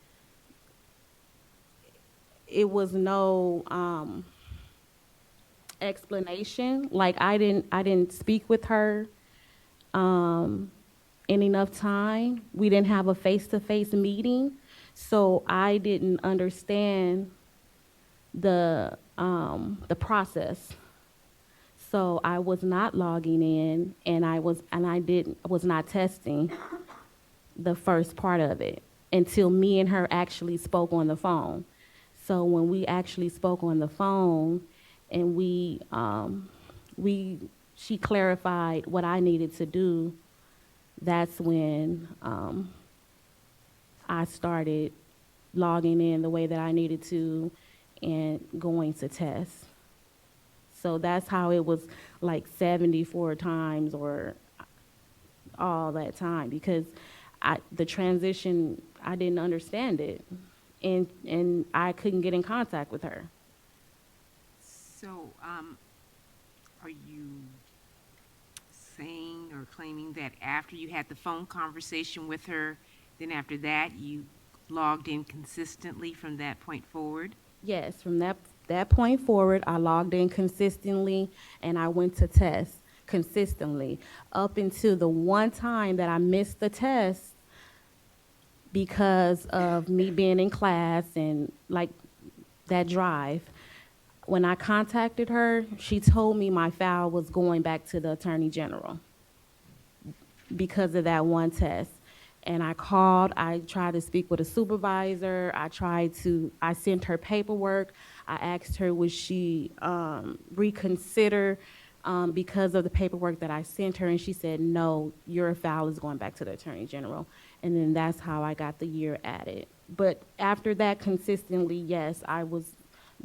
it was no explanation. Like I didn't speak with her in enough time. We didn't have a face-to-face meeting. So I didn't understand the process. So I was not logging in, and I was not testing the first part of it until me and her actually spoke on the phone. So when we actually spoke on the phone, and she clarified what I needed to do, that's when I started logging in the way that I needed to and going to test. So that's how it was like 74 times or all that time, because the transition, I didn't understand it. and I couldn't get in contact with her. So, are you saying or claiming that after you had the phone conversation with her, then after that, you logged in consistently from that point forward? Yes, from that point forward, I logged in consistently and I went to test consistently up until the one time that I missed the test because of me being in class and like that drive. When I contacted her, she told me my file was going back to the Attorney General because of that one test. And I called, I tried to speak with a supervisor, I sent her paperwork, I asked her would she reconsider because of the paperwork that I sent her, and she said, no, your file is going back to the Attorney General. And then that's how I got the year added. But after that, consistently, yes, I was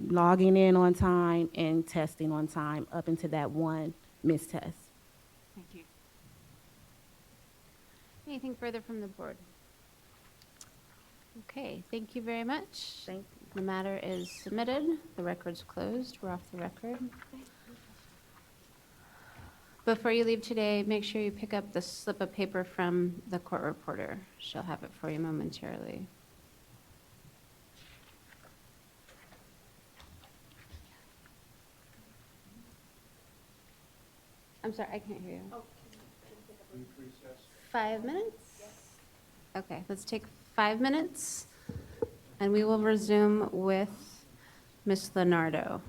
logging in on time and testing on time up into that one missed test. Thank you. Anything further from the board? Okay, thank you very much. Thank you. The matter is submitted. The record's closed. We're off the record. Before you leave today, make sure you pick up the slip of paper from the court reporter. She'll have it for you momentarily. I'm sorry, I can't hear you. 5 minutes? Okay, let's take 5 minutes, and we will resume with Ms. Leonardo.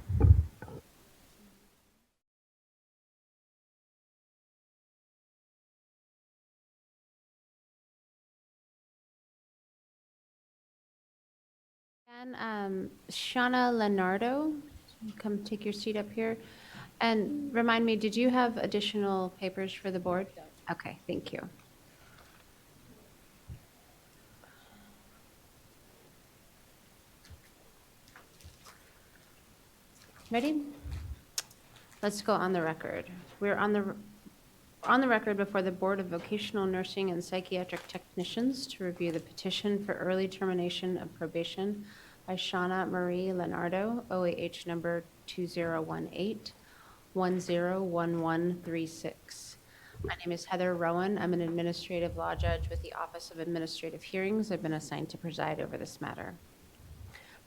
And Shauna Leonardo, come take your seat up here. And remind me, did you have additional papers for the board? Okay, thank you. Ready? Let's go on the record. We're on the record before the Board of Vocational Nursing and Psychiatric Technicians to review the petition for early termination of probation by Shauna Marie Leonardo, OAH number 2018-101136. My name is Heather Rowan. I'm an administrative law judge with the Office of Administrative Hearings. I've been assigned to preside over this matter.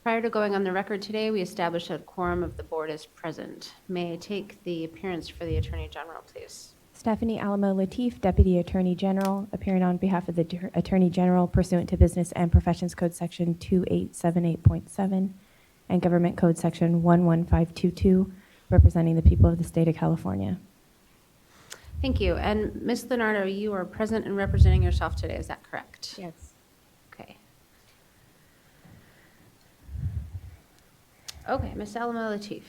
Prior to going on the record today, we established that a quorum of the board is present. May I take the appearance for the Attorney General, please? Stephanie Alamo Latif, Deputy Attorney General, appearing on behalf of the Attorney General pursuant to Business and Professions Code Section 2878.7 and Government Code Section 11522, representing the people of the state of California. Thank you. And Ms. Leonardo, you are present and representing yourself today, is that correct? Yes. Okay. Okay, Ms. Alamo Latif.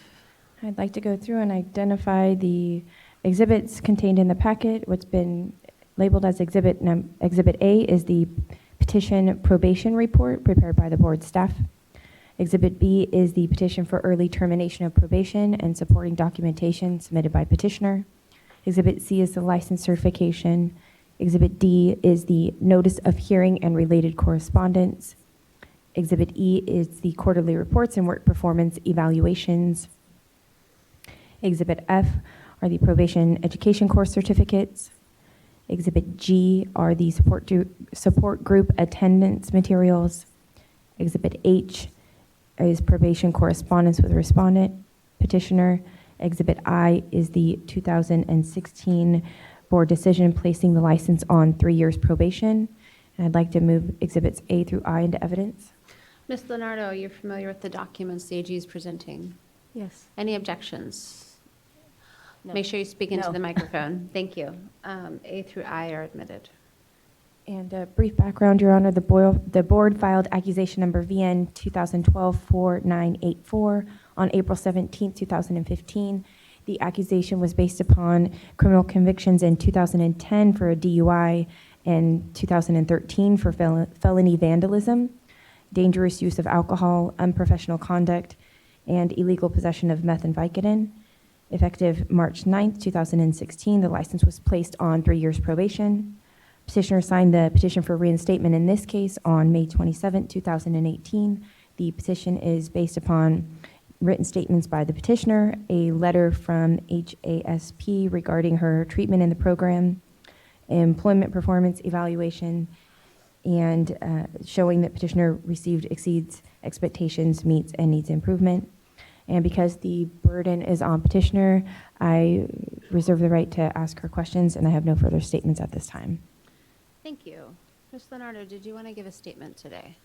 I'd like to go through and identify the exhibits contained in the packet. What's been labeled as Exhibit A is the petition probation report prepared by the board staff. Exhibit B is the petition for early termination of probation and supporting documentation submitted by petitioner. Exhibit C is the license certification. Exhibit D is the notice of hearing and related correspondence. Exhibit E is the quarterly reports and work performance evaluations. Exhibit F are the probation education course certificates. Exhibit G are the support group attendance materials. Exhibit H is probation correspondence with respondent, petitioner. Exhibit I is the 2016 board decision placing the license on 3 years probation. And I'd like to move exhibits A through I into evidence. Ms. Leonardo, you're familiar with the documents the AG is presenting? Yes. Any objections? No. Make sure you speak into No. the microphone. Thank you. A through I are admitted. And a brief background, Your Honor, the board filed accusation number VN 2012-4984 on April 17, 2015. The accusation was based upon criminal convictions in 2010 for a DUI and 2013 for felony vandalism, dangerous use of alcohol, unprofessional conduct, and illegal possession of meth and Vicodin. Effective March 9, 2016, the license was placed on 3 years probation. Petitioner signed the petition for reinstatement in this case on May 27, 2018. The petition is based upon written statements by the petitioner, a letter from HASP regarding her treatment in the program, employment performance evaluation, and showing that petitioner exceeds expectations, meets, and needs improvement. And because the burden is on petitioner, I reserve the right to ask her questions, and I have no further statements at this time. Thank you. Ms. Leonardo, did you want to give a statement today?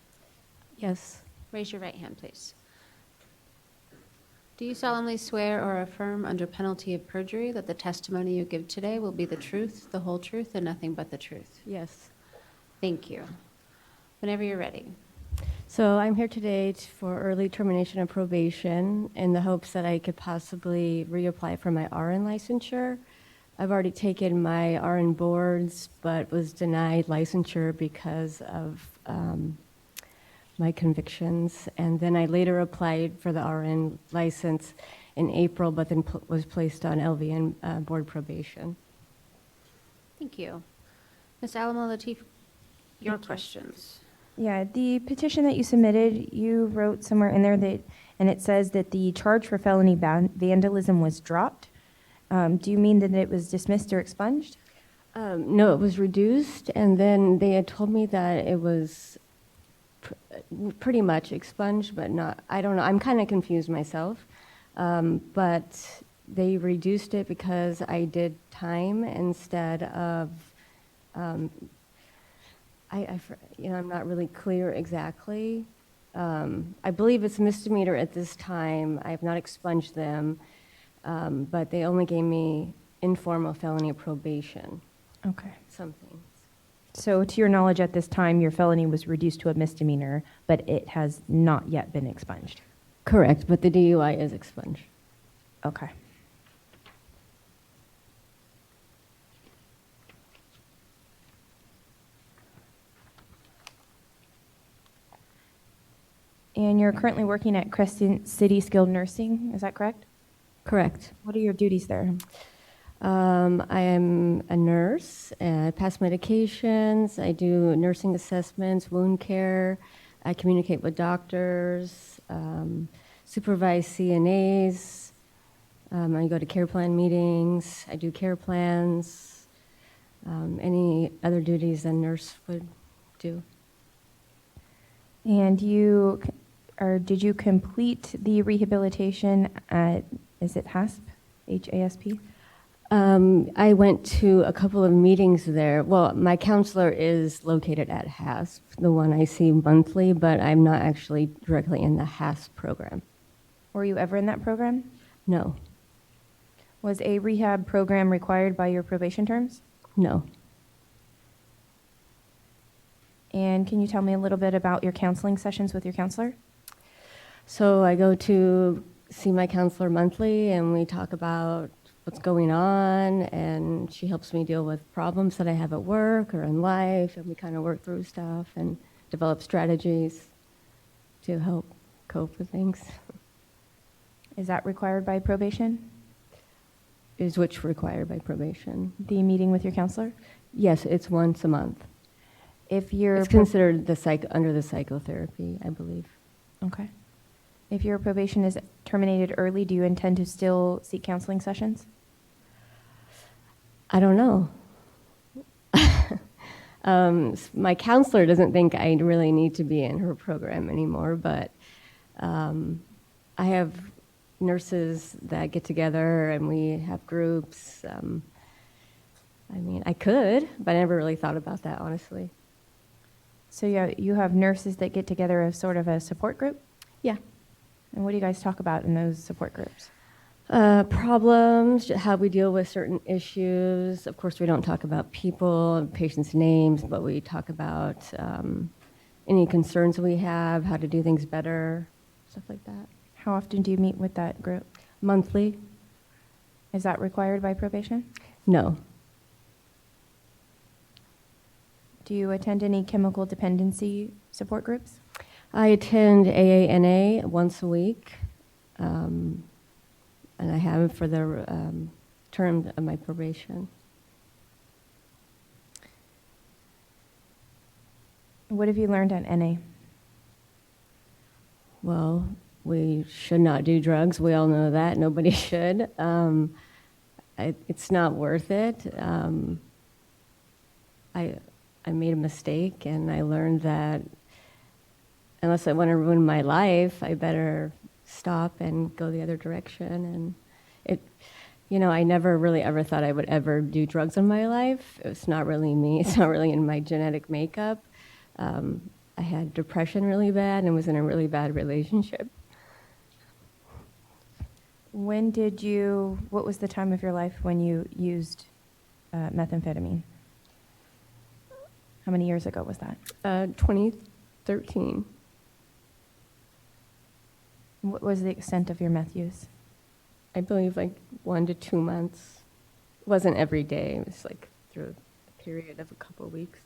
Yes. Raise your right hand, please. Do you solemnly swear or affirm under penalty of perjury that the testimony you give today will be the truth, the whole truth, and nothing but the truth? Yes. Thank you. Whenever you're ready. So I'm here today for early termination of probation in the hopes that I could possibly reapply for my RN licensure. I've already taken my RN boards, but was denied licensure because of my convictions. And then I later applied for the RN license in April, but then was placed on LVN board probation. Thank you. Ms. Alamo Latif, your questions. Yeah, the petition that you submitted, you wrote somewhere in there that, and it says that the charge for felony vandalism was dropped. Do you mean that it was dismissed or expunged? No, it was reduced, and then they had told me that it was pretty much expunged, but not, I don't know, I'm kind of confused myself. But they reduced it because I did time instead of, I'm not really clear exactly. I believe it's misdemeanor at this time. I have not expunged them, but they only gave me informal felony probation. Okay. Something. So to your knowledge at this time, your felony was reduced to a misdemeanor, but it has not yet been expunged? Correct, but the DUI is expunged. Okay. And you're currently working at Crescent City Skilled Nursing, is that correct? Correct. What are your duties there? I am a nurse. I pass medications. I do nursing assessments, wound care. I communicate with doctors, supervise CNAs. I go to care plan meetings. I do care plans. Any other duties a nurse would do. And did you complete the rehabilitation at, is it HASP? H-A-S-P? I went to a couple of meetings there. Well, my counselor is located at HASP, the one I see monthly, but I'm not actually directly in the HASP program. Were you ever in that program? No. Was a rehab program required by your probation terms? No. And can you tell me a little bit about your counseling sessions with your counselor? So I go to see my counselor monthly, and we talk about what's going on, and she helps me deal with problems that I have at work or in life, and we kind of work through stuff and develop strategies to help cope with things. Is that required by probation? Is which required by probation? The meeting with your counselor? Yes, it's once a month. If you're It's considered under the psychotherapy, I believe. Okay. If your probation is terminated early, do you intend to still seek counseling sessions? I don't know. My counselor doesn't think I really need to be in her program anymore, but I have nurses that get together and we have groups. I could, but I never really thought about that, honestly. So you have nurses that get together as sort of a support group? Yeah. And what do you guys talk about in those support groups? Problems, how we deal with certain issues. Of course, we don't talk about people, patients' names, but we talk about any concerns we have, how to do things better, stuff like that. How often do you meet with that group? Monthly. Is that required by probation? No. Do you attend any chemical dependency support groups? I attend AANA once a week, and I have for the term of my probation. What have you learned at NA? Well, we should not do drugs. We all know that. Nobody should. It's not worth it. I made a mistake, and I learned that unless I want to ruin my life, I better stop and go the other direction. And I never really ever thought I would ever do drugs in my life. It's not really me. It's not really in my genetic makeup. I had depression really bad and was in a really bad relationship. What was the time of your life when you used methamphetamine? How many years ago was that? 2013. What was the extent of your meth use? I believe like 1 to 2 months. It wasn't every day. It was like through a period of a couple of weeks.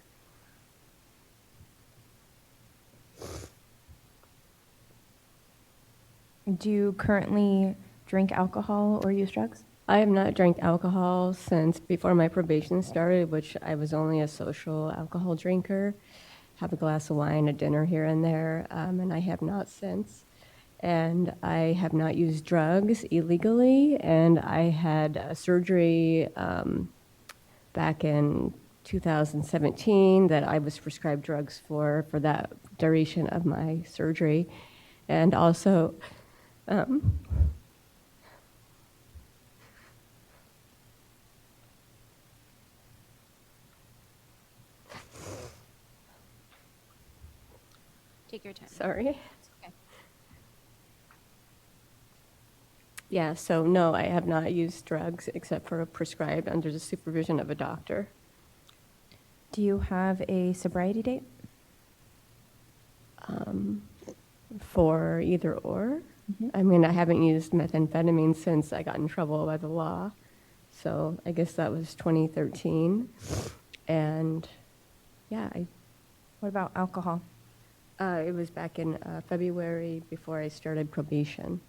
Do you currently drink alcohol or use drugs? I have not drank alcohol since before my probation started, which I was only a social alcohol drinker. Have a glass of wine, a dinner here and there, and I have not since. And I have not used drugs illegally, and I had a surgery back in 2017 that I was prescribed drugs for that duration of my surgery. And also, Take your time. sorry. It's okay. Yeah, so no, I have not used drugs except for prescribed under the supervision of a doctor. Do you have a sobriety date? For either or. Mhm. I mean, I haven't used methamphetamine since I got in trouble by the law. So I guess that was 2013. And yeah, What about alcohol? it was back in February before I started probation.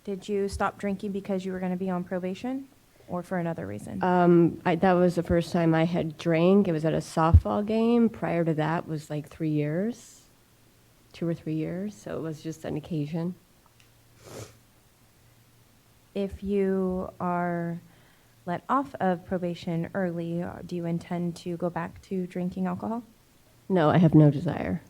Did you stop drinking because you were going to be on probation or for another reason? That was the first time I had drank. It was at a softball game. Prior to that was like 3 years, 2 or 3 years. So it was just an occasion. If you are let off of probation early, do you intend to go back to drinking alcohol? No, I have no desire.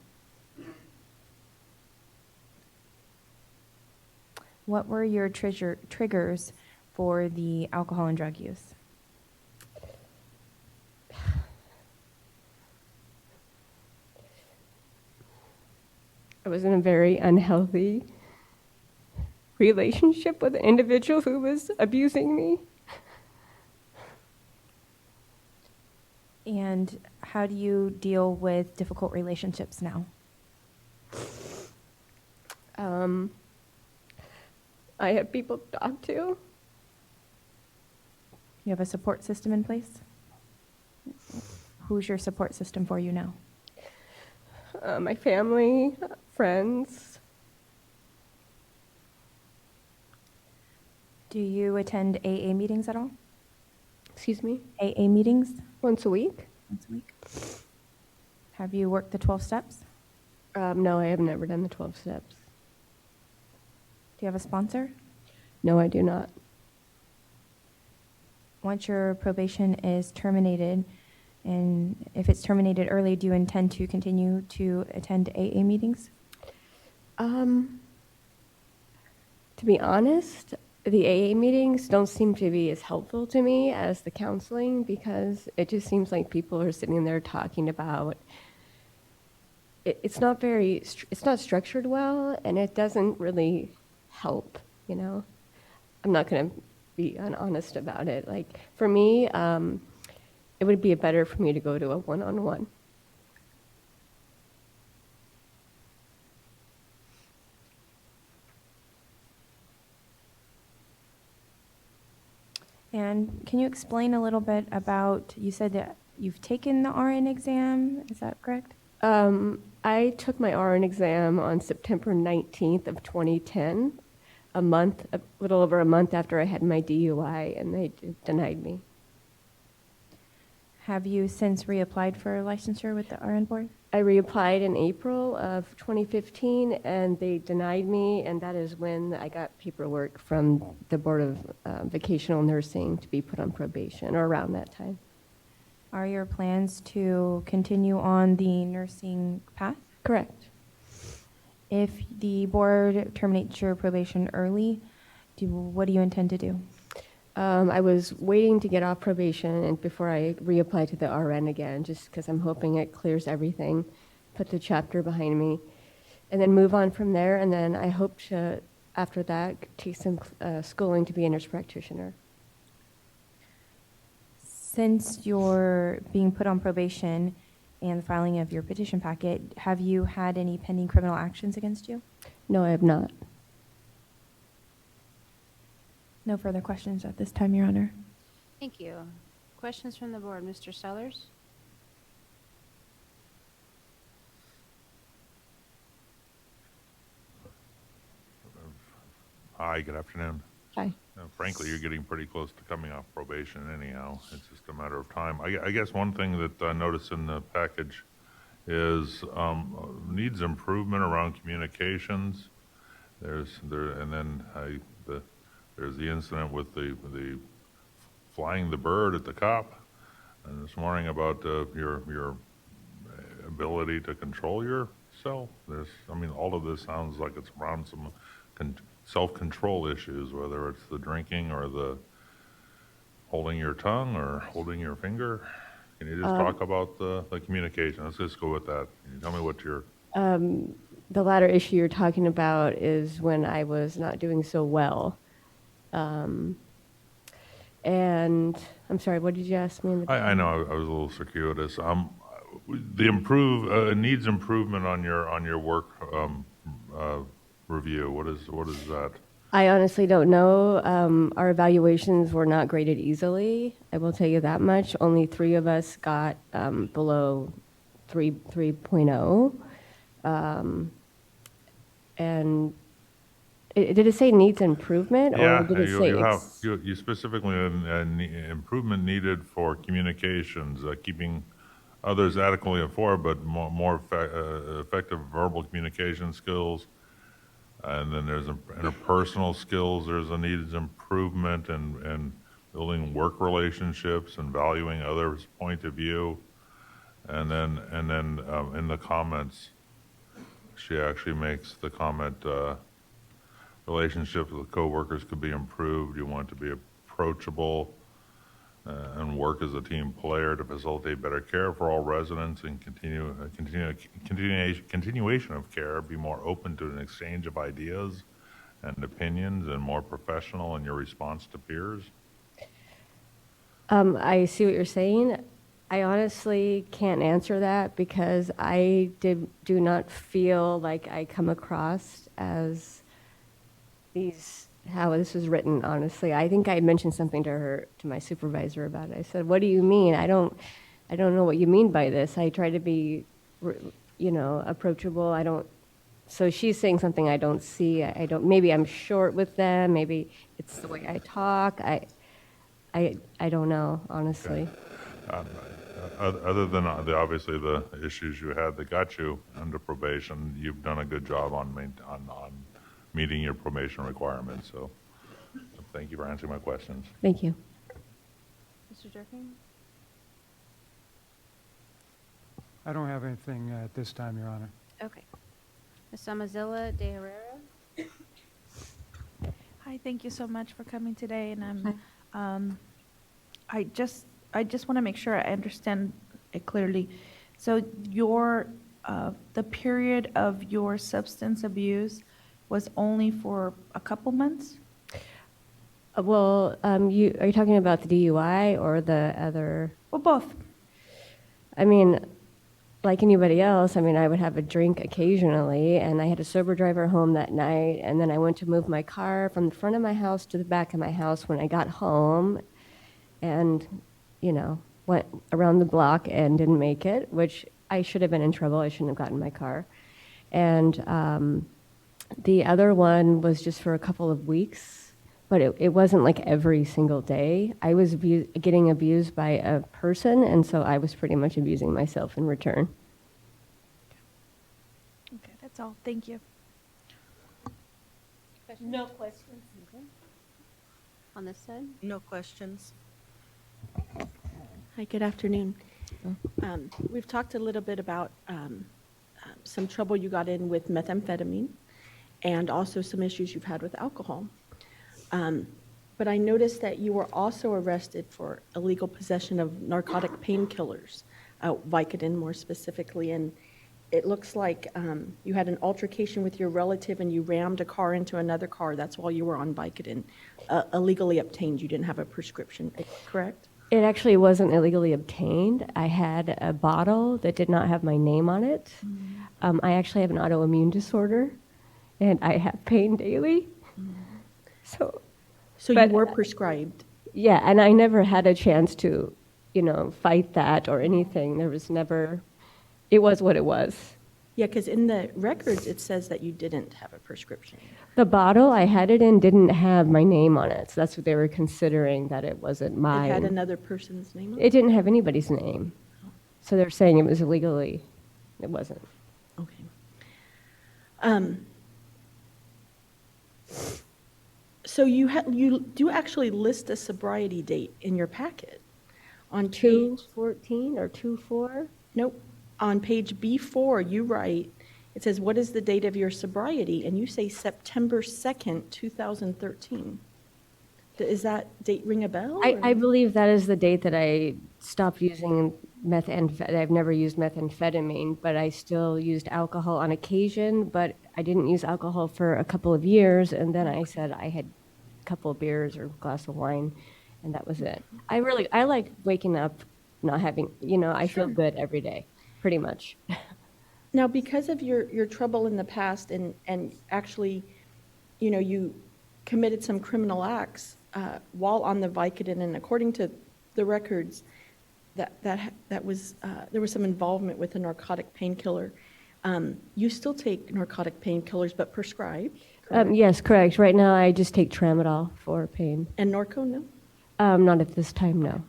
What were your triggers for the alcohol and drug use? I was in a very unhealthy relationship with an individual who was abusing me. And how do you deal with difficult relationships now? I have people to talk to. You have a support system in place? Who's your support system for you now? My family, friends. Do you attend AA meetings at all? Excuse me? AA meetings? Once a week? Once a week. Have you worked the 12 steps? No, I have never done the 12 steps. Do you have a sponsor? No, I do not. Once your probation is terminated, and if it's terminated early, do you intend to continue to attend AA meetings? To be honest, the AA meetings don't seem to be as helpful to me as the counseling because it just seems like people are sitting there talking about it's not structured well, and it doesn't really help, you know? I'm not going to be honest about it. Like, for me, it would be better for me to go to a one-on-one. And can you explain a little bit about, you said that you've taken the RN exam, is that correct? I took my RN exam on September 19th of 2010, a little over a month after I had my DUI, and they denied me. Have you since reapplied for licensure with the RN board? I reapplied in April of 2015, and they denied me, and that is when I got paperwork from the Board of Vocational Nursing to be put on probation, or around that time. Are your plans to continue on the nursing path? Correct. If the board terminates your probation early, what do you intend to do? I was waiting to get off probation and before I reapply to the RN again, just because I'm hoping it clears everything, put the chapter behind me, and then move on from there. And then I hope to, after that, take some schooling to be a nurse practitioner. Since you're being put on probation and the filing of your petition packet, have you had any pending criminal actions against you? No, I have not. No further questions at this time, Your Honor. Thank you. Questions from the board, Mr. Sellers? Hi, good afternoon. Hi. Frankly, you're getting pretty close to coming off probation anyhow. It's just a matter of time. I guess one thing that I noticed in the package is needs improvement around communications. There's the incident with the flying the bird at the cop, and this morning about your ability to control yourself. All of this sounds like it's around some self-control issues, whether it's the drinking or the holding your tongue or holding your finger. Can you just talk about the communication? Let's just go with that. Can you tell me what your... The latter issue you're talking about is when I was not doing so well. And I'm sorry, what did you ask me? I know I was a little circuitous. Needs improvement on your work review. What is that? I honestly don't know. Our evaluations were not graded easily. I will tell you that much. Only 3 of us got below 3.0. And did it say needs improvement, or did it say you specifically improvement needed for communications, keeping others adequately informed, but more effective verbal communication skills. And then there's interpersonal skills. There's a needs improvement in building work relationships and valuing others' point of view. And then in the comments, she actually makes the comment, relationships with coworkers could be improved. You want to be approachable and work as a team player to facilitate better care for all residents and continuation of care. Be more open to an exchange of ideas and opinions and more professional in your response to peers. I see what you're saying. I honestly can't answer that because I do not feel like I come across as how this was written, honestly. I think I mentioned something to my supervisor about it. I said, what do you mean? I don't know what you mean by this. I try to be, approachable. So she's saying something I don't see. Maybe I'm short with them. Maybe it's the way I talk. I don't know, honestly. Okay. Other than obviously the issues you had that got you under probation, you've done a good job on meeting your probation requirements. So thank you for answering my questions. Thank you. Mr. Durkin? I don't have anything at this time, Your Honor. Okay. Ms. Amazilla de Herrera? Hi, thank you so much for coming today, and I just want to make sure I understand it clearly. So the period of your substance abuse was only for a couple months? Well, are you talking about the DUI or the other? Well, both. I mean, like anybody else, I would have a drink occasionally, and I had a sober driver home that night, and then I went to move my car from the front of my house to the back of my house when I got home, and, went around the block and didn't make it, which I should have been in trouble. I shouldn't have gotten my car. And the other one was just for a couple of weeks, but it wasn't like every single day. I was getting abused by a person, and so I was pretty much abusing myself in return. That's all. Thank you. No questions. On this side? No questions. Hi, good afternoon. We've talked a little bit about some trouble you got in with methamphetamine and also some issues you've had with alcohol. But I noticed that you were also arrested for illegal possession of narcotic painkillers, Vicodin more specifically, and it looks like you had an altercation with your relative and you rammed a car into another car. That's while you were on Vicodin, illegally obtained. You didn't have a prescription, correct? It actually wasn't illegally obtained. I had a bottle that did not have my name on it. I actually have an autoimmune disorder, and I have pain daily. So you but- were prescribed? Yeah, and I never had a chance to, fight that or anything. There was never, it was what it was. Yeah, because in the records, it says that you didn't have a prescription. The bottle I had it in didn't have my name on it, so that's what they were considering, that it wasn't mine. It had another person's name on it? It didn't have anybody's name. So they're saying it was illegally. It wasn't. Okay. So you do actually list a sobriety date in your packet on page 2/14 or 2/4? Nope. On page B4, you write, it says, "What is the date of your sobriety?" And you say September 2nd, 2013. Does that date ring a bell? I believe that is the date that I stopped using methamphetamine. I've never used methamphetamine, but I still used alcohol on occasion, but I didn't use alcohol for a couple of years, and then I said I had a couple of beers or a glass of wine, and that was it. I like waking up not having, I feel good every day, pretty much. Now, because of your trouble in the past and actually, you committed some criminal acts while on the Vicodin, and according to the records, that was there was some involvement with a narcotic painkiller. You still take narcotic painkillers, but prescribed? Correct? Yes, correct. Right now, I just take tramadol for pain. And Norco, no? Not at this time, no.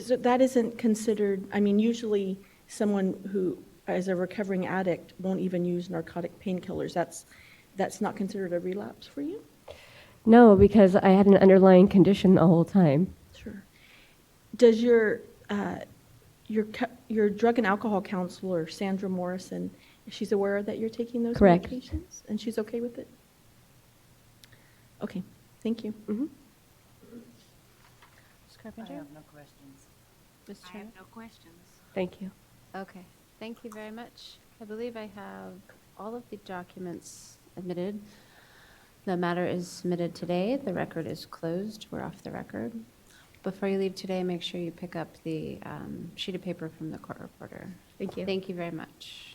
So that isn't considered, usually someone who is a recovering addict won't even use narcotic painkillers. That's not considered a relapse for you? No, because I had an underlying condition the whole time. Sure. Does your drug and alcohol counselor, Sandra Morrison, she's aware that you're taking those Correct. medications? And she's okay with it? Okay, thank you. Ms. I Carpenter? have no questions. Ms. I Turner? have no questions. Thank you. Okay, thank you very much. I believe I have all of the documents admitted. The matter is submitted today. The record is closed. We're off the record. Before you leave today, make sure you pick up the sheet of paper from the court reporter. Thank you. Thank you very much.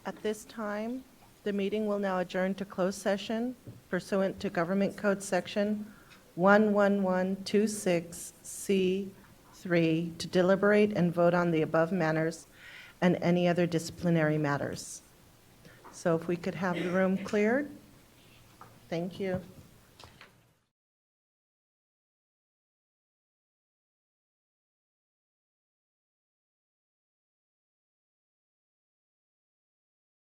At this time, the meeting will now adjourn to closed session pursuant to Government Code Section 11126C3 to deliberate and vote on the above matters and any other disciplinary matters. So if we could have the room cleared. Thank you.